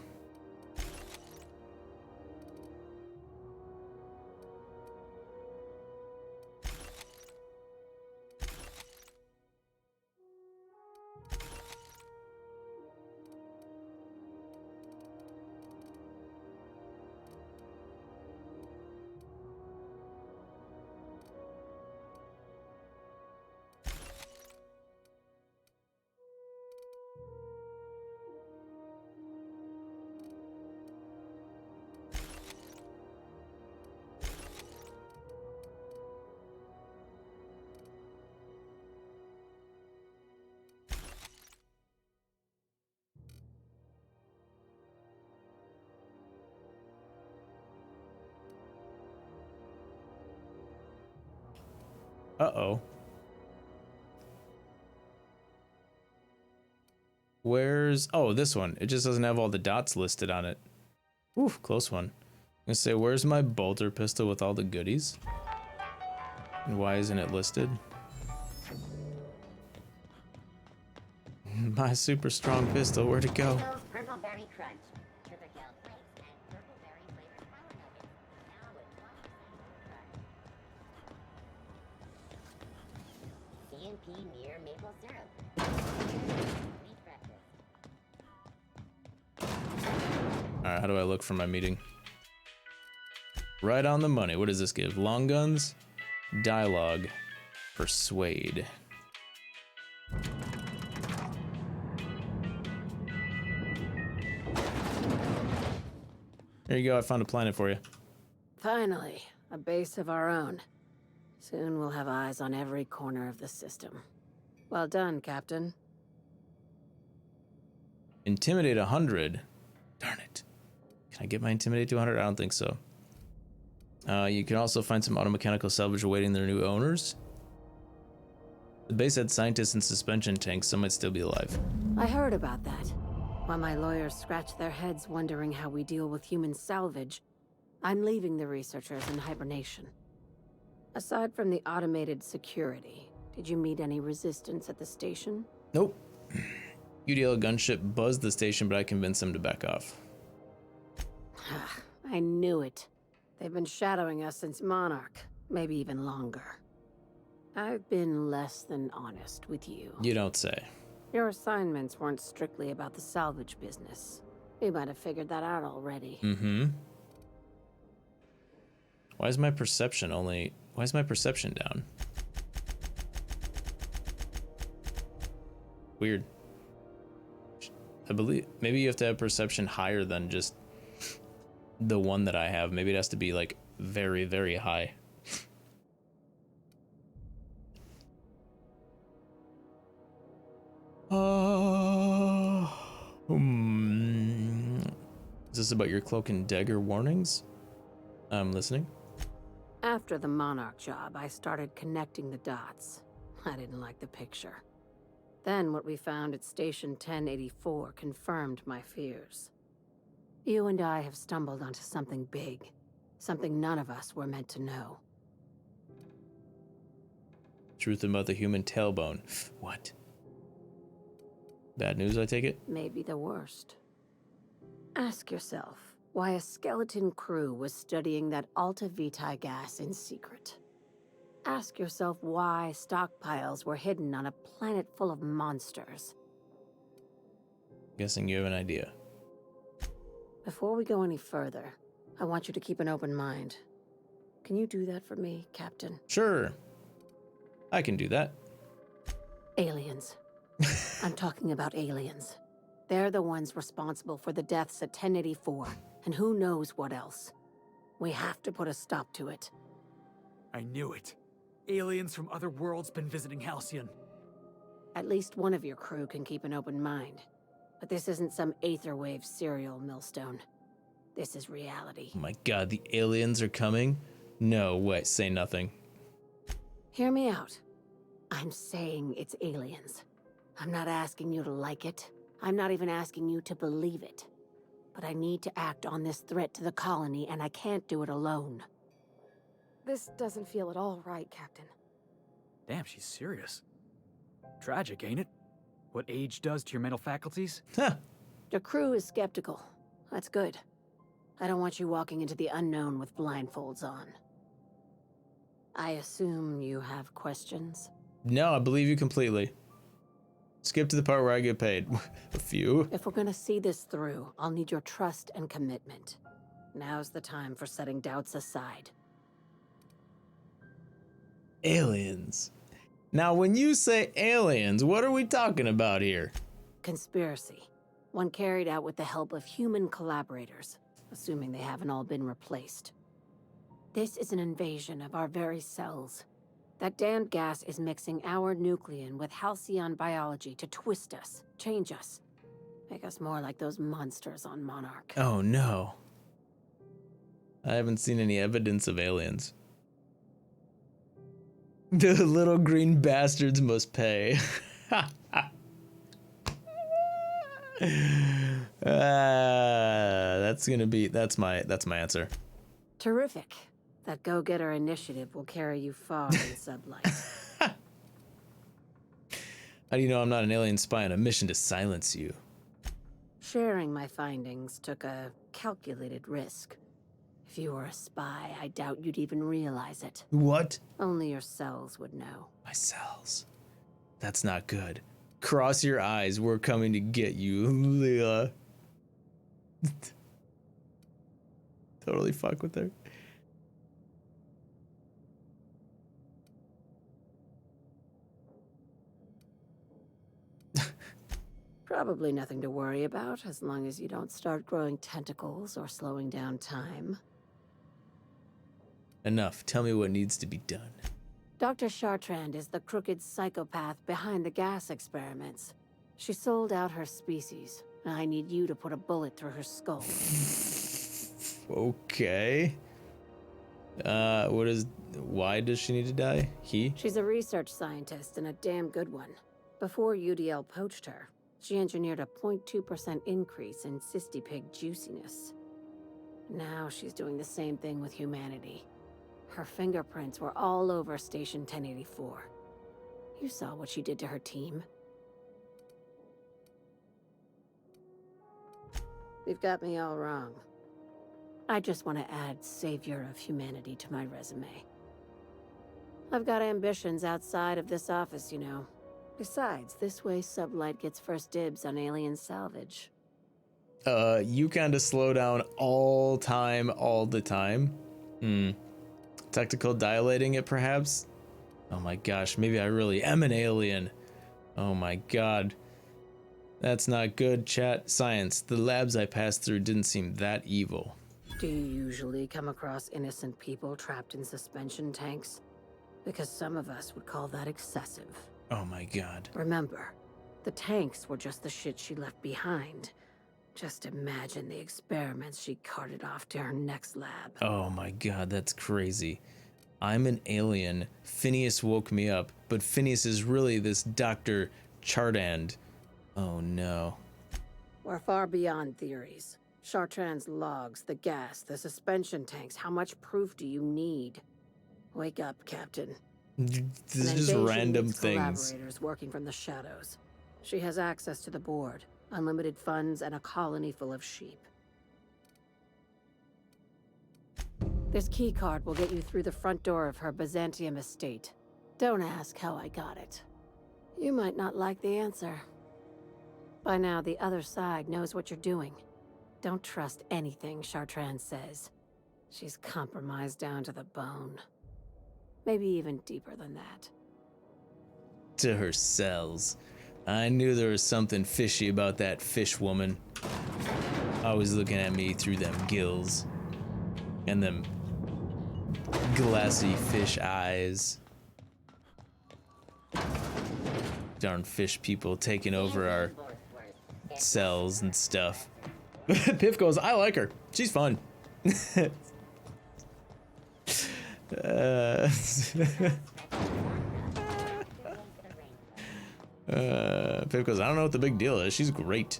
Uh-oh. Where's... Oh, this one. It just doesn't have all the dots listed on it. Oof, close one. I'm gonna say, where's my bolter pistol with all the goodies? And why isn't it listed? My super strong pistol, where'd it go? Purple berry crunch. Typical flakes and purple berry flavored power nuggets. Now with 20% CNP near maple syrup. Sweet breakfast. Alright, how do I look for my meeting? Right on the money. What does this give? Long guns, dialogue, persuade. There you go, I found a planet for you. Finally, a base of our own. Soon we'll have eyes on every corner of the system. Well done, Captain. Intimidate 100. Darn it. Can I get my intimidate to 100? I don't think so. You can also find some automechanical salvage awaiting their new owners. The base had scientists in suspension tanks, some might still be alive. I heard about that. While my lawyers scratch their heads wondering how we deal with human salvage, I'm leaving the researchers in hibernation. Aside from the automated security, did you meet any resistance at the station? Nope. UDL gunship buzzed the station, but I convinced them to back off. I knew it. They've been shadowing us since Monarch, maybe even longer. I've been less than honest with you. You don't say. Your assignments weren't strictly about the salvage business. You might have figured that out already. Mm-hmm. Why is my perception down? Weird. I believe maybe you have to have perception higher than just the one that I have. Maybe it has to be like very, very high. Is this about your cloak and dagger warnings? I'm listening. After the Monarch job, I started connecting the dots. I didn't like the picture. Then what we found at Station 1084 confirmed my fears. You and I have stumbled onto something big. Something none of us were meant to know. Truth about the human tailbone. What? Bad news, I take it? Maybe the worst. Ask yourself why a skeleton crew was studying that Alta Vitae gas in secret. Ask yourself why stockpiles were hidden on a planet full of monsters. Guessing you have an idea. Before we go any further, I want you to keep an open mind. Can you do that for me, Captain? Sure. I can do that. Aliens. I'm talking about aliens. They're the ones responsible for the deaths at 1084, and who knows what else. We have to put a stop to it. I knew it. Aliens from other worlds been visiting Halcyon. At least one of your crew can keep an open mind. But this isn't some Aetherwave serial, Millstone. This is reality. Oh my god, the aliens are coming? No way, say nothing. Hear me out. I'm saying it's aliens. I'm not asking you to like it. I'm not even asking you to believe it. But I need to act on this threat to the colony, and I can't do it alone. This doesn't feel at all right, Captain. Damn, she's serious. Tragic, ain't it? What age does to your mental faculties? Huh. The crew is skeptical. That's good. I don't want you walking into the unknown with blindfolds on. I assume you have questions? No, I believe you completely. Skip to the part where I get paid. A few. If we're gonna see this through, I'll need your trust and commitment. Now's the time for setting doubts aside. Aliens. Now, when you say aliens, what are we talking about here? Conspiracy. One carried out with the help of human collaborators, assuming they haven't all been replaced. This is an invasion of our very cells. That damned gas is mixing our nucleon with halcyon biology to twist us, change us, make us more like those monsters on Monarch. Oh no. I haven't seen any evidence of aliens. The little green bastards must pay. That's my answer. Terrific. That go-getter initiative will carry you far in sublight. How do you know I'm not an alien spy on a mission to silence you? Sharing my findings took a calculated risk. If you were a spy, I doubt you'd even realize it. What? Only your cells would know. My cells. That's not good. Cross your eyes. We're coming to get you, Leela. Totally fuck with her. Probably nothing to worry about, as long as you don't start growing tentacles or slowing down time. Enough. Tell me what needs to be done. Dr. Chartrand is the crooked psychopath behind the gas experiments. She sold out her species. I need you to put a bullet through her skull. Okay. Why does she need to die? She's a research scientist and a damn good one. Before UDL poached her, she engineered a 0.2% increase in cystipig juiciness. Now she's doing the same thing with humanity. Her fingerprints were all over Station 1084. You saw what she did to her team. You've got me all wrong. I just want to add Savior of Humanity to my resume. I've got ambitions outside of this office, you know. Besides, this way Sublight gets first dibs on alien salvage. You kinda slow down all the time. Tactical dilating it, perhaps? Oh my gosh, maybe I really am an alien. Oh my god. That's not good, chat. Science, the labs I passed through didn't seem that evil. Do you usually come across innocent people trapped in suspension tanks? Because some of us would call that excessive. Oh my god. Remember, the tanks were just the shit she left behind. Just imagine the experiments she carted off to her next lab. Oh my god, that's crazy. I'm an alien. Phineas woke me up, but Phineas is really this Dr. Chartrand. Oh no. We're far beyond theories. Chartrand's logs, the gas, the suspension tanks. How much proof do you need? Wake up, Captain. This is just random things. Collaborators working from the shadows. She has access to the board, unlimited funds, and a colony full of sheep. This key card will get you through the front door of her Byzantium estate. Don't ask how I got it. You might not like the answer. By now, the other side knows what you're doing. Don't trust anything Chartrand says. She's compromised down to the bone. Maybe even deeper than that. to her cells. I knew there was something fishy about that fish woman. Always looking at me through them gills. And them glassy fish eyes. Darn fish people taking over our cells and stuff. Piff goes, I like her. She's fun. Piff goes, I don't know what the big deal is. She's great.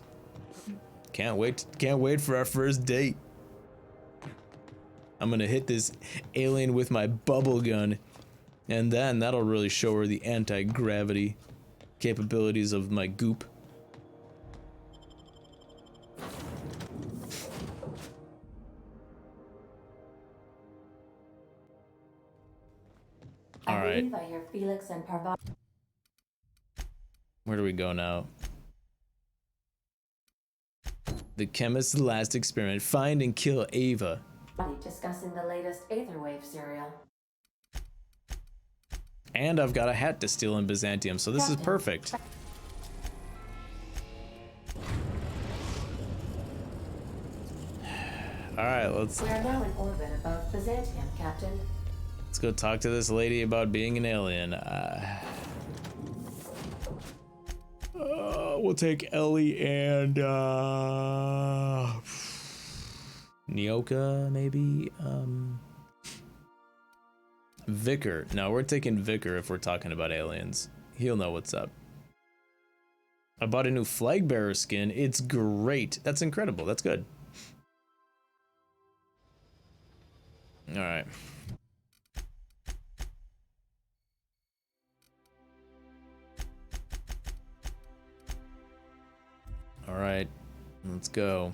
Can't wait for our first date. I'm gonna hit this alien with my bubble gun, and then that'll really show her the anti-gravity capabilities of my goop. All right. I believe I hear Felix and Parvati Where do we go now? The chemist's last experiment. Find and kill Ava. discussing the latest Aetherwave serial. And I've got a hat to steal in Byzantium, so this is perfect. Alright, let's... We are now in orbit above Byzantium, Captain. Let's go talk to this lady about being an alien. We'll take Ellie and Nyoka, maybe. Vicar. No, we're taking Vicar if we're talking about aliens. He'll know what's up. I bought a new flag bearer skin. It's great. That's incredible. That's good. All right. All right, let's go.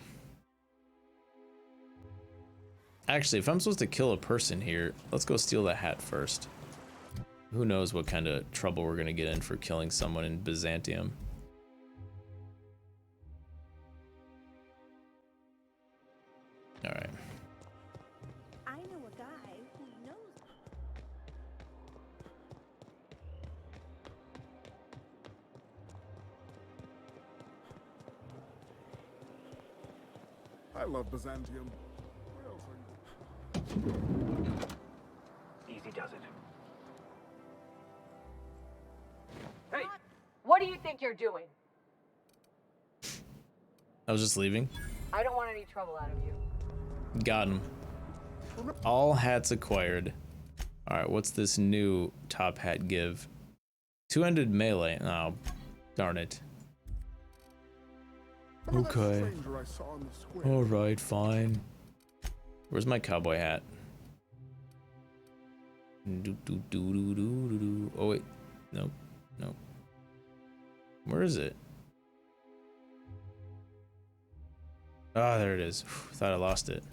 Actually, if I'm supposed to kill a person here, let's go steal the hat first. Who knows what kind of trouble we're gonna get in for killing someone in Byzantium. All right. I know a guy who knows. I love Byzantium. Where else are you? Easy does it. Hey! What do you think you're doing? I was just leaving. I don't want any trouble out of you. Got him. All hats acquired. All right, what's this new top hat give? 200 melee. Oh, darn it. Okay. All right, fine. Where's my cowboy hat? Oh wait, nope, nope. Where is it? Ah, there it is. Thought I lost it.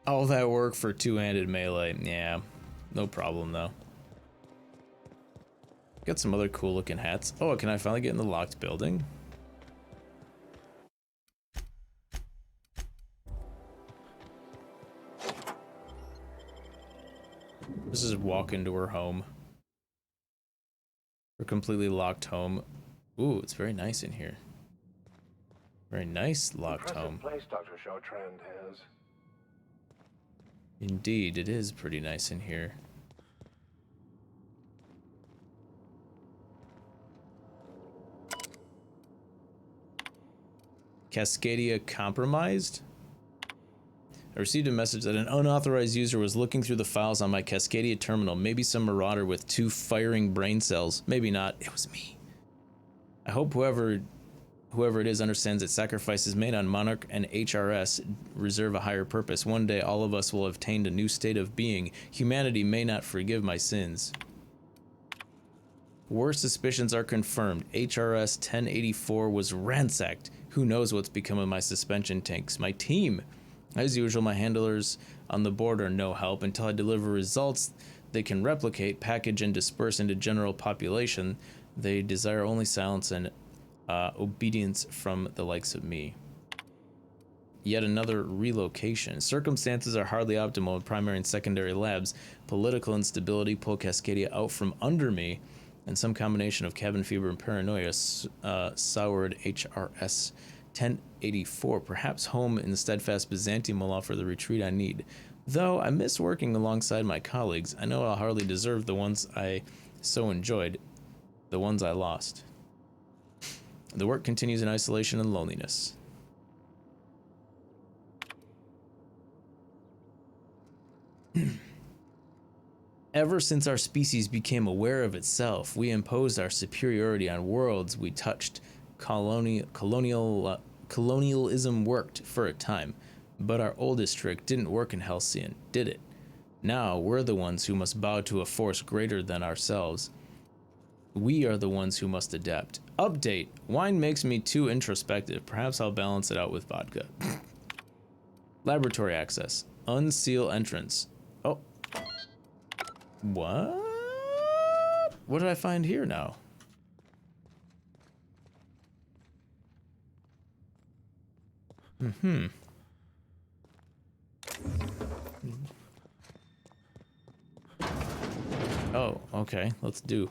All that work for two-handed melee. Yeah, no problem though. Got some other cool looking hats. Oh, can I finally get in the locked building? This is walk into her home. Her completely locked home. Ooh, it's very nice in here. Very nice locked home. Place Dr. Chartrand has. Indeed, it is pretty nice in here. Cascadia compromised? I received a message that an unauthorized user was looking through the files on my Cascadia terminal. Maybe some marauder with 2 firing brain cells. Maybe not. It was me. I hope whoever it is understands that sacrifices made on Monarch and HRS reserve a higher purpose. One day all of us will have attained a new state of being. Humanity may not forgive my sins. Worst suspicions are confirmed. HRS 1084 was ransacked. Who knows what's become of my suspension tanks? My team. As usual, my handlers on the board are no help until I deliver results they can replicate, package, and disperse into general population. They desire only silence and obedience from the likes of me. Yet another relocation. Circumstances are hardly optimal with primary and secondary labs. Political instability pulled Cascadia out from under me, and some combination of cabin fever and paranoia soured HRS 1084. Perhaps home in the steadfast Byzantium will offer the retreat I need. Though I miss working alongside my colleagues, I know I'll hardly deserve the ones I so enjoyed, the ones I lost. The work continues in isolation and loneliness. Ever since our species became aware of itself, we imposed our superiority on worlds we touched. Colonialism worked for a time, but our oldest trick didn't work in Halcyon, did it? Now we're the ones who must bow to a force greater than ourselves. We are the ones who must adapt. Update. Wine makes me too introspective. Perhaps I'll balance it out with vodka. Laboratory access. Unseal entrance. Oh. What? What did I find here now? Oh, okay. Let's do.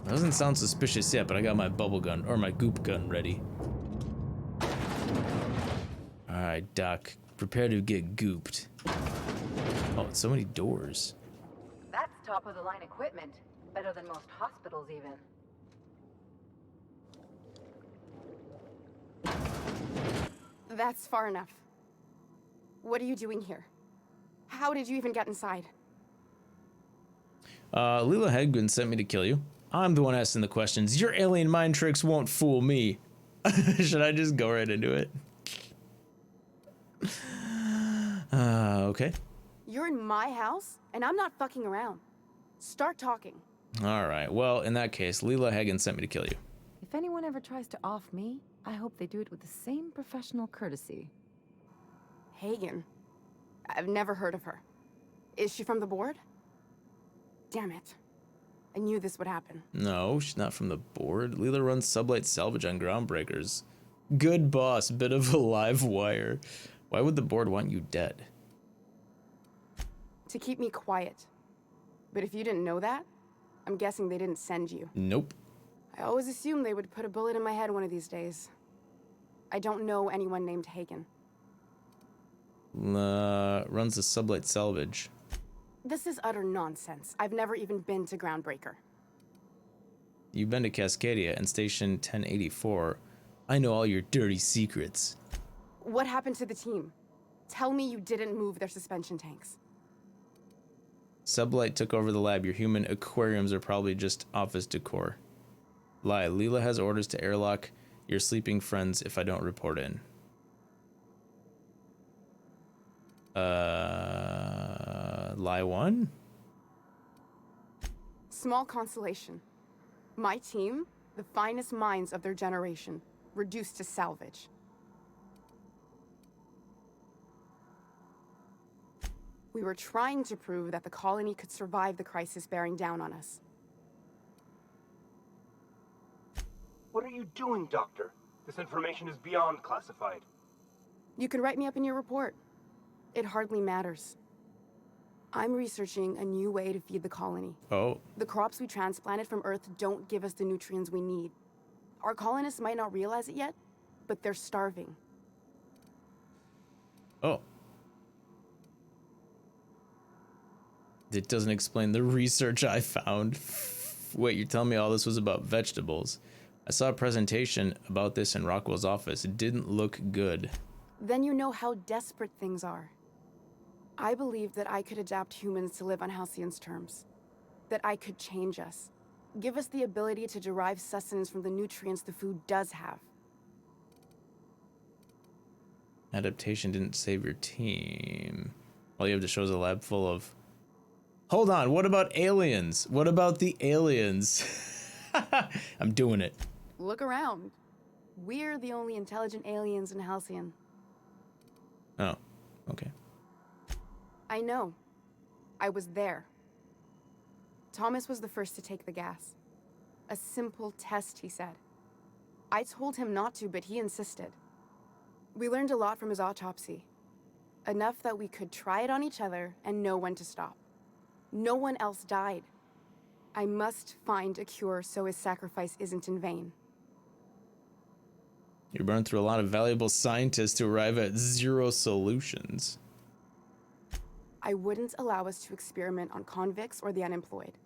Doesn't sound suspicious yet, but I got my bubble gun, or my goop gun ready. Alright, Doc. Prepare to get gooped. Oh, so many doors. That's top of the line equipment. Better than most hospitals, even. That's far enough. What are you doing here? How did you even get inside? Leela Hedgren sent me to kill you. I'm the one asking the questions. Your alien mind tricks won't fool me. Should I just go right into it? Okay. You're in my house, and I'm not fucking around. Start talking. Alright, well, in that case, Leela Hagen sent me to kill you. If anyone ever tries to off me, I hope they do it with the same professional courtesy. Hagen? I've never heard of her. Is she from the board? Damn it. I knew this would happen. No, she's not from the board. Leela runs sublight salvage on Groundbreakers. Good boss, bit of a live wire. Why would the board want you dead? To keep me quiet. But if you didn't know that, I'm guessing they didn't send you. Nope. I always assumed they would put a bullet in my head one of these days. I don't know anyone named Hagen. Runs the sublight salvage. This is utter nonsense. I've never even been to Groundbreaker. You've been to Cascadia and Station 1084. I know all your dirty secrets. What happened to the team? Tell me you didn't move their suspension tanks. Sublight took over the lab. Your human aquariums are probably just office decor. Lie. Leela has orders to airlock your sleeping friends if I don't report in. Lie 1? Small consolation. My team, the finest minds of their generation, reduced to salvage. We were trying to prove that the colony could survive the crisis bearing down on us. What are you doing, Doctor? This information is beyond classified. You can write me up in your report. It hardly matters. I'm researching a new way to feed the colony. Oh. The crops we transplanted from Earth don't give us the nutrients we need. Our colonists might not realize it yet, but they're starving. Oh. It doesn't explain the research I found. Wait, you're telling me all this was about vegetables? I saw a presentation about this in Rockwell's office. It didn't look good. Then you know how desperate things are. I believed that I could adapt humans to live on Halcyon's terms. That I could change us. Give us the ability to derive sustenance from the nutrients the food does have. Adaptation didn't save your team. All you have to show is a lab full of... Hold on, what about aliens? What about the aliens? I'm doing it. Look around. We're the only intelligent aliens in Halcyon. Oh, okay. I know. I was there. Thomas was the first to take the gas. A simple test, he said. I told him not to, but he insisted. We learned a lot from his autopsy. Enough that we could try it on each other and know when to stop. No one else died. I must find a cure so his sacrifice isn't in vain. You burned through a lot of valuable scientists to arrive at zero solutions. I wouldn't allow us to experiment on convicts or the unemployed.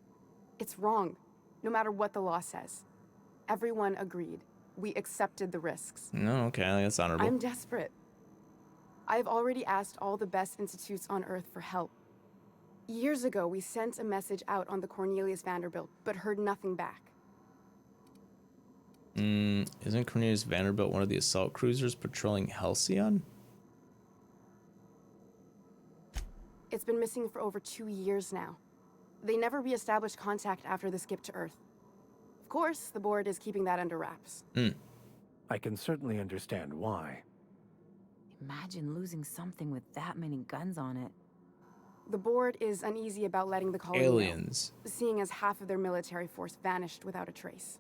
It's wrong, no matter what the law says. Everyone agreed. We accepted the risks. No, okay, that's honorable. I'm desperate. I've already asked all the best institutes on Earth for help. Years ago, we sent a message out on the Cornelius Vanderbilt, but heard nothing back. Isn't Cornelius Vanderbilt one of the assault cruisers patrolling Halcyon? It's been missing for over 2 years now. They never re-established contact after the skip to Earth. Of course, the board is keeping that under wraps. I can certainly understand why. Imagine losing something with that many guns on it. The board is uneasy about letting the colony Aliens. know, seeing as half of their military force vanished without a trace.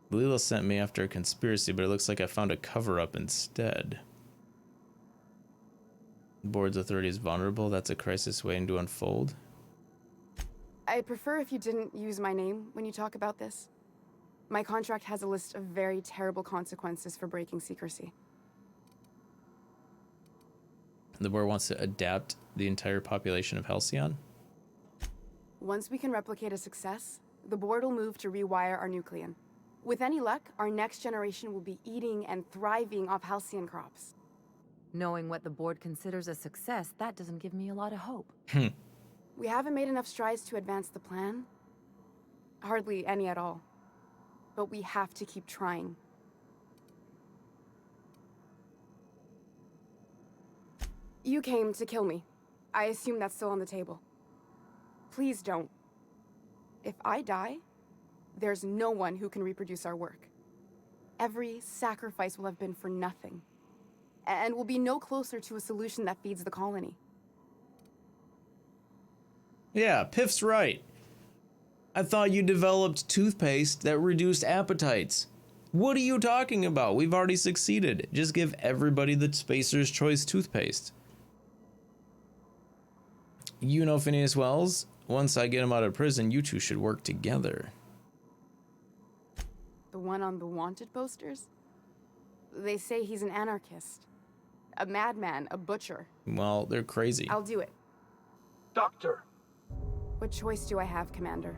Lila sent me after a conspiracy, but it looks like I found a cover-up instead. The board's authority is vulnerable. That's a crisis waiting to unfold. I'd prefer if you didn't use my name when you talk about this. My contract has a list of very terrible consequences for breaking secrecy. The board wants to adapt the entire population of Halcyon. Once we can replicate a success, the board will move to rewire our nucleon. With any luck, our next generation will be eating and thriving off Halcyon crops. Knowing what the board considers a success, that doesn't give me a lot of hope. We haven't made enough strides to advance the plan. Hardly any at all. But we have to keep trying. You came to kill me. I assume that's still on the table. Please don't. If I die, there's no one who can reproduce our work. Every sacrifice will have been for nothing. And we'll be no closer to a solution that feeds the colony. Yeah, Piff's right. I thought you developed toothpaste that reduced appetites. What are you talking about? We've already succeeded. Just give everybody the Spacer's Choice toothpaste. You know Phineas Wells? Once I get him out of prison, you two should work together. The one on the wanted posters? They say he's an anarchist. A madman, a butcher. Well, they're crazy. I'll do it. Doctor! What choice do I have, Commander?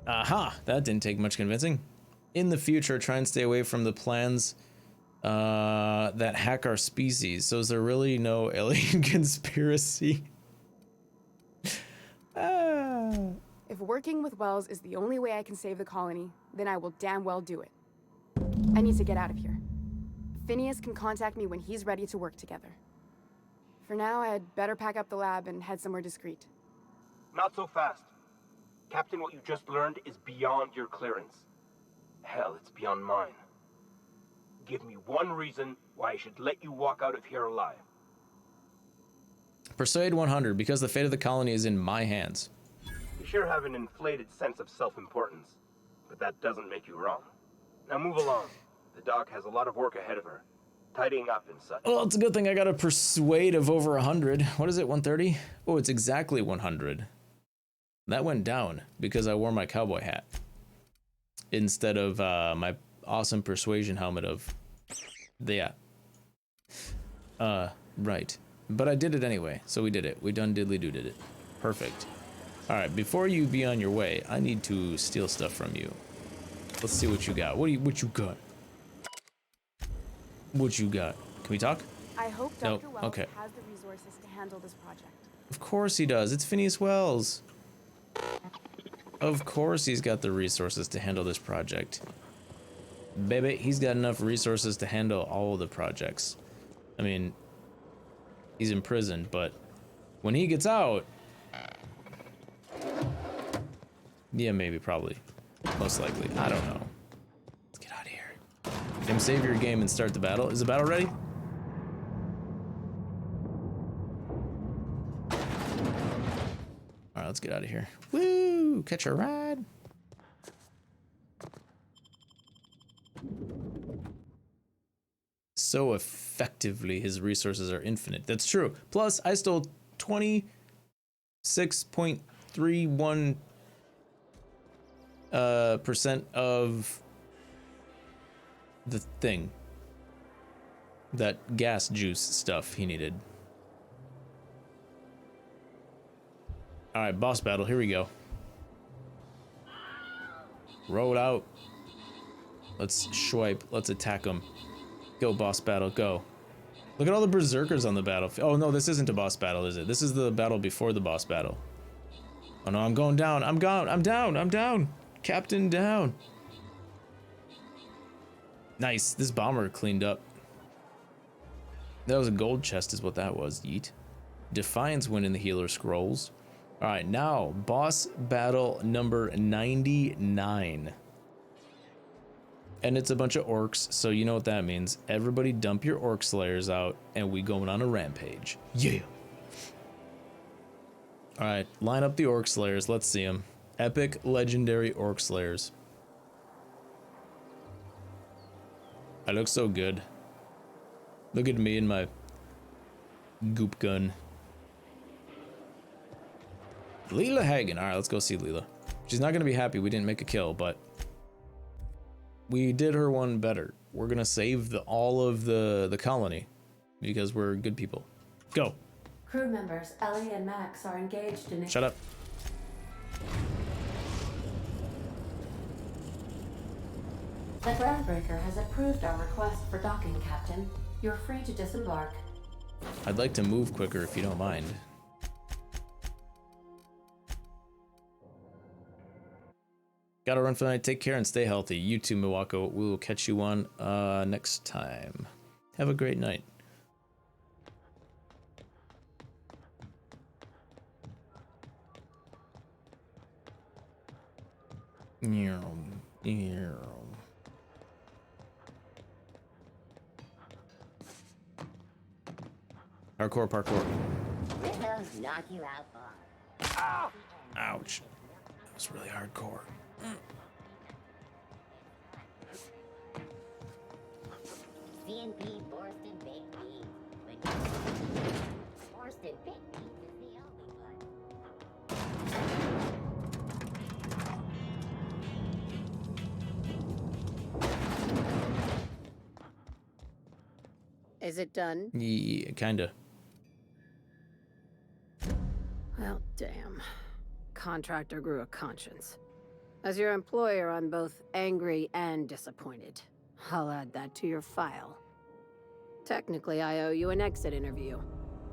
Aha! That didn't take much convincing. In the future, try and stay away from the plans that hack our species. So is there really no alien conspiracy? If working with Wells is the only way I can save the colony, then I will damn well do it. I need to get out of here. Phineas can contact me when he's ready to work together. For now, I'd better pack up the lab and head somewhere discreet. Not so fast. Captain, what you just learned is beyond your clearance. Hell, it's beyond mine. Give me one reason why I should let you walk out of here alive. Persuade 100, because the fate of the colony is in my hands. You sure have an inflated sense of self-importance, but that doesn't make you wrong. Now move along. The doc has a lot of work ahead of her. Tidying up and such. Well, it's a good thing I got a persuade of over 100. What is it, 130? Oh, it's exactly 100. That went down because I wore my cowboy hat instead of my awesome persuasion helmet of right. But I did it anyway, so we did it. We done diddly do did it. Perfect. All right, before you be on your way, I need to steal stuff from you. Let's see what you got. What you got? What you got? Can we talk? I hope Nope. Dr. Wells Okay. has the resources to handle this project. Of course he does. It's Phineas Wells. Of course he's got the resources to handle this project. Baby, he's got enough resources to handle all of the projects. I mean, he's in prison, but when he gets out... Yeah, maybe, probably. Most likely. I don't know. Let's get out of here. Him save your game and start the battle. Is the battle ready? Alright, let's get out of here. Woo! Catch a ride. so effectively. His resources are infinite. That's true. Plus, I stole 26.31 percent of the thing. That gas juice stuff he needed. Alright, boss battle. Here we go. Roll out. Let's swipe. Let's attack him. Go, boss battle. Go. Look at all the berserkers on the battlefield. Oh, no, this isn't a boss battle, is it? This is the battle before the boss battle. Oh, no, I'm going down. I'm gone. I'm down. I'm down. Captain down. Nice. This bomber cleaned up. That was a gold chest is what that was. Yeet. Defiance win in the healer scrolls. All right, now boss battle number 99. And it's a bunch of orcs, so you know what that means. Everybody dump your orc slayers out and we going on a rampage. Yeah. All right, line up the orc slayers. Let's see them. Epic legendary orc slayers. I look so good. Look at me and my goop gun. Leela Hagen. All right, let's go see Leela. She's not going to be happy we didn't make a kill, but we did her one better. We're going to save all of the colony because we're good people. Go. Crew members Ellie and Max are engaged in a... Shut up. The groundbreaker has approved our request for docking, Captain. You're free to disembark. I'd like to move quicker if you don't mind. Gotta run for the night. Take care and stay healthy. You too, Miwako. We will catch you on next time. Have a great night. Parkour, parkour. Those knock you out far. Ow. Ouch. That was really hardcore. CNP Borston Baked Beans. Borston Baked Beans is the only one. Is it done? Yeah, kinda. Well, damn. Contractor grew a conscience. As your employer, I'm both angry and disappointed. I'll add that to your file. Technically, I owe you an exit interview.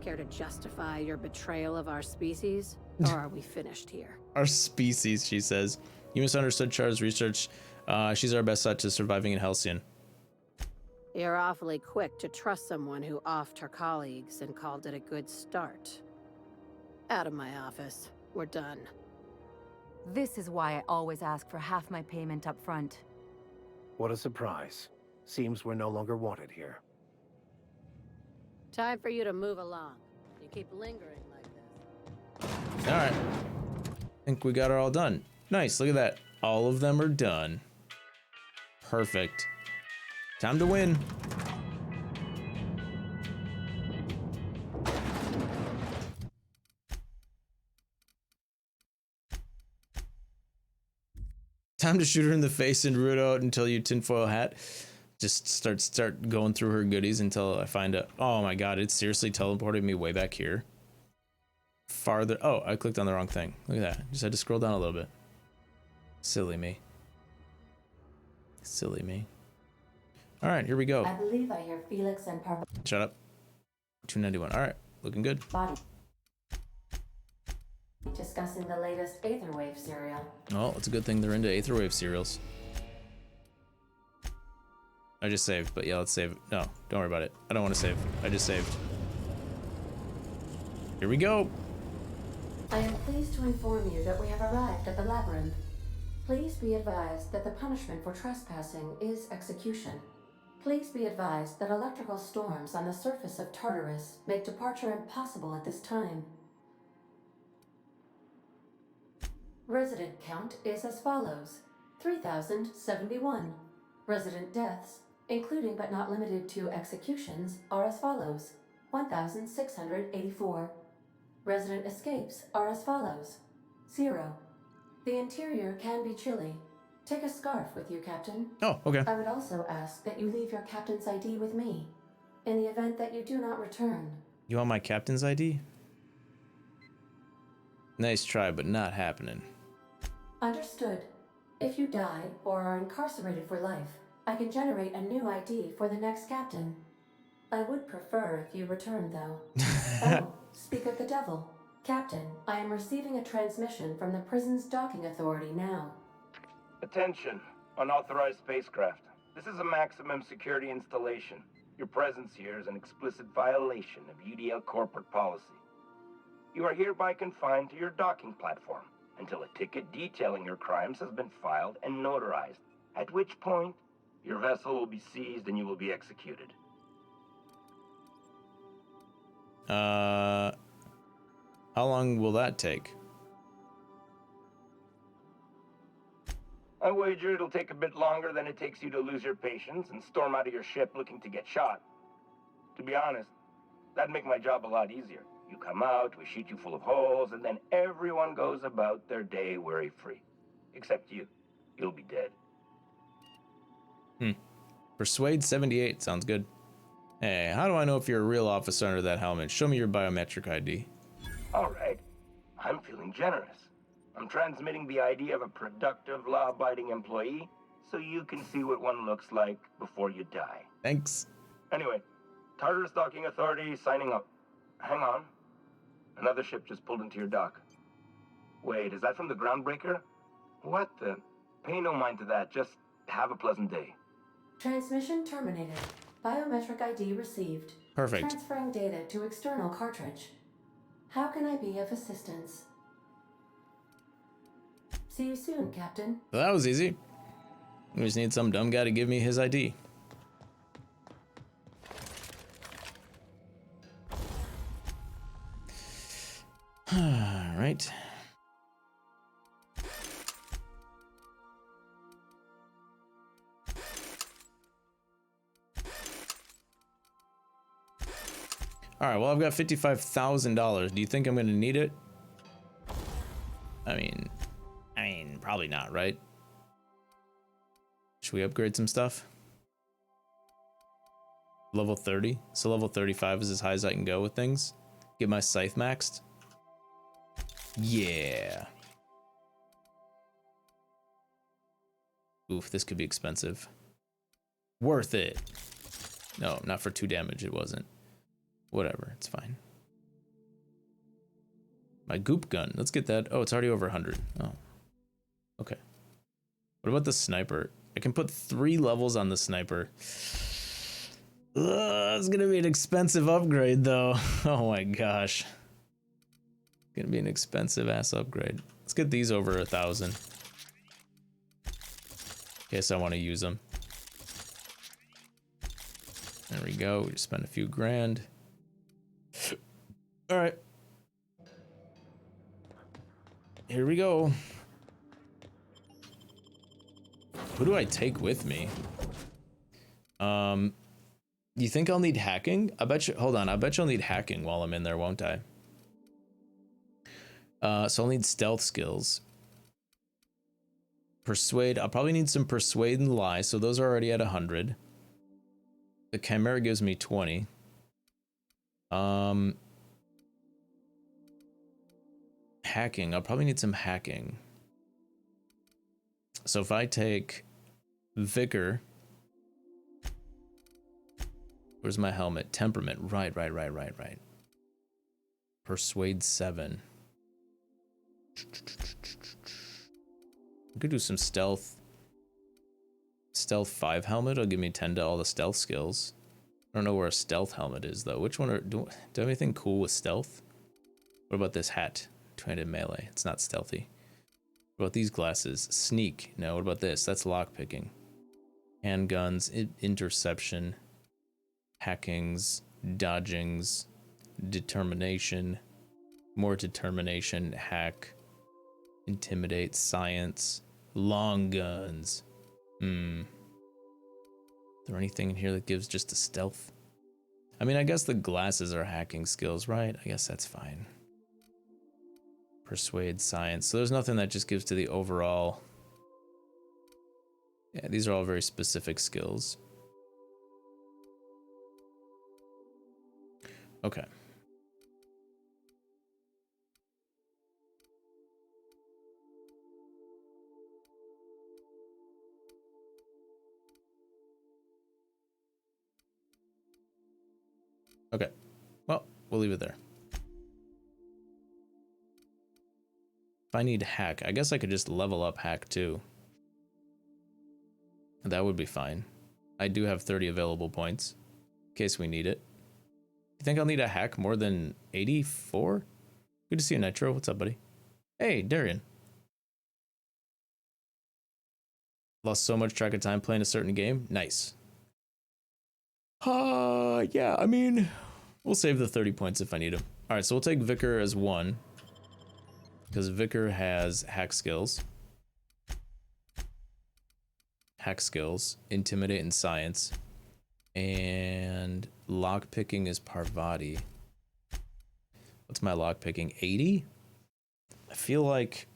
Care to justify your betrayal of our species? Or are we finished here? Our species, she says. You misunderstood Char's research. She's our best shot to surviving in Halcyon. You're awfully quick to trust someone who offed her colleagues and called it a good start. Out of my office. We're done. This is why I always ask for half my payment up front. What a surprise. Seems we're no longer wanted here. Time for you to move along. You keep lingering like this. All right. Think we got her all done. Nice, look at that. All of them are done. Perfect. Time to win. Time to shoot her in the face and root out until you tinfoil hat. Just start going through her goodies until I find a... Oh my god, it seriously teleported me way back here. Farther... Oh, I clicked on the wrong thing. Look at that. Just had to scroll down a little bit. Silly me. Silly me. Alright, here we go. I believe I hear Felix and Parv... Shut up. 291. Alright, looking good. Body. Discussing the latest Aetherwave serial. Oh, it's a good thing they're into Aetherwave serials. I just saved, but yeah, let's save. No, don't worry about it. I don't want to save. I just saved. Here we go. I am pleased to inform you that we have arrived at the labyrinth. Please be advised that the punishment for trespassing is execution. Please be advised that electrical storms on the surface of Tartarus make departure impossible at this time. Resident count is as follows: 3,071. Resident deaths, including but not limited to executions, are as follows: 1,684. Resident escapes are as follows: 0. The interior can be chilly. Take a scarf with you, Captain. Oh, okay. I would also ask that you leave your captain's ID with me, in the event that you do not return. You want my captain's ID? Nice try, but not happening. Understood. If you die or are incarcerated for life, I can generate a new ID for the next captain. I would prefer if you return, though. Oh, speak of the devil. Captain, I am receiving a transmission from the prison's docking authority now. Attention, unauthorized spacecraft. This is a maximum security installation. Your presence here is an explicit violation of UDL corporate policy. You are hereby confined to your docking platform until a ticket detailing your crimes has been filed and notarized, at which point your vessel will be seized and you will be executed. How long will that take? I wager it'll take a bit longer than it takes you to lose your patience and storm out of your ship looking to get shot. To be honest, that'd make my job a lot easier. You come out, we shoot you full of holes, and then everyone goes about their day worry-free. Except you. You'll be dead. Persuade 78 sounds good. Hey, how do I know if you're a real officer under that helmet? Show me your biometric ID. All right. I'm feeling generous. I'm transmitting the ID of a productive, law-abiding employee so you can see what one looks like before you die. Thanks. Anyway, Tartarus Docking Authority signing up. Hang on. Another ship just pulled into your dock. Wait, is that from the Groundbreaker? What the? Pay no mind to that. Just have a pleasant day. Transmission terminated. Biometric ID received. Perfect. Transferring data to external cartridge. How can I be of assistance? See you soon, Captain. Well, that was easy. We just need some dumb guy to give me his ID. All right. All right, well, I've got $55,000. Do you think I'm going to need it? I mean, probably not, right? Should we upgrade some stuff? Level 30? So level 35 is as high as I can go with things. Get my scythe maxed. Yeah. Oof, this could be expensive. Worth it. No, not for 2 damage, it wasn't. Whatever, it's fine. My goop gun, let's get that. Oh, it's already over 100. Oh, okay. What about the sniper? I can put 3 levels on the sniper. It's gonna be an expensive upgrade though. Oh my gosh. Gonna be an expensive ass upgrade. Let's get these over 1,000. In case I want to use them. There we go, we just spent a few grand. All right. Here we go. Who do I take with me? You think I'll need hacking? I bet you, hold on, I bet you'll need hacking while I'm in there, won't I? So I'll need stealth skills. Persuade, I'll probably need some persuade and lie, so those are already at 100. The chimera gives me 20. Hacking, I'll probably need some hacking. So if I take Vicar, where's my helmet? Temperament, right. Persuade 7. I could do some stealth. Stealth 5 helmet will give me 10 to all the stealth skills. I don't know where a stealth helmet is though. Which one are, do I have anything cool with stealth? What about this hat? 2-handed melee, it's not stealthy. What about these glasses? Sneak, no, what about this? That's lockpicking. Handguns, interception, hackings, dodgings, determination, more determination, hack, intimidate, science, long guns. there anything in here that gives just a stealth? I mean, I guess the glasses are hacking skills, right? I guess that's fine. Persuade, science. So there's nothing that just gives to the overall. Yeah, these are all very specific skills. Okay. Okay. Well, we'll leave it there. If I need hack, I guess I could just level up hack too. That would be fine. I do have 30 available points in case we need it. You think I'll need a hack more than 84? Good to see you, Nitro. What's up, buddy? Hey, Darian. Lost so much track of time playing a certain game. Nice. Yeah, I mean, we'll save the 30 points if I need them. All right, so we'll take Vicar as 1 because Vicar has hack skills. Hack skills, intimidate and science, and lockpicking is Parvati. What's my lockpicking? 80? I feel like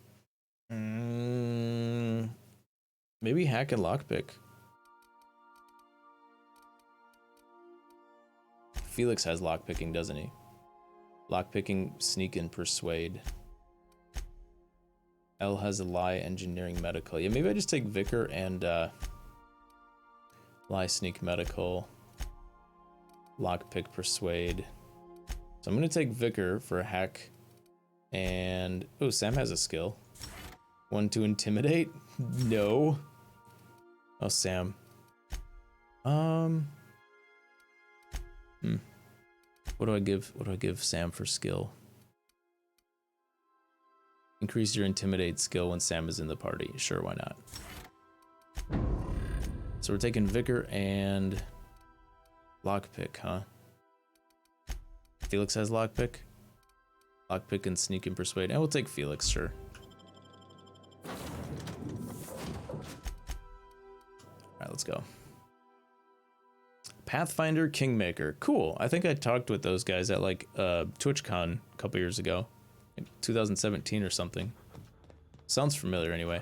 maybe hack and lockpick. Felix has lockpicking, doesn't he? Lockpicking, sneak, and persuade. L has a lie, engineering, medical. Yeah, maybe I just take Vicar and lie, sneak, medical, lockpick, persuade. So I'm gonna take Vicar for a hack, and oh, Sam has a skill. 1 to intimidate? No. Oh, Sam. What do I give Sam for skill? Increase your intimidate skill when Sam is in the party. Sure, why not? So we're taking Vicar and lockpick, huh? Felix has lockpick? Lockpick and sneak and persuade. And we'll take Felix, sure. Alright, let's go. Pathfinder Kingmaker. Cool. I think I talked with those guys at like TwitchCon a couple years ago. 2017 or something. Sounds familiar anyway.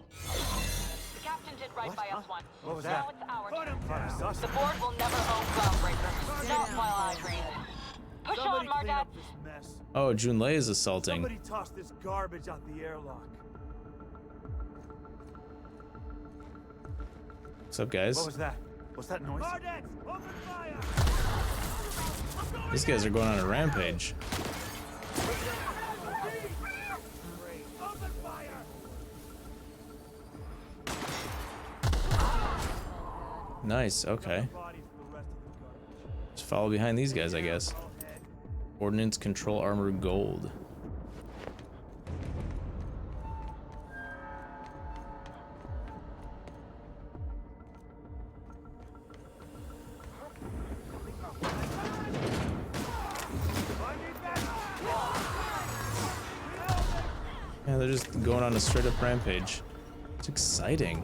The captain did right by us once. What was Now that? it's our turn. The board will never own Groundbreaker. Not while I breathe. Push on, Margat. Oh, Junlei is assaulting. Somebody tossed this garbage out the airlock. What's up, guys? What was that? What's that noise? Open fire! These guys are going on a rampage. Open fire! Nice, okay. Just follow behind these guys, I guess. Ordnance control armor gold. Yeah, they're just going on a straight up rampage. It's exciting.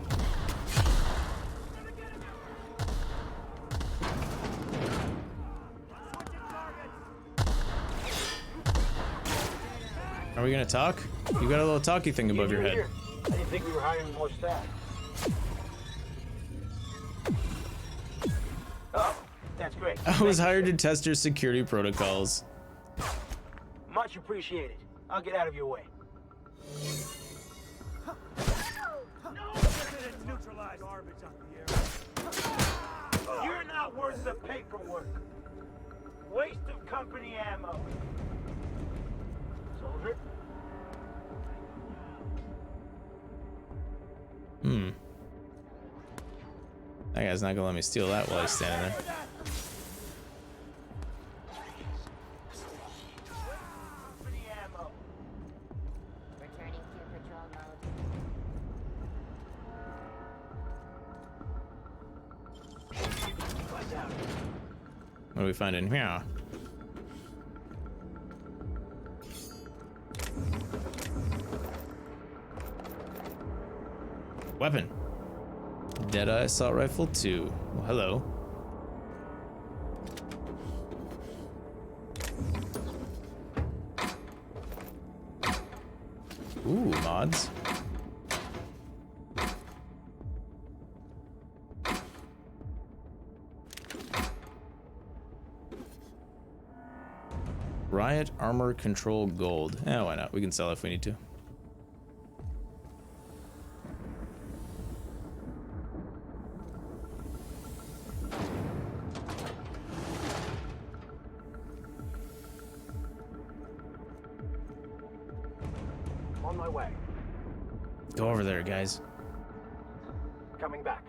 Are we gonna talk? You got a little talky thing above your head. I didn't think we were hiring more staff. Oh, that's great. I was hired to test your security protocols. Much appreciated. I'll get out of your way. Neutralize garbage out the air. You're not worth the paperwork. Waste of company ammo. Soldier? That guy's not gonna let me steal that while he's standing there. Returning to patrol mode. What do we find in here? Weapon. Deadeye assault rifle 2. Well, hello. Ooh, mods. Riot armor control gold. Eh, why not? We can sell if we need to. On my way. Go over there, guys. Coming back.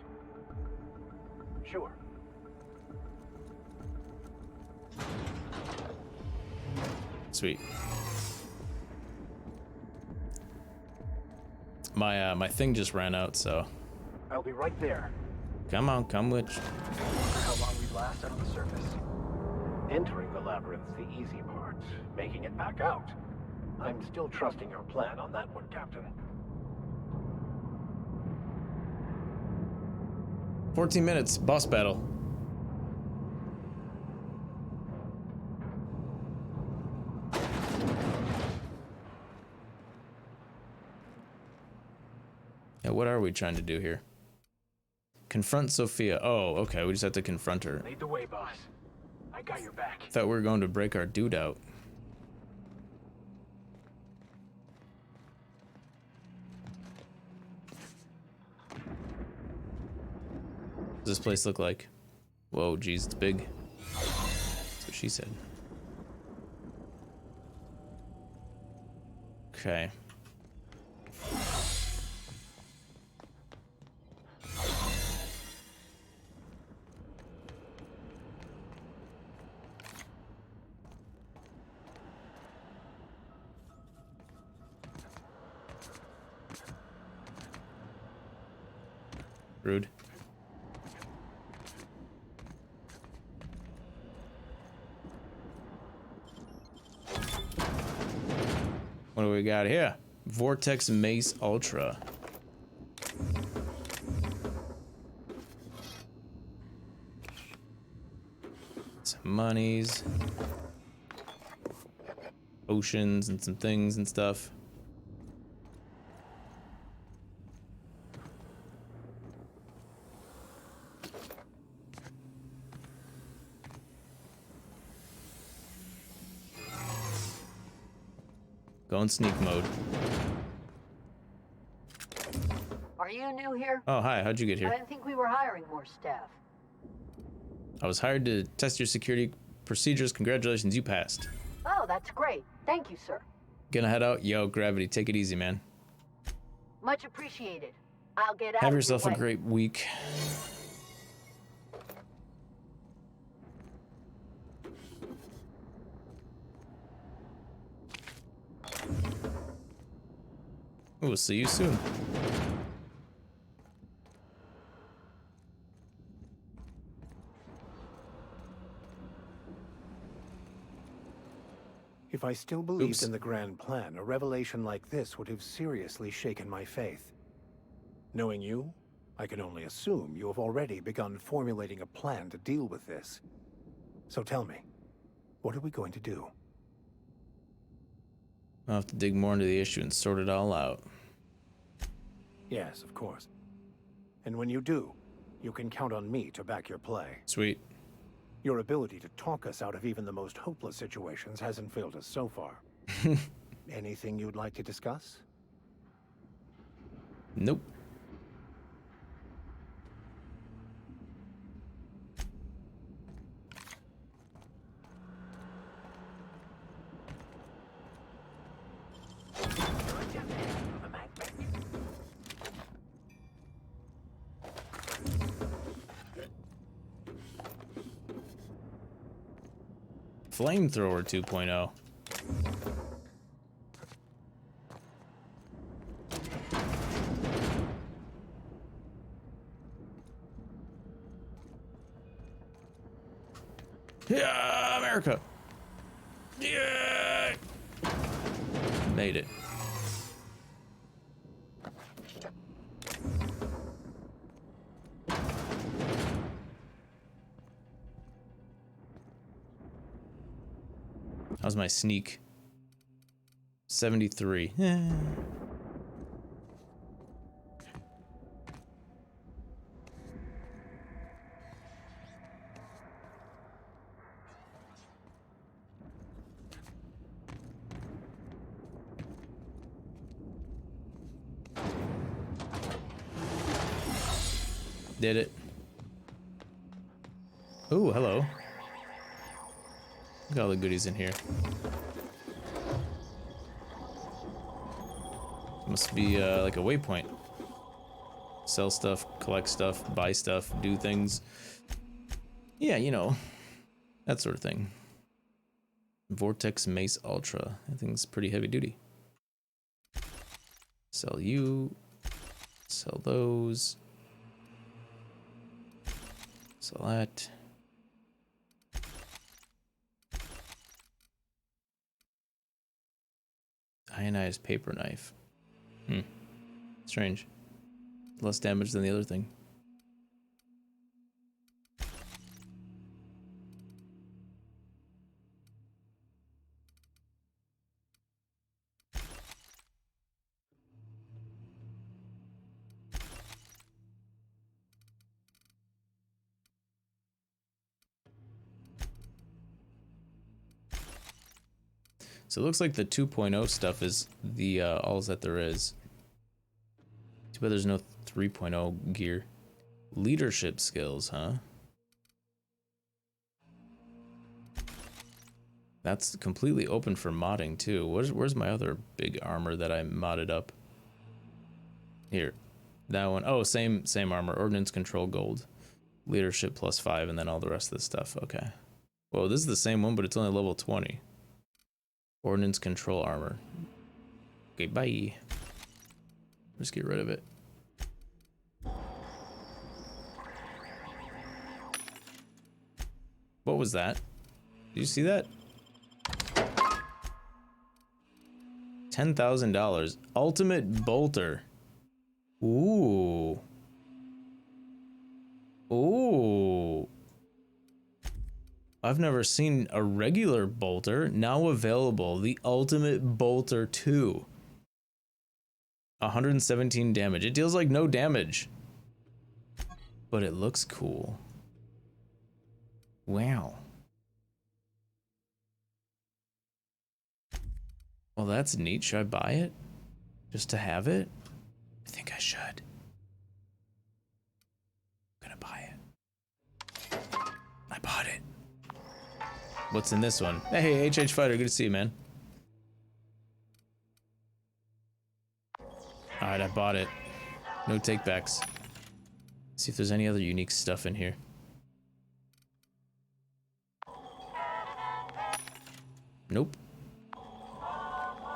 Sure. Sweet. My thing just ran out, so I'll be right there. come on, come with. How long we last on the surface? Entering the labyrinth's the easy part. Making it back out. I'm still trusting your plan on that one, Captain. 14 minutes, boss battle. Yeah, what are we trying to do here? Confront Sophia. Oh, okay, we just have to confront her. Lead the way, boss. I got your back. Thought we were going to break our dude out. What does this place look like? Whoa, geez, it's big. That's what she said. Okay. Rude. What do we got here? Vortex Mace Ultra. Some monies. Potions and some things and stuff. Go in sneak mode. Are you new here? Oh, hi. How'd you get I here? didn't think we were hiring more staff. I was hired to test your security procedures. Congratulations, you passed. Oh, that's great. Thank you, sir. Gonna head out? Yo, Gravity, take it easy, man. Much appreciated. I'll get out Have of your yourself a way. great week. We'll see you soon. If I still believed in the grand plan, a revelation like this would have seriously shaken my faith. Knowing you, I can only assume you have already begun formulating a plan to deal with this. So tell me, what are we going to do? I'll have to dig more into the issue and sort it all out. Yes, of course. And when you do, you can count on me to back your play. Sweet. Your ability to talk us out of even the most hopeless situations hasn't failed us so far. Anything you'd like to discuss? Nope. Flamethrower 2.0. Yeah, America. Yeah. Made it. How's my sneak? 73. Eh. Did it. Oh, hello. Look at all the goodies in here. Must be like a waypoint. Sell stuff, collect stuff, buy stuff, do things. Yeah, you know, that sort of thing. Vortex Mace Ultra. That thing's pretty heavy duty. Sell you. Sell those. Sell that. Ionized paper knife. Strange. Less damage than the other thing. So it looks like the 2.0 stuff is the all that there is. Too bad there's no 3.0 gear. Leadership skills, huh? That's completely open for modding too. Where's my other big armor that I modded up? Here, that one. Oh, same armor. Ordnance control gold. Leadership +5, and then all the rest of the stuff. Okay. Well, this is the same one, but it's only level 20. Ordnance control armor. Okay, bye. Just get rid of it. What was that? Did you see that? $10,000. Ultimate bolter. Ooh. Ooh. I've never seen a regular bolter. Now available. The Ultimate Bolter 2. 117 damage. It deals like no damage. But it looks cool. Wow. Well, that's neat. Should I buy it? Just to have it? I think I should. I'm gonna buy it. I bought it. What's in this one? Hey, HH Fighter, good to see you, man. Alright, I bought it. No takebacks. See if there's any other unique stuff in here. Nope.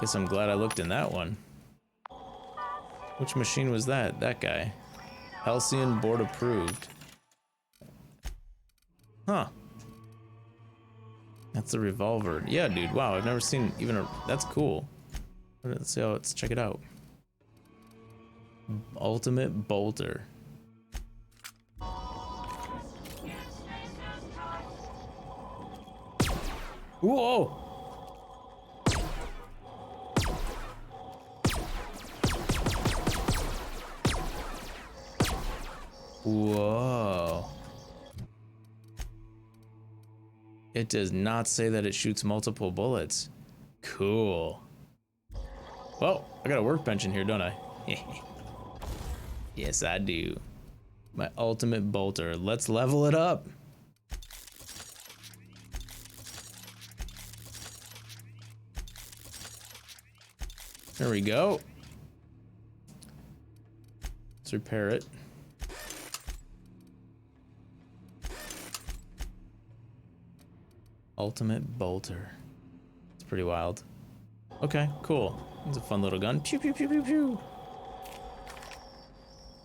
Guess I'm glad I looked in that one. Which machine was that? That guy. Halcyon board approved. Huh. That's a revolver. Yeah, dude. Wow, I've never seen even a... That's cool. Let's see how... Let's check it out. Ultimate bolter. Whoa! Whoa. It does not say that it shoots multiple bullets. Cool. Well, I got a workbench in here, don't I? Yes, I do. My ultimate bolter. Let's level it up. There we go. Let's repair it. Ultimate bolter. It's pretty wild. Okay, cool. It's a fun little gun. Pew pew pew pew pew.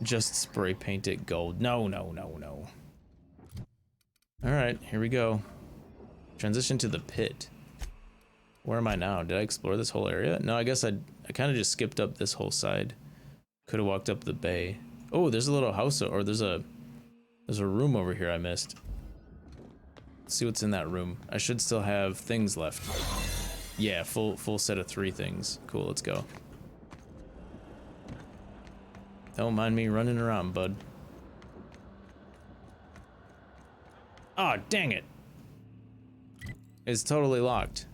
Just spray paint it gold. No, no, no, no. Alright, here we go. Transition to the pit. Where am I now? Did I explore this whole area? No, I guess I kind of just skipped up this whole side. Could have walked up the bay. Oh, there's a little house, or there's a room over here I missed. Let's see what's in that room. I should still have things left. Yeah, full set of 3 things. Cool, let's go. Don't mind me running around, bud. Oh, dang it. It's totally locked.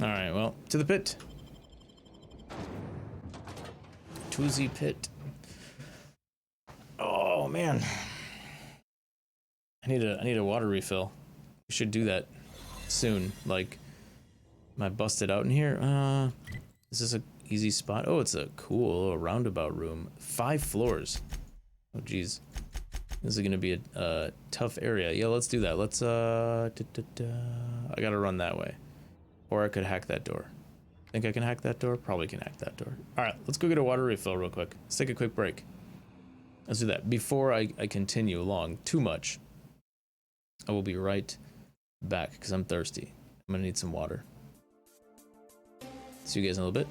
Alright, well, to the pit. To the pit. Oh man. I need a water refill. We should do that soon. Like, am I busted out in here? Is this a easy spot? Oh, it's a cool little roundabout room. 5 floors. Oh geez. This is gonna be a tough area. Yeah, let's do that. Let's I gotta run that way. Or I could hack that door. Think I can hack that door? Probably can hack that door. Alright, let's go get a water refill real quick. Let's take a quick break. Let's do that. Before I continue along too much, I will be right back because I'm thirsty. I'm gonna need some water. See you guys in a little bit.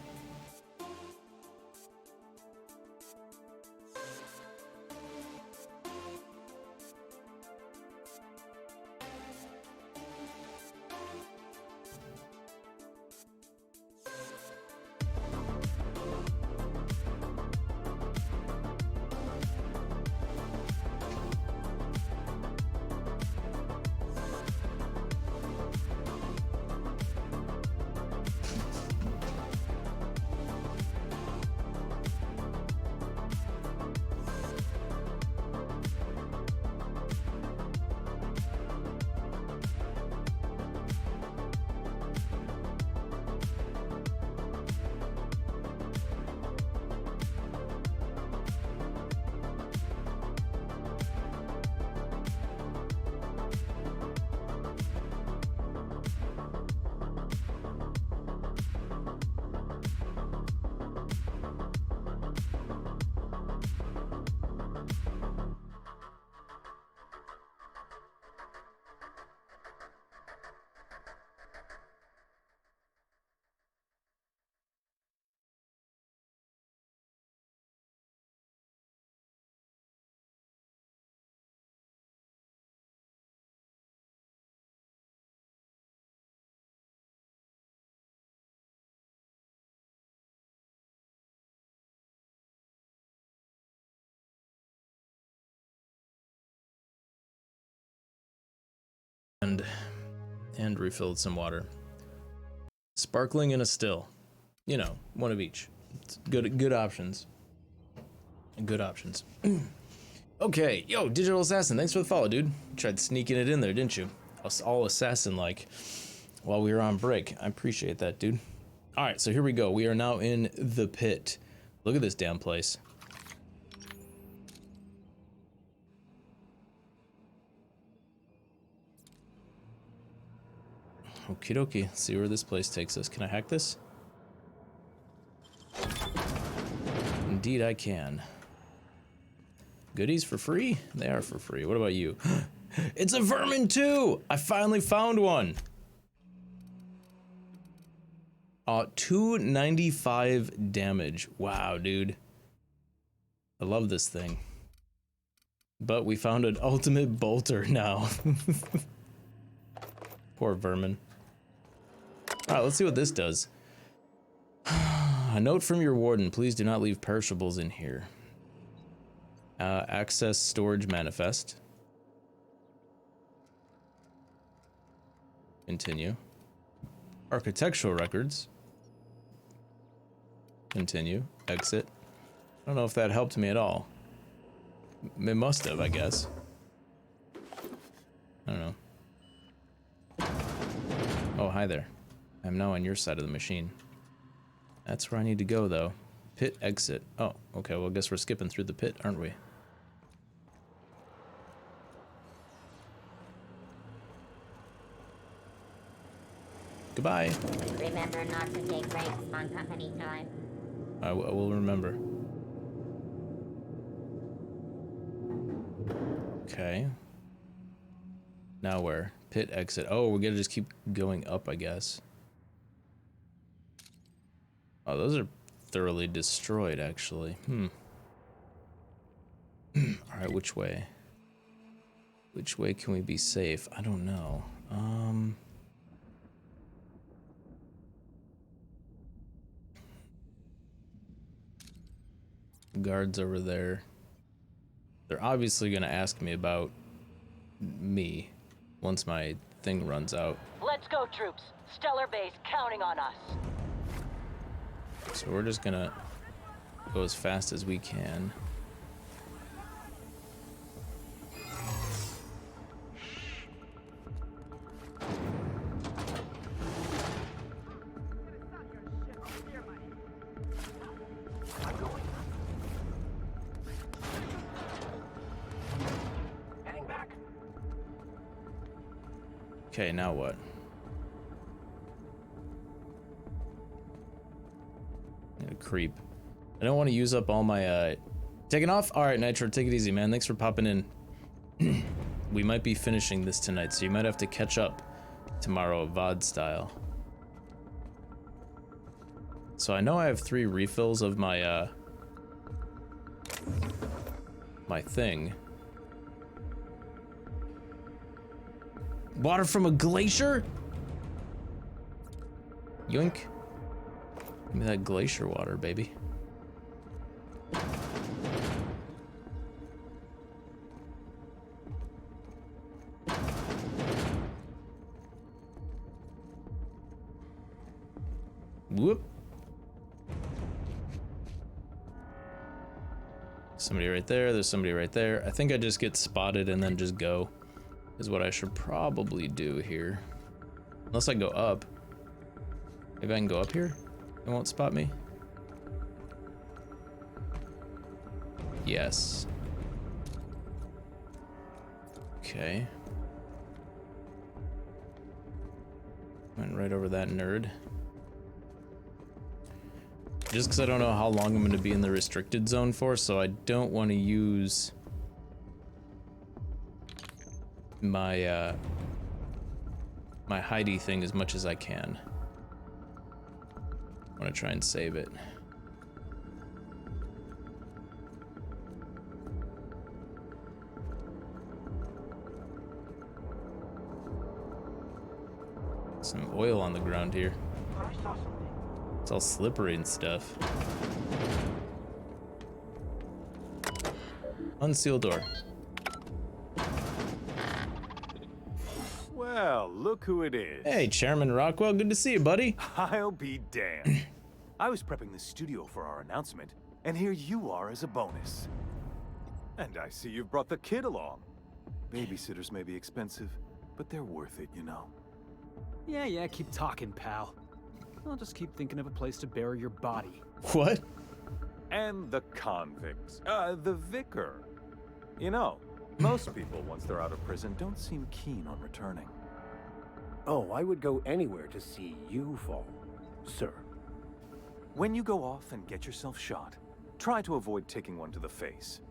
And refilled some water. Sparkling and a still. You know, one of each. It's good options. Good options. Okay, yo, Digital Assassin, thanks for the follow, dude. You tried sneaking it in there, didn't you? All assassin-like while we were on break. I appreciate that, dude. All right, so here we go. We are now in the pit. Look at this damn place. Okie dokie, let's see where this place takes us. Can I hack this? Indeed I can. Goodies for free? They are for free. What about you? It's a vermin too! I finally found one! 295 damage. Wow, dude. I love this thing. But we found an ultimate bolter now. Poor vermin. Alright, let's see what this does. A note from your warden. Please do not leave perishables in here. Access storage manifest. Continue. Architectural records. Continue. Exit. I don't know if that helped me at all. It must have, I guess. I don't know. Oh, hi there. I'm now on your side of the machine. That's where I need to go, though. Pit exit. Oh, okay, well, I guess we're skipping through the pit, aren't we? Goodbye. Remember not to take breaks on company time. I will remember. Okay. Now where? Pit exit. Oh, we gotta just keep going up, I guess. Oh, those are thoroughly destroyed, actually. Alright, which way? Which way can we be safe? I don't know. Guards over there. They're obviously gonna ask me about me once my thing runs out. Let's go, troops. Stellar base counting on us. So we're just gonna go as fast as we can. Heading back. Okay, now what? Creep. I don't want to use up all my taking off. All right, Nitro, take it easy, man. Thanks for popping in. We might be finishing this tonight, so you might have to catch up tomorrow, VOD style. So I know I have 3 refills of my my thing. Water from a glacier? Yoink. Give me that glacier water, baby. Whoop. Somebody right there, there's somebody right there. I think I just get spotted and then just go, is what I should probably do here. Unless I go up. Maybe I can go up here? They won't spot me? Yes. Okay. Went right over that nerd. Just because I don't know how long I'm going to be in the restricted zone for, so I don't want to use my my hidey thing as much as I can. I want to try and save it. Some oil on the ground here. I saw something. It's all slippery and stuff. Unseal door. Well, look who it is. Hey, Chairman Rockwell, good to see you, buddy. I'll be damned. I was prepping the studio for our announcement, and here you are as a bonus. And I see you've brought the kid along. Babysitters may be expensive, but they're worth it, you know. Yeah, keep talking, pal. I'll just keep thinking of a place to bury your body. What? And the convicts. The vicar. You know, most people, once they're out of prison, don't seem keen on returning. Oh, I would go anywhere to see you fall, sir. When you go off and get yourself shot, try to avoid taking one to the face.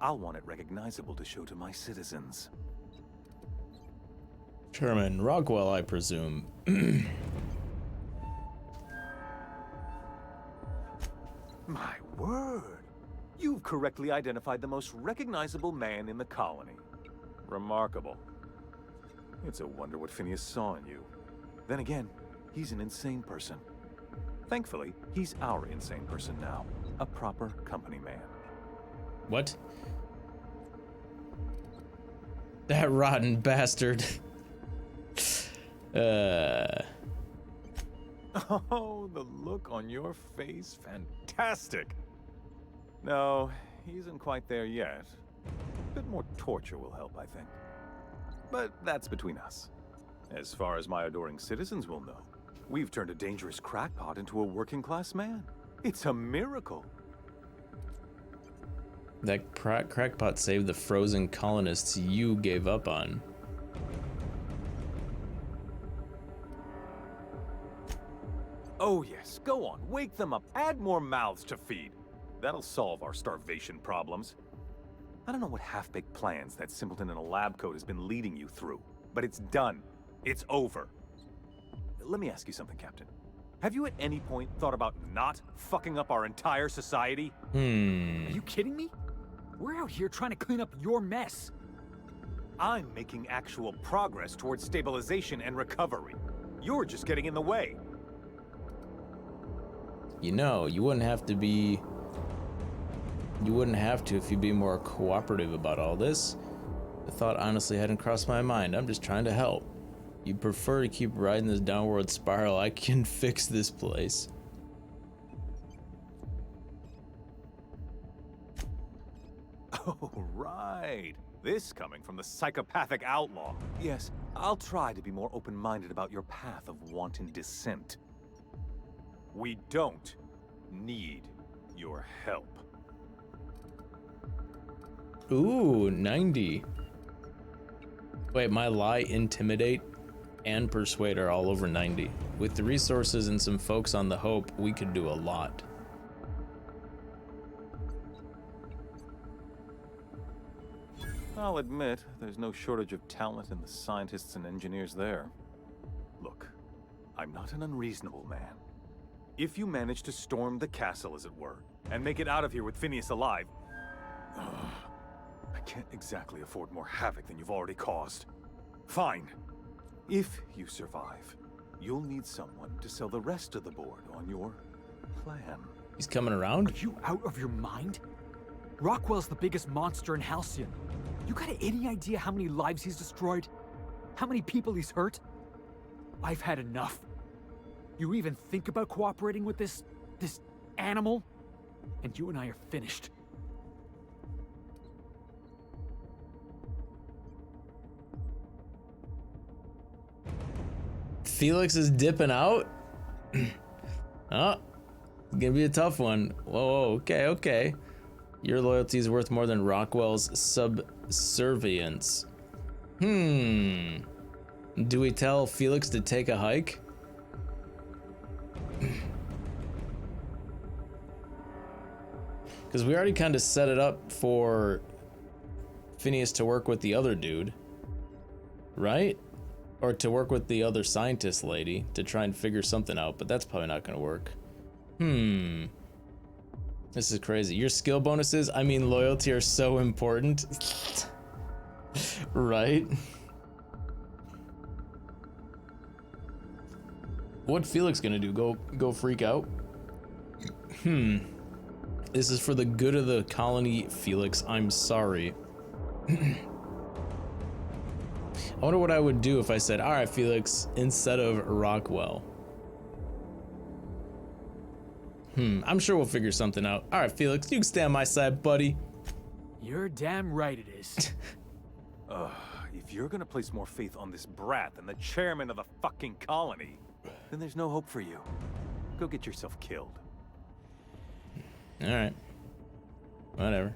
I'll want it recognizable to show to my citizens. Chairman Rockwell, I presume. My word! You've correctly identified the most recognizable man in the colony. Remarkable. It's a wonder what Phineas saw in you. Then again, he's an insane person. Thankfully, he's our insane person now. A proper company man. What? That rotten bastard. Oh, the look on your face. Fantastic. No, he isn't quite there yet. A bit more torture will help, I think. But that's between us. As far as my adoring citizens will know, we've turned a dangerous crackpot into a working-class man. It's a miracle. That crackpot saved the frozen colonists you gave up on. Oh yes, go on, wake them up, add more mouths to feed. That'll solve our starvation problems. I don't know what half-baked plans that simpleton in a lab coat has been leading you through, but it's done. It's over. Let me ask you something, Captain. Have you at any point thought about not fucking up our entire society? Are you kidding me? We're out here trying to clean up your mess. I'm making actual progress towards stabilization and recovery. You're just getting in the way. You know, you wouldn't have to be... You wouldn't have to if you'd be more cooperative about all this. The thought honestly hadn't crossed my mind. I'm just trying to help. You prefer to keep riding this downward spiral. I can fix this place. Oh, right. This coming from the psychopathic outlaw. Yes, I'll try to be more open-minded about your path of wanton descent. We don't need your help. Ooh, 90. Wait, my lie, intimidate, and persuade are all over 90. With the resources and some folks on the hope, we could do a lot. I'll admit, there's no shortage of talent in the scientists and engineers there. Look, I'm not an unreasonable man. If you manage to storm the castle, as it were, and make it out of here with Phineas alive, I can't exactly afford more havoc than you've already caused. Fine. If you survive, you'll need someone to sell the rest of the board on your plan. He's coming around? Are you out of your mind? Rockwell's the biggest monster in Halcyon. You got any idea how many lives he's destroyed? How many people he's hurt? I've had enough. You even think about cooperating with this animal? And you and I are finished. Felix is dipping out? Oh, it's gonna be a tough one. Whoa, okay. Your loyalty is worth more than Rockwell's subservience. Do we tell Felix to take a hike? Because we already kind of set it up for Phineas to work with the other dude, right? Or to work with the other scientist lady to try and figure something out, but that's probably not gonna work. This is crazy. Your skill bonuses, I mean loyalty, are so important. Right? What Felix gonna do? Go freak out? This is for the good of the colony, Felix. I'm sorry. I wonder what I would do if I said, all right, Felix, instead of Rockwell. I'm sure we'll figure something out. All right, Felix, you can stay on my side, buddy. You're damn right it is. If you're gonna place more faith on this brat than the chairman of the fucking colony, then there's no hope for you. Go get yourself killed. All right. Whatever.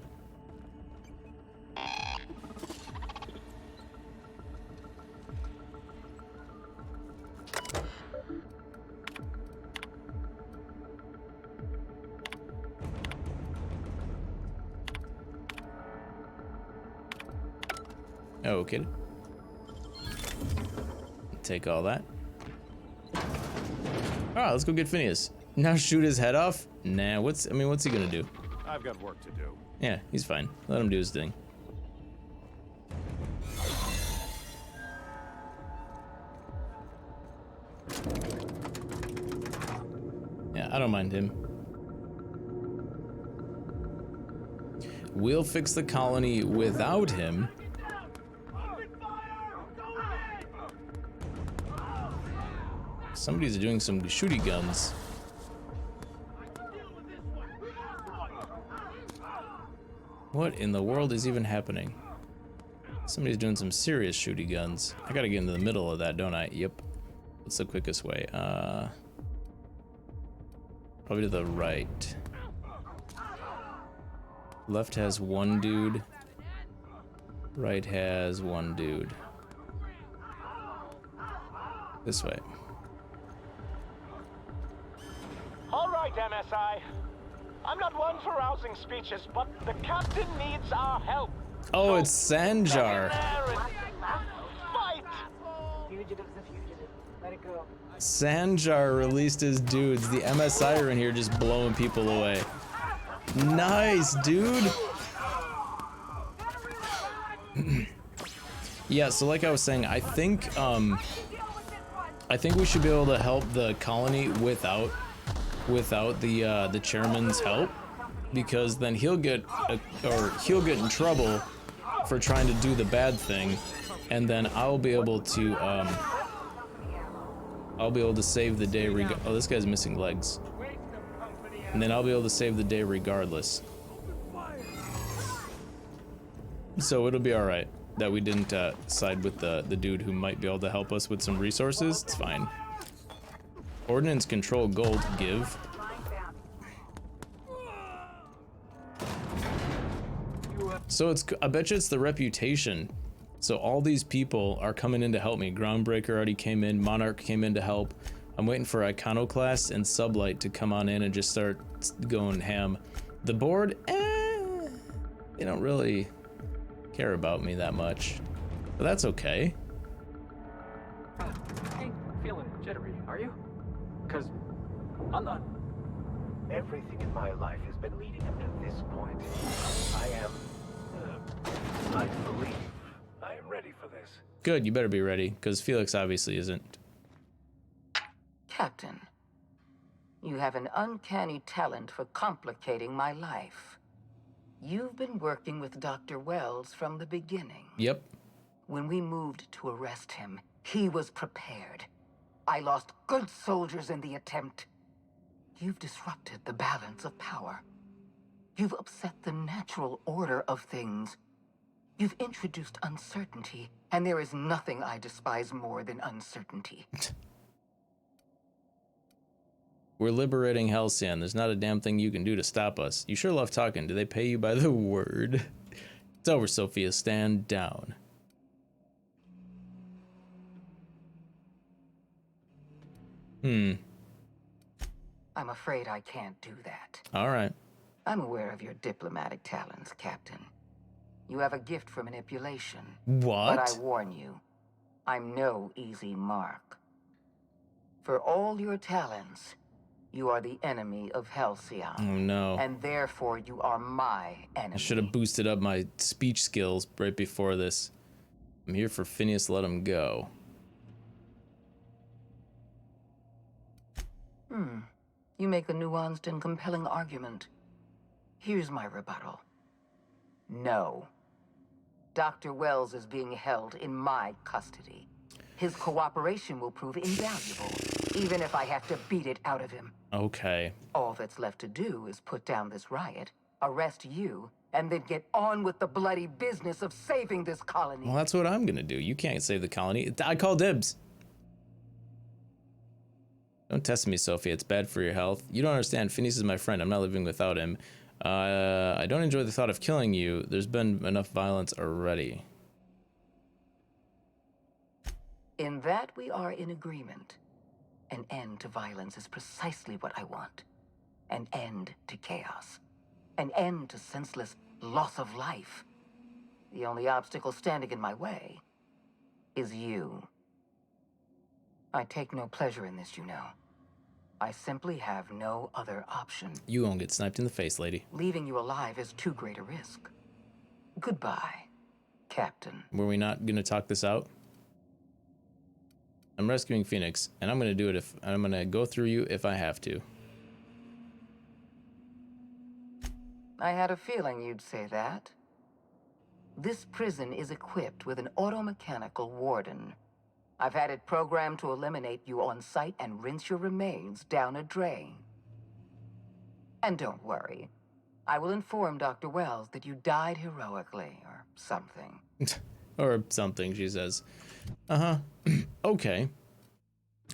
Oh, okay. Take all that. Alright, let's go get Phineas. Now shoot his head off? Nah, what's he gonna do? I've got work to do. Yeah, he's fine. Let him do his thing. Yeah, I don't mind him. We'll fix the colony without him. Somebody's doing some shooty guns. What in the world is even happening? Somebody's doing some serious shooty guns. I gotta get into the middle of that, don't I? Yep. What's the quickest way? Probably to the right. Left has one dude. Right has one dude. This way. All right, MSI. I'm not one for rousing speeches, but the captain needs our help. Oh, it's Sanjar. Fight! fugitive's a fugitive. Let it go. Sanjar released his dudes. The MSI are in here just blowing people away. Nice, dude. Yeah, so like I was saying, I think we should be able to help the colony without the chairman's help, because then he'll get in trouble for trying to do the bad thing, and then I'll be able to save the day. Oh, this guy's missing legs. And then I'll be able to save the day regardless. So it'll be all right that we didn't side with the dude who might be able to help us with some resources. It's fine. Ordnance control gold give. So I bet you it's the reputation. So all these people are coming in to help me. Groundbreaker already came in. Monarch came in to help. I'm waiting for Iconoclast and Sublight to come on in and just start going ham. The board, they don't really care about me that much, but that's okay. Hey, feeling jittery, are you? Because I'm not. Everything in my life has been leading up to this point. I believe I am ready for this. Good, you better be ready, because Felix obviously isn't. Captain, you have an uncanny talent for complicating my life. You've been working with Dr. Wells from the beginning. Yep. When we moved to arrest him, he was prepared. I lost good soldiers in the attempt. You've disrupted the balance of power. You've upset the natural order of things. You've introduced uncertainty, and there is nothing I despise more than uncertainty. We're liberating Halcyon. There's not a damn thing you can do to stop us. You sure love talking. Do they pay you by the word? It's over, Sophia. Stand down. I'm afraid I can't do that. All right. I'm aware of your diplomatic talents, Captain. You have a gift for manipulation. What? But I warn you, I'm no easy mark. For all your talents, you are the enemy of Halcyon. Oh no. And therefore you are my enemy. I should have boosted up my speech skills right before this. I'm here for Phineas, let him go. You make a nuanced and compelling argument. Here's my rebuttal. No. Dr. Wells is being held in my custody. His cooperation will prove invaluable, even if I have to beat it out of him. Okay. All that's left to do is put down this riot, arrest you, and then get on with the bloody business of saving this colony. Well, that's what I'm gonna do. You can't save the colony. I call dibs. Don't test me, Sophie. It's bad for your health. You don't understand. Phineas is my friend. I'm not living without him. I don't enjoy the thought of killing you. There's been enough violence already. In that we are in agreement. An end to violence is precisely what I want. An end to chaos. An end to senseless loss of life. The only obstacle standing in my way is you. I take no pleasure in this, you know. I simply have no other option. You won't get sniped in the face, lady. Leaving you alive is too great a risk. Goodbye, Captain. Were we not gonna talk this out? I'm rescuing Phoenix, and I'm gonna do it I'm gonna go through you if I have to. I had a feeling you'd say that. This prison is equipped with an automechanical warden. I've had it programmed to eliminate you on sight and rinse your remains down a drain. And don't worry, I will inform Dr. Wells that you died heroically, or something. Or something, she says. Okay.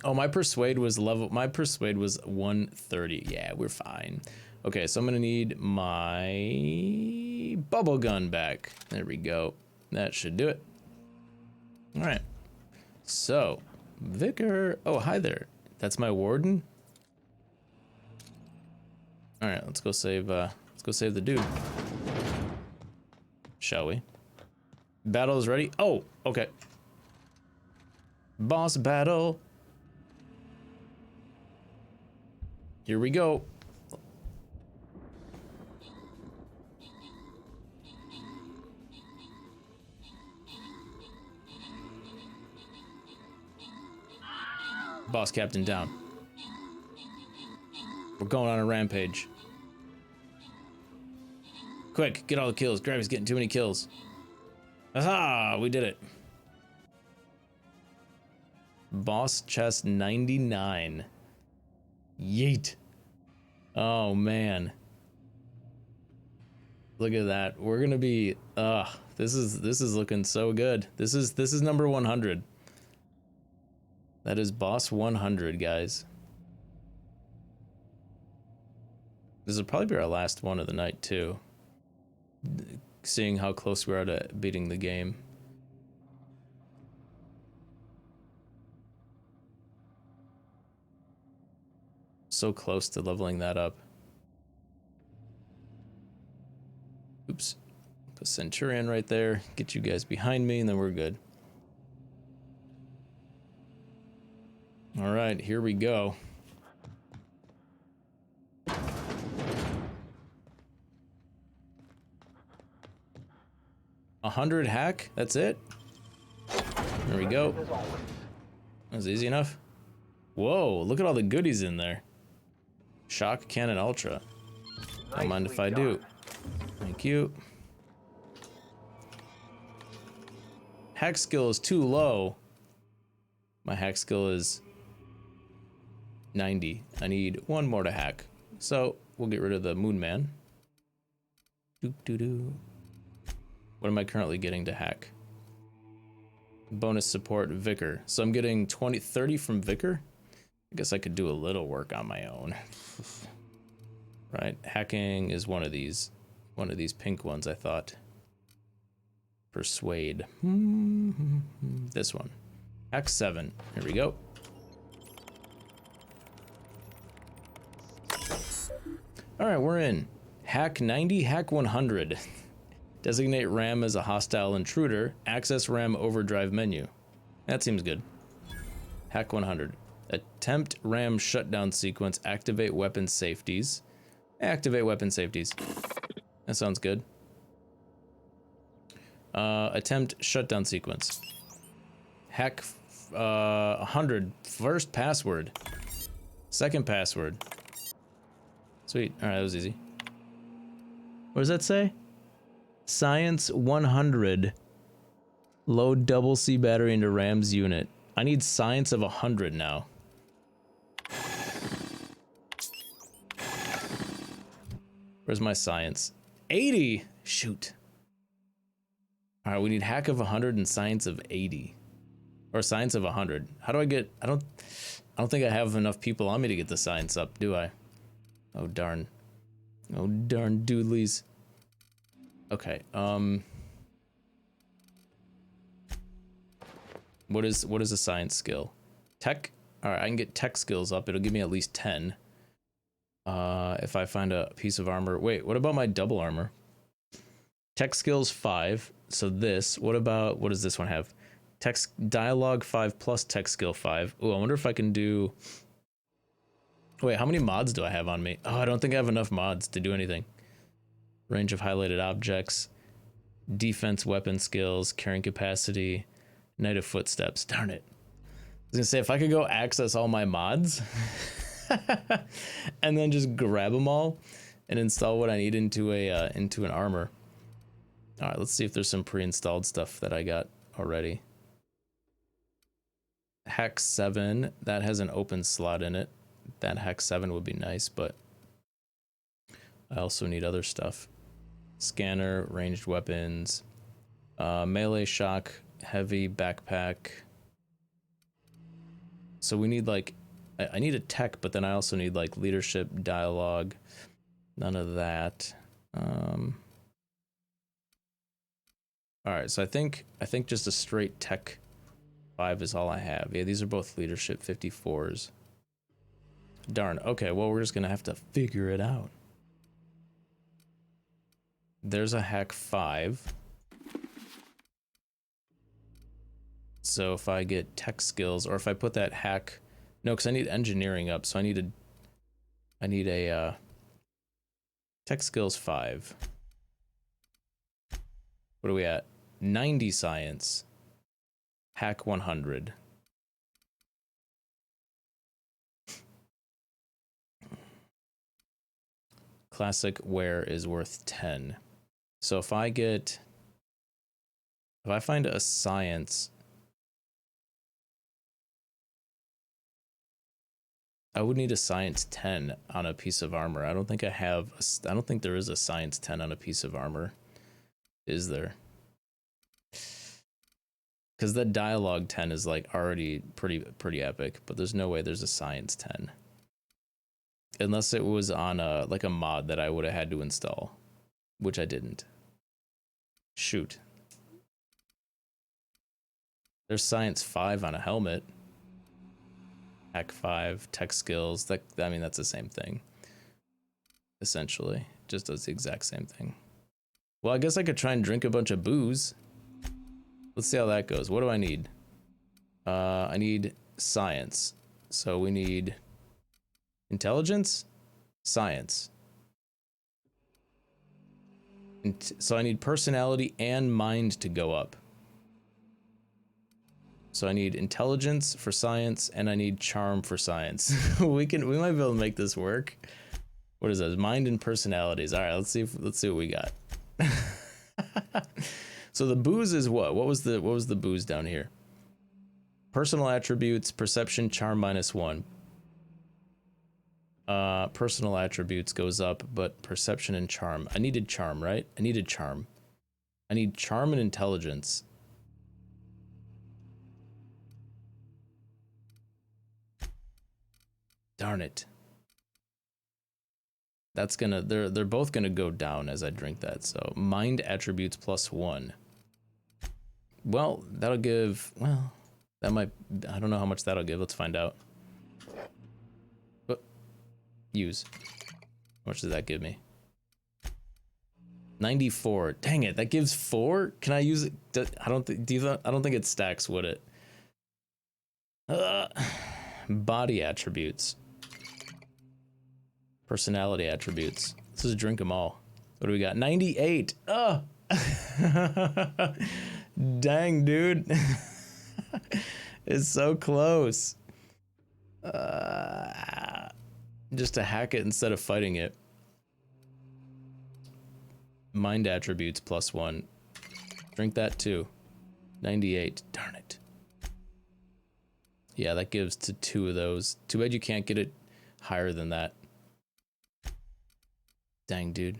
Oh, my persuade was 130. Yeah, we're fine. Okay, so I'm gonna need my bubble gun back. There we go. That should do it. All right. So, Vicar. Oh, hi there. That's my warden. All right, let's go save the dude. Shall we? Battle is ready. Oh, okay. Boss battle. Here we go. Boss captain down. We're going on a rampage. Quick, get all the kills. Gravy's getting too many kills. Aha! We did it. Boss chest 99. Yeet. Oh man. Look at that. We're gonna be this is looking so good. This is number 100. That is boss 100, guys. This will probably be our last one of the night too. Seeing how close we are to beating the game. So close to leveling that up. Oops. Put Centurion right there. Get you guys behind me and then we're good. All right, here we go. $100 hack, that's it? There we go. That was easy enough. Whoa, look at all the goodies in there. Shock Cannon Ultra. Don't mind if I do. Thank you. Hack skill is too low. My hack skill is 90. I need one more to hack. So we'll get rid of the Moon Man. Doo-doo-doo. What am I currently getting to hack? Bonus support Vicar. So I'm getting 30 from Vicar. I guess I could do a little work on my own. Right, hacking is one of these pink ones, I thought. Persuade. This one. Hack 7. Here we go. All right, we're in. Hack 90, hack 100. Designate RAM as a hostile intruder. Access RAM overdrive menu. That seems good. Hack 100. Attempt RAM shutdown sequence. Activate weapon safeties. Activate weapon safeties. That sounds good. Attempt shutdown sequence. Hack 100. First password. Second password. Sweet. All right, that was easy. What does that say? Science 100. Load double C battery into RAM's unit. I need science of 100 now. Where's my science? 80! Shoot. Alright, we need hack of 100 and science of 80. Or science of 100. How do I get... I don't think I have enough people on me to get the science up, do I? Oh, darn. Oh, darn doodlies. Okay, what is a science skill? Tech? Alright, I can get tech skills up. It'll give me at least 10. If I find a piece of armor. Wait, what about my double armor? Tech skills 5. So this, what does this one have? Text dialogue 5 plus tech skill 5. Oh, I wonder if I can do... Wait, how many mods do I have on me? Oh, I don't think I have enough mods to do anything. Range of highlighted objects, defense weapon skills, carrying capacity, Night of Footsteps. Darn it. I was gonna say, if I could go access all my mods and then just grab them all and install what I need into an armor. All right, let's see if there's some pre-installed stuff that I got already. Hack 7, that has an open slot in it. That Hack 7 would be nice, but I also need other stuff. Scanner, ranged weapons, melee shock, heavy backpack. So we need like, I need a tech, but then I also need like leadership, dialogue, none of that. All right, so I think just a straight tech 5 is all I have. Yeah, these are both leadership 54s. Darn, okay, well, we're just gonna have to figure it out. There's a hack 5. So if I get tech skills, or if I put that hack, no, because I need engineering up, so I need a tech skills 5. What are we at? 90 science. Hack 100. Classic wear is worth 10. So if I find a science, I would need a science 10 on a piece of armor. I don't think I don't think there is a science 10 on a piece of armor. Is there? Because that dialogue 10 is like already pretty epic, but there's no way there's a science 10. Unless it was on like a mod that I would have had to install, which I didn't. Shoot. There's science 5 on a helmet. Hack 5, tech skills. I mean, that's the same thing. Essentially, just does the exact same thing. Well, I guess I could try and drink a bunch of booze. Let's see how that goes. What do I need? I need science. So we need intelligence, science. So I need personality and mind to go up. So I need intelligence for science and I need charm for science. we might be able to make this work. What is this? Mind and personalities. All right, let's see what we got. So the booze is what? What was the booze down here? Personal attributes, perception, charm -1. Personal attributes goes up, but perception and charm. I needed charm, right? I needed charm. I need charm and intelligence. Darn it. That's gonna, they're both gonna go down as I drink that. So mind attributes +1. Well, that'll give, well, that might, I don't know how much that'll give. Let's find out. But use. How much does that give me? 94. Dang it, that gives 4? Can I use it? I don't think it stacks, would it? Body attributes. Personality attributes. Let's just drink them all. What do we got? 98. Oh. Dang, dude. It's so close. Just to hack it instead of fighting it. Mind attributes +1. Drink that too. 98. Darn it. Yeah, that gives to 2 of those. Too bad you can't get it higher than that. Dang, dude.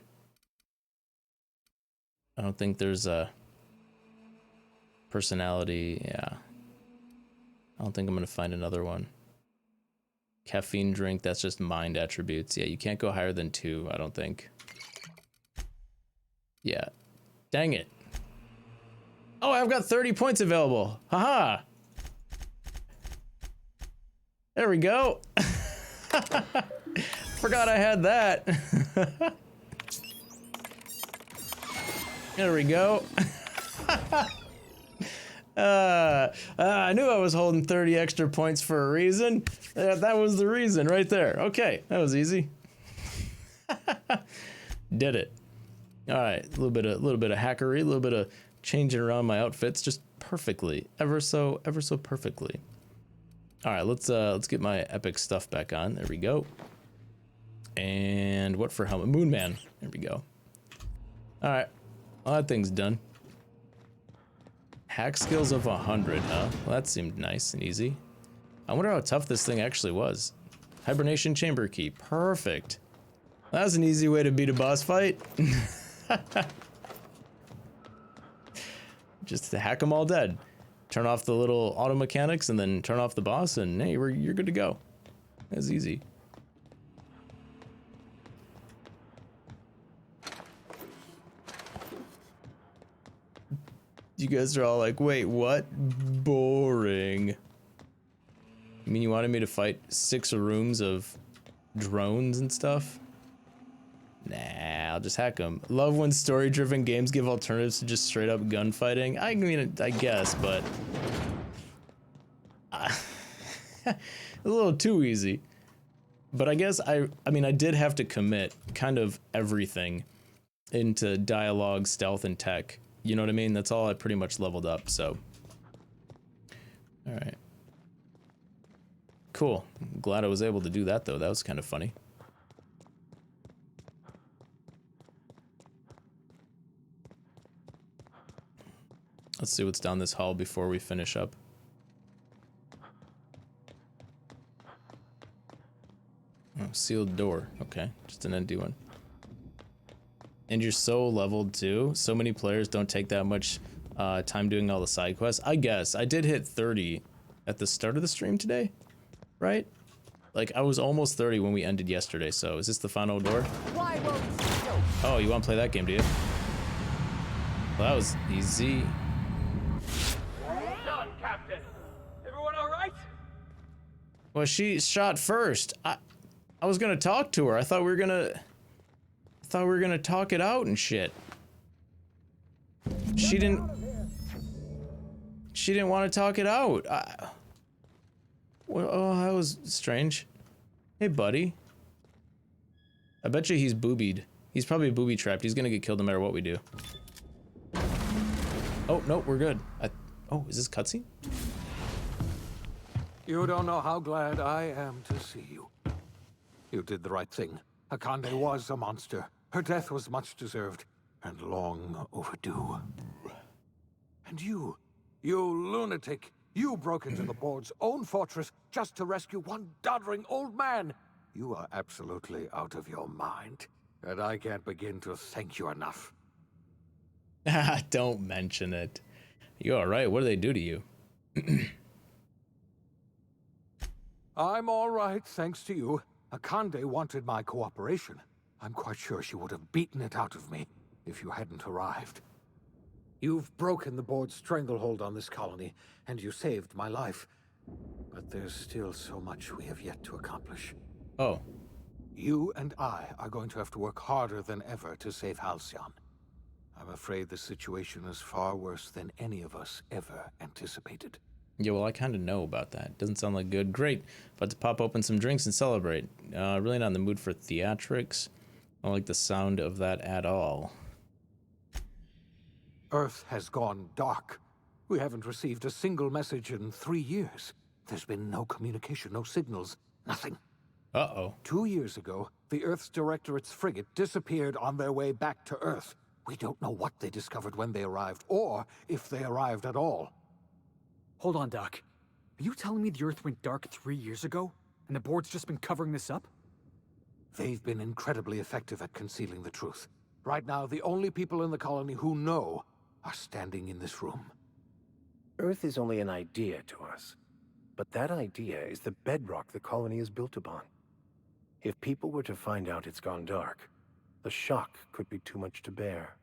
I don't think there's a personality. Yeah. I don't think I'm going to find another one. Caffeine drink, that's just mind attributes. Yeah, you can't go higher than 2, I don't think. Yeah. Dang it. Oh, I've got 30 points available. Haha. There we go. Forgot I had that. There we go. I knew I was holding 30 extra points for a reason. That was the reason right there. Okay, that was easy. Did it. All right, a little bit of hackery, a little bit of changing around my outfits, just perfectly, ever so perfectly. All right, let's get my epic stuff back on. There we go. And what for helmet? Moon Man. There we go. All right, well, that thing's done. Hack skills of 100, huh? Well, that seemed nice and easy. I wonder how tough this thing actually was. Hibernation chamber key, perfect. That was an easy way to beat a boss fight. Just to hack them all dead. Turn off the little auto mechanics and then turn off the boss and hey, you're good to go. That's easy. You guys are all like, wait, what? Boring. You mean you wanted me to fight 6 rooms of drones and stuff? Nah, I'll just hack them. Love when story-driven games give alternatives to just straight-up gunfighting. I mean, I guess, but a little too easy. But I guess I mean, I did have to commit kind of everything into dialogue, stealth, and tech. You know what I mean? That's all I pretty much leveled up, so. All right. Cool. I'm glad I was able to do that, though. That was kind of funny. Let's see what's down this hall before we finish up. Oh, sealed door. Okay, just an empty one. And you're so leveled too. So many players don't take that much time doing all the side quests. I guess I did hit 30 at the start of the stream today, right? Like I was almost 30 when we ended yesterday. So is this the final door? Oh, you want to play that game, do you? Well, that was easy. Done, Captain. Everyone all right? Well, she shot first. I was gonna talk to her. I thought we were gonna talk it out and shit. She didn't want to talk it out. Well, oh, that was strange. Hey, buddy. I bet you he's boobied. He's probably booby trapped. He's gonna get killed no matter what we do. Oh, no, we're good. Oh, is this cutscene? You don't know how glad I am to see you. You did the right thing. Akande was a monster. Her death was much deserved, and long overdue. And you lunatic, you broke into the board's own fortress just to rescue one doddering old man. You are absolutely out of your mind, and I can't begin to thank you enough. Don't mention it. You all right? What do they do to you? I'm all right, thanks to you. Akande wanted my cooperation. I'm quite sure she would have beaten it out of me if you hadn't arrived. You've broken the board's stranglehold on this colony, and you saved my life. But there's still so much we have yet to accomplish. Oh. You and I are going to have to work harder than ever to save Halcyon. I'm afraid the situation is far worse than any of us ever anticipated. Yeah, well, I kind of know about that. Doesn't sound like good. Great. About to pop open some drinks and celebrate. Really not in the mood for theatrics. I don't like the sound of that at all. Earth has gone dark. We haven't received a single message in 3 years. There's been no communication, no signals, nothing. Uh-oh. 2 years ago, the Earth's Directorate's frigate disappeared on their way back to Earth. We don't know what they discovered when they arrived, or if they arrived at all. Hold on, Doc. Are you telling me the Earth went dark 3 years ago, and the board's just been covering this up? They've been incredibly effective at concealing the truth. Right now, the only people in the colony who know are standing in this room. Earth is only an idea to us. But that idea is the bedrock the colony is built upon. If people were to find out it's gone dark, the shock could be too much to bear.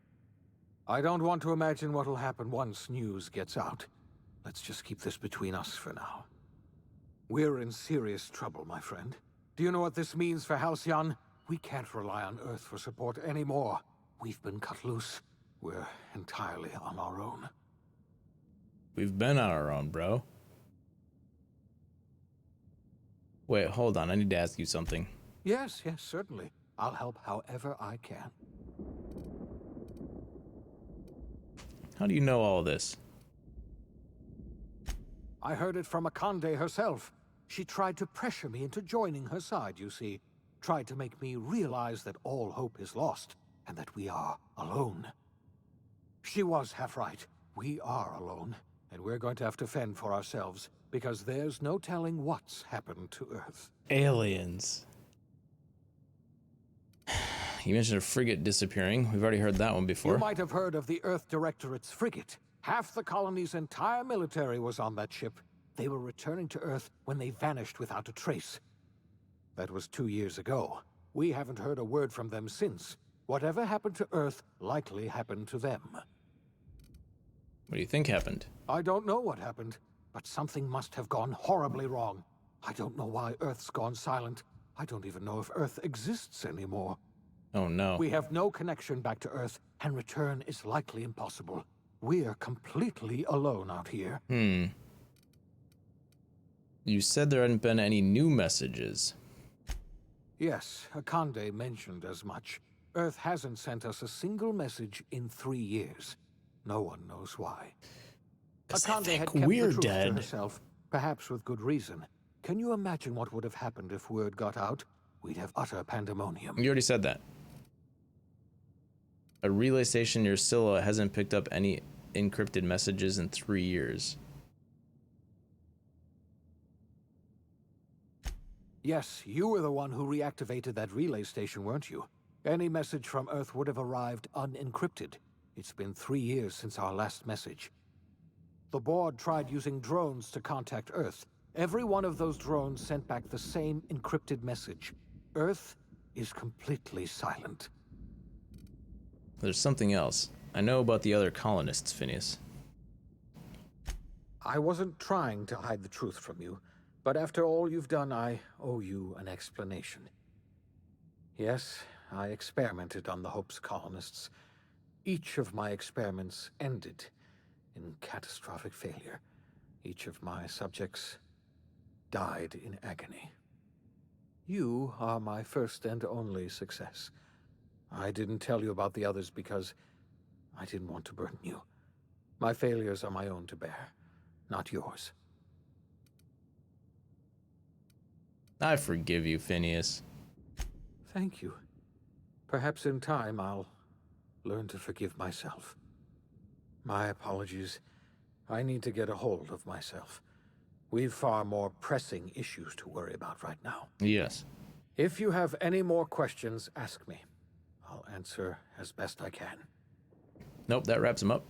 I don't want to imagine what'll happen once news gets out. Let's just keep this between us for now. We're in serious trouble, my friend. Do you know what this means for Halcyon? We can't rely on Earth for support anymore. We've been cut loose. We're entirely on our own. We've been on our own, bro. Wait, hold on. I need to ask you something. Yes, certainly. I'll help however I can. How do you know all this? I heard it from Akande herself. She tried to pressure me into joining her side, you see. Tried to make me realize that all hope is lost, and that we are alone. She was half right. We are alone, and we're going to have to fend for ourselves, because there's no telling what's happened to Earth. Aliens. You mentioned a frigate disappearing. We've already heard that one before. You might have heard of the Earth Directorate's frigate. Half the colony's entire military was on that ship. They were returning to Earth when they vanished without a trace. That was 2 years ago. We haven't heard a word from them since. Whatever happened to Earth likely happened to them. What do you think happened? I don't know what happened, but something must have gone horribly wrong. I don't know why Earth's gone silent. I don't even know if Earth exists anymore. Oh no. We have no connection back to Earth, and return is likely impossible. We're completely alone out here. You said there hadn't been any new messages. Yes, Akande mentioned as much. Earth hasn't sent us a single message in 3 years. No one knows why. Akande had kept the truth to herself, perhaps with good reason. Can you imagine what would have happened if word got out? We'd have utter pandemonium. You already said that. A relay station near Scylla hasn't picked up any encrypted messages in 3 years. Yes, you were the one who reactivated that relay station, weren't you? Any message from Earth would have arrived unencrypted. It's been 3 years since our last message. The board tried using drones to contact Earth. Every one of those drones sent back the same encrypted message. Earth is completely silent. There's something else. I know about the other colonists, Phineas. I wasn't trying to hide the truth from you, but after all you've done, I owe you an explanation. Yes, I experimented on the Hope's colonists. Each of my experiments ended in catastrophic failure. Each of my subjects died in agony. You are my first and only success. I didn't tell you about the others because I didn't want to burden you. My failures are my own to bear, not yours. I forgive you, Phineas. Thank you. Perhaps in time I'll learn to forgive myself. My apologies. I need to get a hold of myself. We've far more pressing issues to worry about right now. Yes. If you have any more questions, ask me. I'll answer as best I can. Nope, that wraps him up.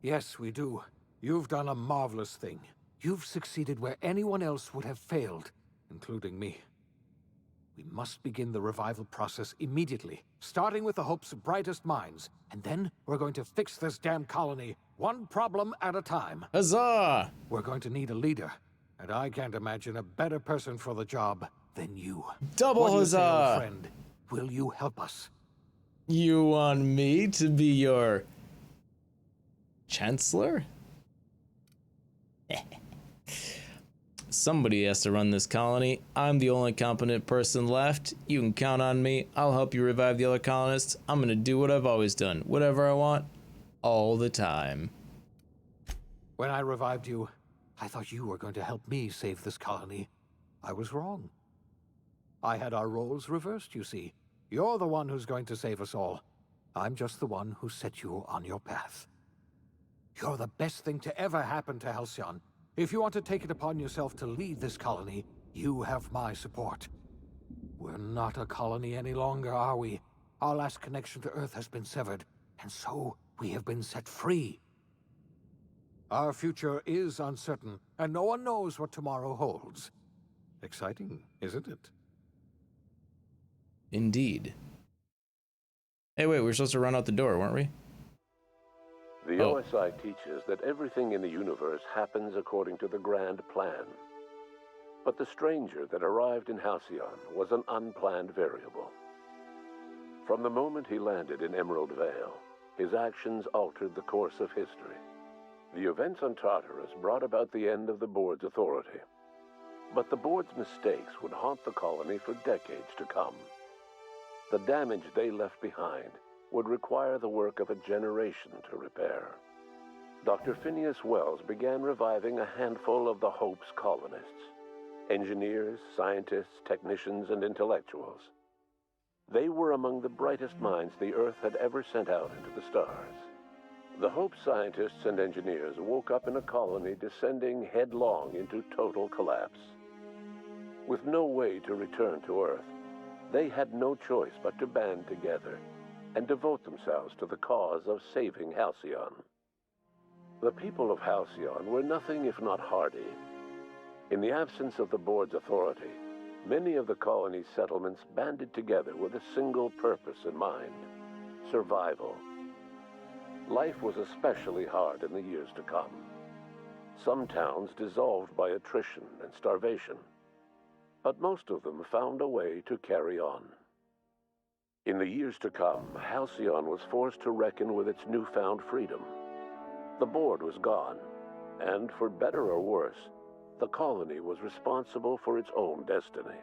Yes, we do. You've done a marvelous thing. You've succeeded where anyone else would have failed, including me. We must begin the revival process immediately, starting with the Hope's brightest minds. And then we're going to fix this damn colony, one problem at a time. Huzzah! We're going to need a leader, and I can't imagine a better person for the job than you. Double What do you say, huzzah! old friend? Will you help us? You want me to be your chancellor? Somebody has to run this colony. I'm the only competent person left. You can count on me. I'll help you revive the other colonists. I'm gonna do what I've always done. Whatever I want, all the time. When I revived you, I thought you were going to help me save this colony. I was wrong. I had our roles reversed, you see. You're the one who's going to save us all. I'm just the one who set you on your path. You're the best thing to ever happen to Halcyon. If you want to take it upon yourself to lead this colony, you have my support. We're not a colony any longer, are we? Our last connection to Earth has been severed, and so we have been set free. Our future is uncertain, and no one knows what tomorrow holds. Exciting, isn't it? Indeed. Hey, wait, we were supposed to run out the door, weren't we? The OSI teaches that everything in the universe happens according to the grand plan. But the stranger that arrived in Halcyon was an unplanned variable. From the moment he landed in Emerald Vale, his actions altered the course of history. The events on Tartarus brought about the end of the board's authority. But the board's mistakes would haunt the colony for decades to come. The damage they left behind would require the work of a generation to repair. Dr. Phineas Wells began reviving a handful of the Hope's colonists. Engineers, scientists, technicians, and intellectuals. They were among the brightest minds the Earth had ever sent out into the stars. The Hope scientists and engineers woke up in a colony descending headlong into total collapse. With no way to return to Earth, they had no choice but to band together and devote themselves to the cause of saving Halcyon. The people of Halcyon were nothing if not hardy. In the absence of the board's authority, many of the colony's settlements banded together with a single purpose in mind: survival. Life was especially hard in the years to come. Some towns dissolved by attrition and starvation, but most of them found a way to carry on. In the years to come, Halcyon was forced to reckon with its newfound freedom. The board was gone, and for better or worse, the colony was responsible for its own destiny.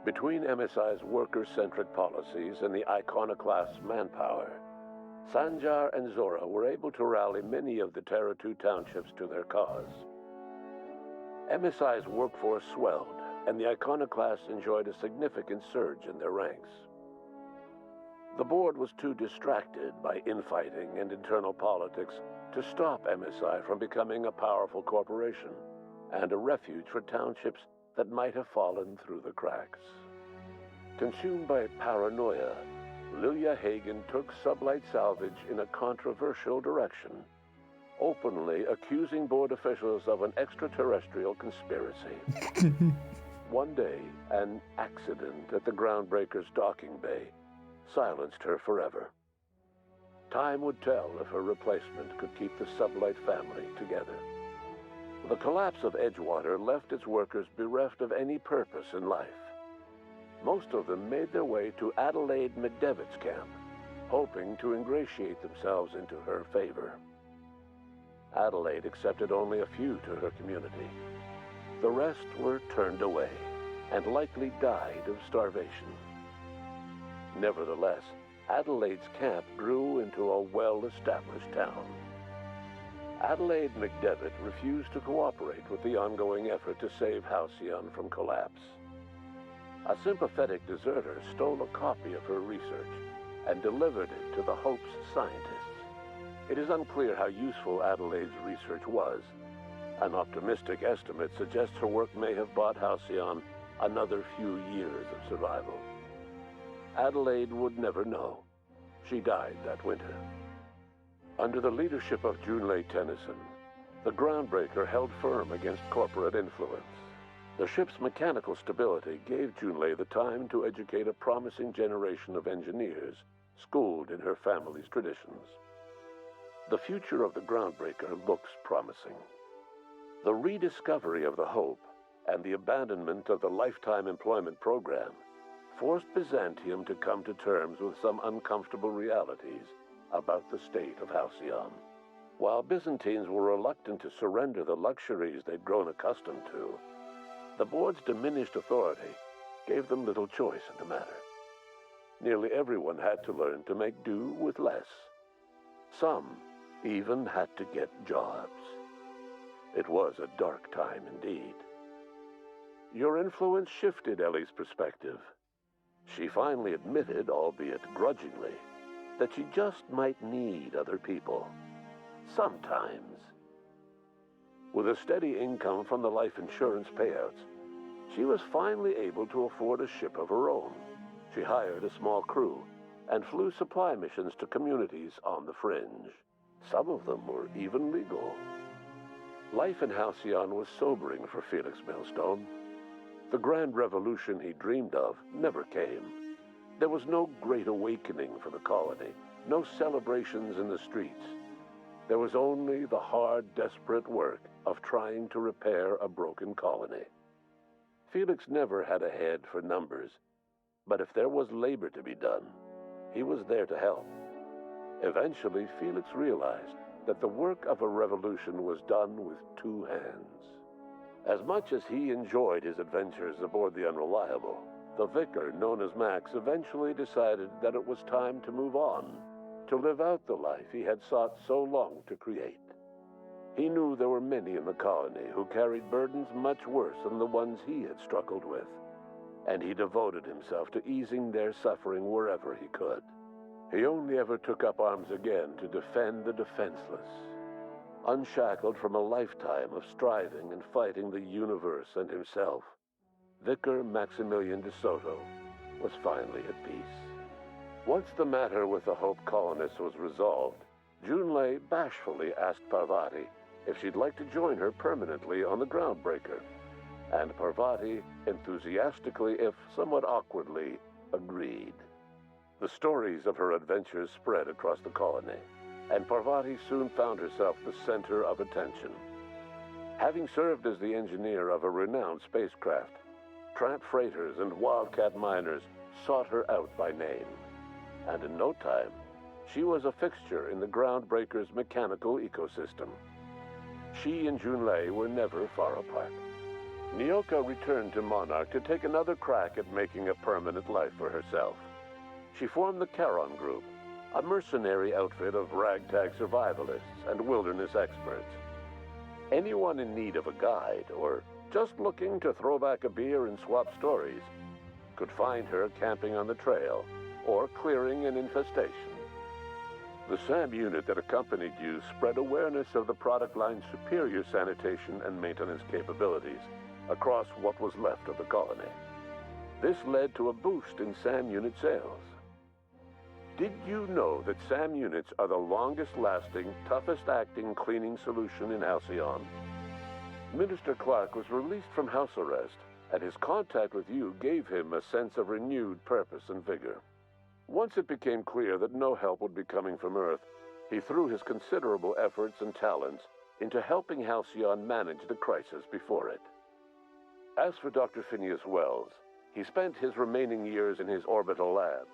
Between MSI's worker-centric policies and the iconoclast's manpower, Sanjar and Zora were able to rally many of the Terra 2 townships to their cause. MSI's workforce swelled, and the iconoclasts enjoyed a significant surge in their ranks. The board was too distracted by infighting and internal politics to stop MSI from becoming a powerful corporation and a refuge for townships that might have fallen through the cracks. Consumed by paranoia, Lilia Hagen took Sublight Salvage in a controversial direction, openly accusing board officials of an extraterrestrial conspiracy. One day, an accident at the Groundbreaker's docking bay silenced her forever. Time would tell if her replacement could keep the Sublight family together. The collapse of Edgewater left its workers bereft of any purpose in life. Most of them made their way to Adelaide McDevitt's camp, hoping to ingratiate themselves into her favor. Adelaide accepted only a few to her community. The rest were turned away and likely died of starvation. Nevertheless, Adelaide's camp grew into a well-established town. Adelaide McDevitt refused to cooperate with the ongoing effort to save Halcyon from collapse. A sympathetic deserter stole a copy of her research and delivered it to the Hope's scientists. It is unclear how useful Adelaide's research was. An optimistic estimate suggests her work may have bought Halcyon another few years of survival. Adelaide would never know. She died that winter. Under the leadership of Junlei Tennyson, the Groundbreaker held firm against corporate influence. The ship's mechanical stability gave Junlei the time to educate a promising generation of engineers schooled in her family's traditions. The future of the Groundbreaker looks promising. The rediscovery of the Hope and the abandonment of the lifetime employment program forced Byzantium to come to terms with some uncomfortable realities about the state of Halcyon. While Byzantines were reluctant to surrender the luxuries they'd grown accustomed to, the board's diminished authority gave them little choice in the matter. Nearly everyone had to learn to make do with less. Some even had to get jobs. It was a dark time indeed. Your influence shifted Ellie's perspective. She finally admitted, albeit grudgingly, that she just might need other people. Sometimes. With a steady income from the life insurance payouts, she was finally able to afford a ship of her own. She hired a small crew and flew supply missions to communities on the fringe. Some of them were even legal. Life in Halcyon was sobering for Felix Millstone. The grand revolution he dreamed of never came. There was no great awakening for the colony, no celebrations in the streets. There was only the hard, desperate work of trying to repair a broken colony. Felix never had a head for numbers, but if there was labor to be done, he was there to help. Eventually, Felix realized that the work of a revolution was done with two hands. As much as he enjoyed his adventures aboard the Unreliable, the vicar, known as Max, eventually decided that it was time to move on, to live out the life he had sought so long to create. He knew there were many in the colony who carried burdens much worse than the ones he had struggled with, and he devoted himself to easing their suffering wherever he could. He only ever took up arms again to defend the defenseless. Unshackled from a lifetime of striving and fighting the universe and himself, Vicar Maximilian de Soto was finally at peace. Once the matter with the Hope colonists was resolved, Junlei bashfully asked Parvati if she'd like to join her permanently on the Groundbreaker, and Parvati enthusiastically, if somewhat awkwardly, agreed. The stories of her adventures spread across the colony, and Parvati soon found herself the center of attention. Having served as the engineer of a renowned spacecraft, tramp freighters and wildcat miners sought her out by name, and in no time, she was a fixture in the Groundbreaker's mechanical ecosystem. she and Junlei were never far apart. Nyoka returned to Monarch to take another crack at making a permanent life for herself. She formed the Charon Group, a mercenary outfit of ragtag survivalists and wilderness experts. Anyone in need of a guide, or just looking to throw back a beer and swap stories, could find her camping on the trail or clearing an infestation. The SAM unit that accompanied you spread awareness of the product line's superior sanitation and maintenance capabilities across what was left of the colony. This led to a boost in SAM unit sales. Did you know that SAM units are the longest-lasting, toughest-acting cleaning solution in Halcyon? Minister Clark was released from house arrest, and his contact with you gave him a sense of renewed purpose and vigor. Once it became clear that no help would be coming from Earth, he threw his considerable efforts and talents into helping Halcyon manage the crisis before it. As for Dr. Phineas Wells, he spent his remaining years in his orbital lab.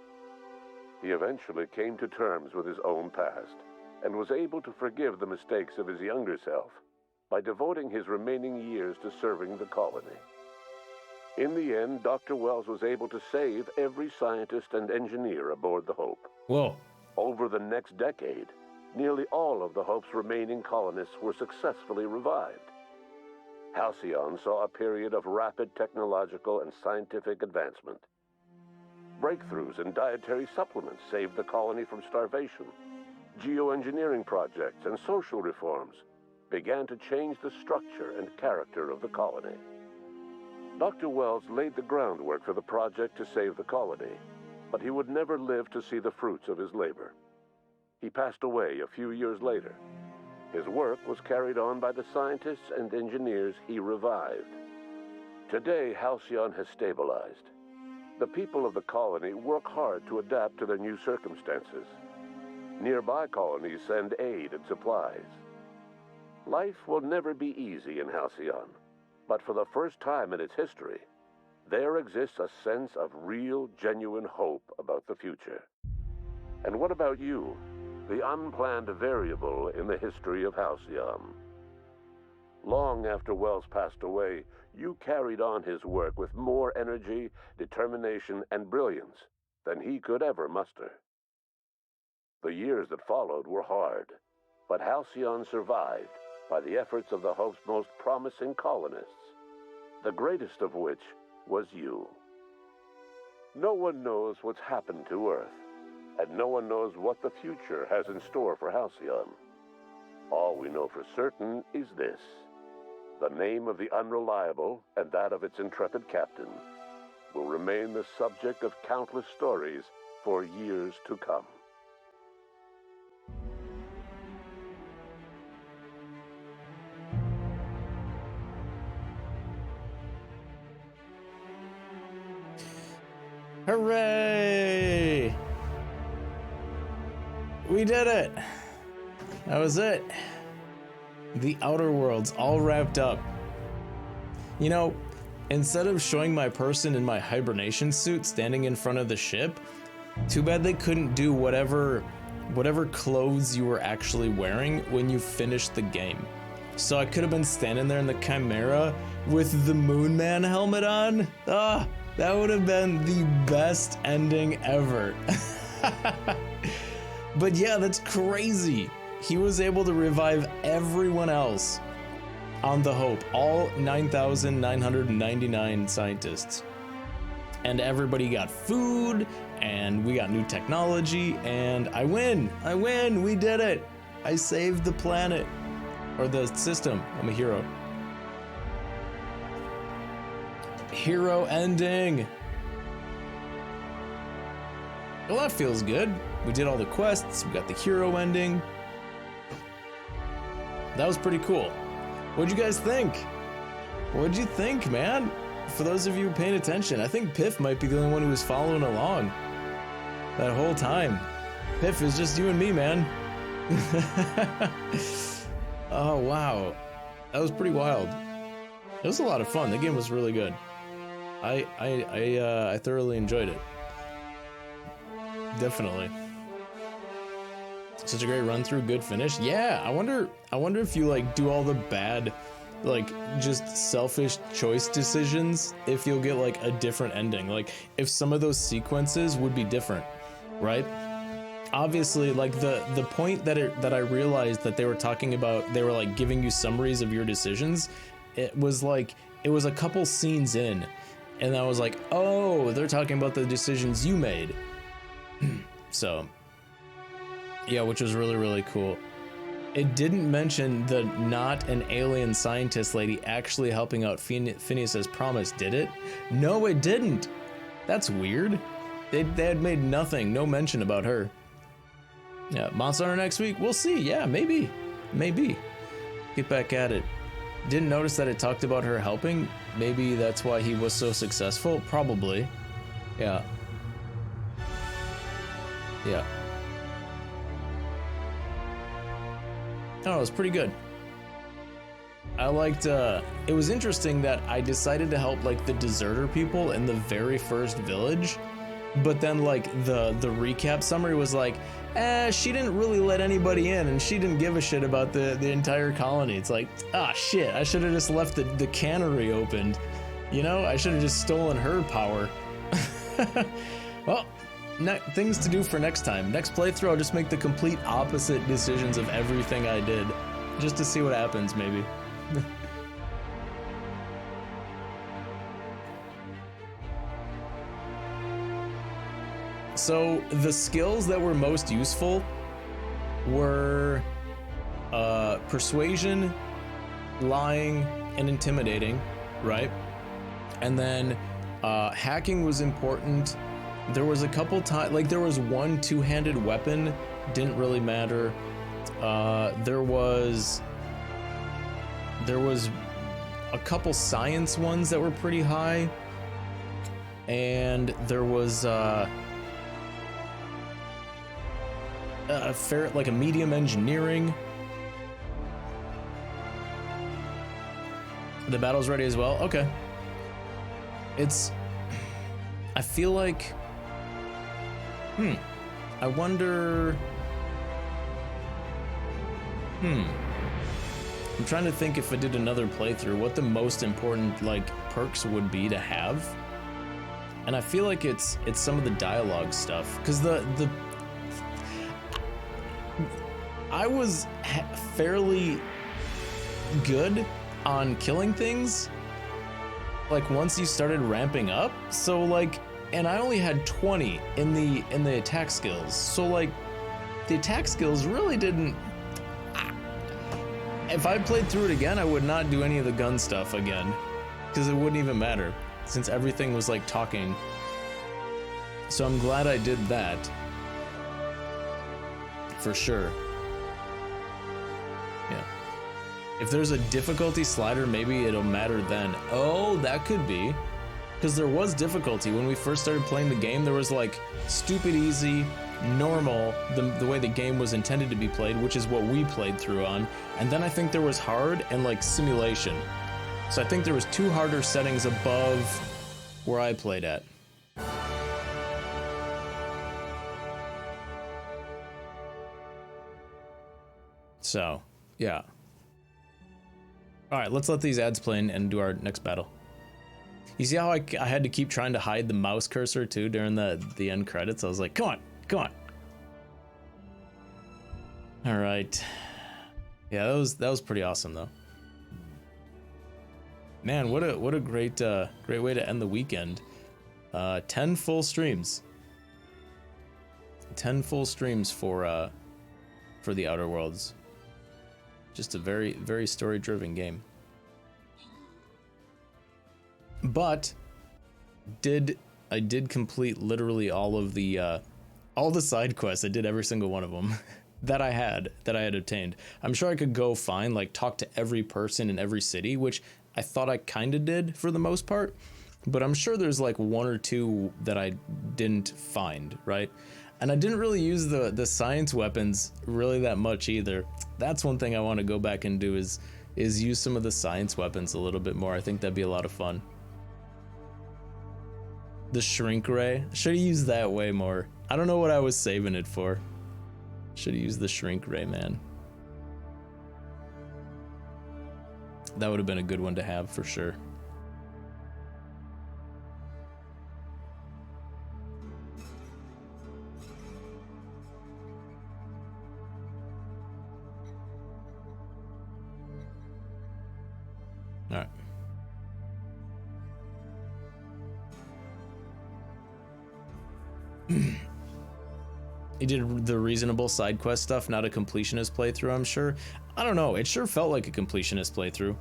He eventually came to terms with his own past, and was able to forgive the mistakes of his younger self by devoting his remaining years to serving the colony. In the end, Dr. Wells was able to save every scientist and engineer aboard the Hope. Whoa. Over the next decade, nearly all of the Hope's remaining colonists were successfully revived. Halcyon saw a period of rapid technological and scientific advancement. Breakthroughs in dietary supplements saved the colony from starvation. Geoengineering projects and social reforms began to change the structure and character of the colony. Dr. Wells laid the groundwork for the project to save the colony, but he would never live to see the fruits of his labor. He passed away a few years later. His work was carried on by the scientists and engineers he revived. Today, Halcyon has stabilized. The people of the colony work hard to adapt to their new circumstances. Nearby colonies send aid and supplies. Life will never be easy in Halcyon, but for the first time in its history, there exists a sense of real, genuine hope about the future. And what about you, the unplanned variable in the history of Halcyon? Long after Wells passed away, you carried on his work with more energy, determination, and brilliance than he could ever muster. The years that followed were hard, but Halcyon survived by the efforts of the Hope's most promising colonists, the greatest of which was you. No one knows what's happened to Earth, and no one knows what the future has in store for Halcyon. All we know for certain is this: the name of the Unreliable and that of its intrepid captain will remain the subject of countless stories for years to come. Hooray! We did it! That was it. The Outer Worlds all wrapped up. You know, instead of showing my person in my hibernation suit standing in front of the ship, too bad they couldn't do whatever clothes you were actually wearing when you finished the game. So I could have been standing there in the Chimera with the Moon Man helmet on. That would have been the best ending ever. But yeah, that's crazy. He was able to revive everyone else on the Hope, all 9,999 scientists. And everybody got food, and we got new technology, and I win, we did it. I saved the planet, or the system. I'm a hero. Hero ending. Well, that feels good. We did all the quests, we got the hero ending. That was pretty cool. What'd you guys think? What'd you think, man? For those of you paying attention, I think Piff might be the only one who was following along that whole time. Piff, is just you and me, man. Oh, wow. That was pretty wild. It was a lot of fun. The game was really good. I thoroughly enjoyed it. Definitely. Such a great run through, good finish. Yeah, I wonder if you like do all the bad, like just selfish choice decisions, if you'll get like a different ending. Like if some of those sequences would be different, right? Obviously, like the point that I realized that they were talking about, they were like giving you summaries of your decisions. It was a couple scenes in, and I was like, oh, they're talking about the decisions you made. So, yeah, which was really, really cool. It didn't mention the not an alien scientist lady actually helping out Phineas as promised, did it? No, it didn't. That's weird. They had made no mention about her. Yeah, Monster Hunter next week? We'll see. Yeah, maybe. Get back at it. Didn't notice that it talked about her helping. Maybe that's why he was so successful. Probably. Yeah. Yeah. Oh, it was pretty good. I liked, it was interesting that I decided to help like the deserter people in the very first village, but then like the recap summary was like, she didn't really let anybody in and she didn't give a shit about the entire colony. It's like, ah, shit, I should have just left the cannery opened. You know, I should have just stolen her power. Well, things to do for next time. Next playthrough, I'll just make the complete opposite decisions of everything I did, just to see what happens, maybe. So the skills that were most useful were persuasion, lying, and intimidating, right? And then hacking was important. There was a couple times, like there was one two-handed weapon, didn't really matter. There was a couple science ones that were pretty high, and there was a fair, like a medium engineering. The battle's ready as well. Okay. I feel like, I wonder, I'm trying to think if I did another playthrough, what the most important like perks would be to have. And I feel like it's some of the dialogue stuff, because I was fairly good on killing things, like once you started ramping up. So like, and I only had 20 in the attack skills. So like, the attack skills really didn't. If I played through it again, I would not do any of the gun stuff again, because it wouldn't even matter, since everything was like talking. So I'm glad I did that, for sure. Yeah. If there's a difficulty slider, maybe it'll matter then. Oh, that could be. Because there was difficulty. When we first started playing the game, there was like stupid easy, normal, the way the game was intended to be played, which is what we played through on. And then I think there was hard and like simulation. So I think there was 2 harder settings above where I played at. So, yeah. All right, let's let these ads play and do our next battle. You see how I had to keep trying to hide the mouse cursor too during the end credits? I was like, come on. All right. Yeah, that was pretty awesome though. Man, what a great way to end the weekend. 10 full streams. 10 full streams for the Outer Worlds. Just a very, very story-driven game. But I did complete literally all the side quests. I did every single one of them that I had obtained. I'm sure I could go find, like, talk to every person in every city, which I thought I kind of did for the most part, but I'm sure there's like 1 or 2 that I didn't find, right? And I didn't really use the science weapons really that much either. That's one thing I want to go back and do is use some of the science weapons a little bit more. I think that'd be a lot of fun. The shrink ray, should have used that way more. I don't know what I was saving it for. Should have used the shrink ray, man. That would have been a good one to have for sure. All right. He did the reasonable side quest stuff, not a completionist playthrough, I'm sure. I don't know, it sure felt like a completionist playthrough.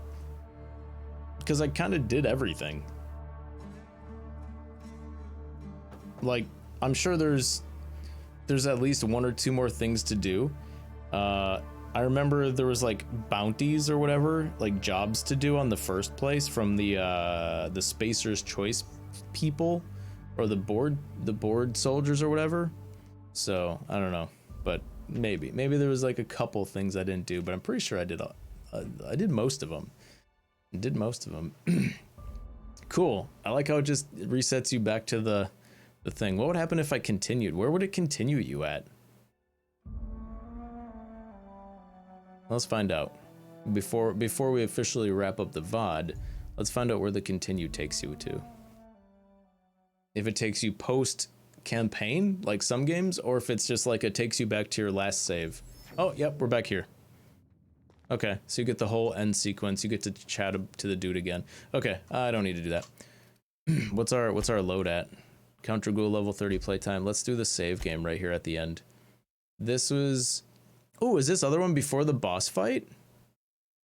Because I kind of did everything. Like, I'm sure there's at least one or two more things to do. I remember there was like bounties or whatever, like jobs to do on the first place from the Spacer's Choice people, or the board soldiers or whatever. So I don't know, but maybe there was like a couple things I didn't do, but I'm pretty sure I did most of them. Cool. I like how it just resets you back to the thing. What would happen if I continued? Where would it continue you at? Let's find out. Before we officially wrap up the VOD, let's find out where the continue takes you to. If it takes you post campaign like some games, or if it's just like it takes you back to your last save. Oh, yep, we're back here. Okay, so you get the whole end sequence. You get to chat to the dude again. Okay, I don't need to do that. What's our load at? Count Dragul level 30 playtime. Let's do the save game right here at the end. This was... Oh, is this other one before the boss fight?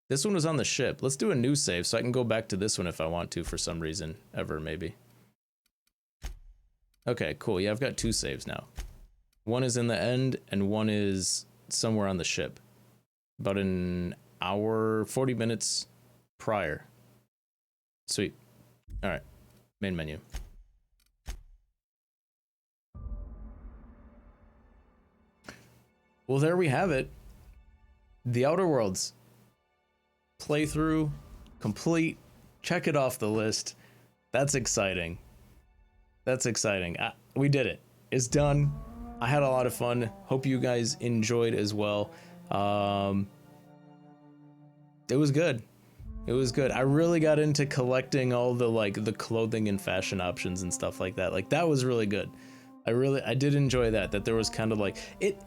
This one was on the ship. Let's do a new save so I can go back to this one if I want to for some reason. Ever, maybe. Okay, cool. Yeah, I've got two saves now. One is in the end, and one is somewhere on the ship. About an hour, 40 minutes prior. Sweet. All right. Main menu. Well, there we have it. The Outer Worlds. Playthrough. Complete. Check it off the list. That's exciting. That's exciting. We did it. It's done. I had a lot of fun. Hope you guys enjoyed as well. It was good. It was good. I really got into collecting all the clothing and fashion options and stuff like that. Like, that was really good. I did enjoy that there was kind of like it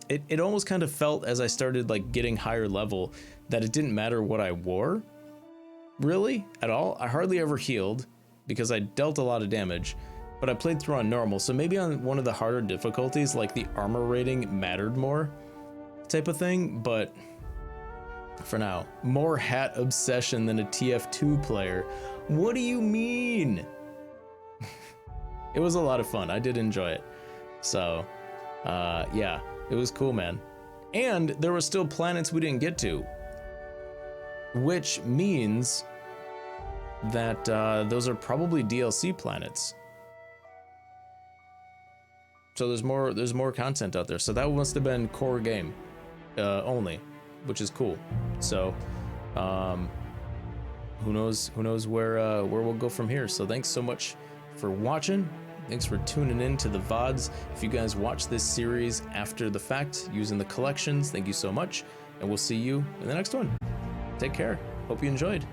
it almost kind of felt as I started like getting higher level that it didn't matter what I wore really at all. I hardly ever healed because I dealt a lot of damage, but I played through on normal. So maybe on one of the harder difficulties, like the armor rating mattered more type of thing. But for now, more hat obsession than a TF2 player. What do you mean? It was a lot of fun. I did enjoy it. So yeah, it was cool, man. And there were still planets we didn't get to, which means that those are probably DLC planets. So there's more content out there. So that must have been core game only, which is cool. So who knows where we'll go from here. So thanks so much for watching. Thanks for tuning in to the VODs. If you guys watch this series after the fact using the collections, thank you so much. And we'll see you in the next one. Take care. Hope you enjoyed.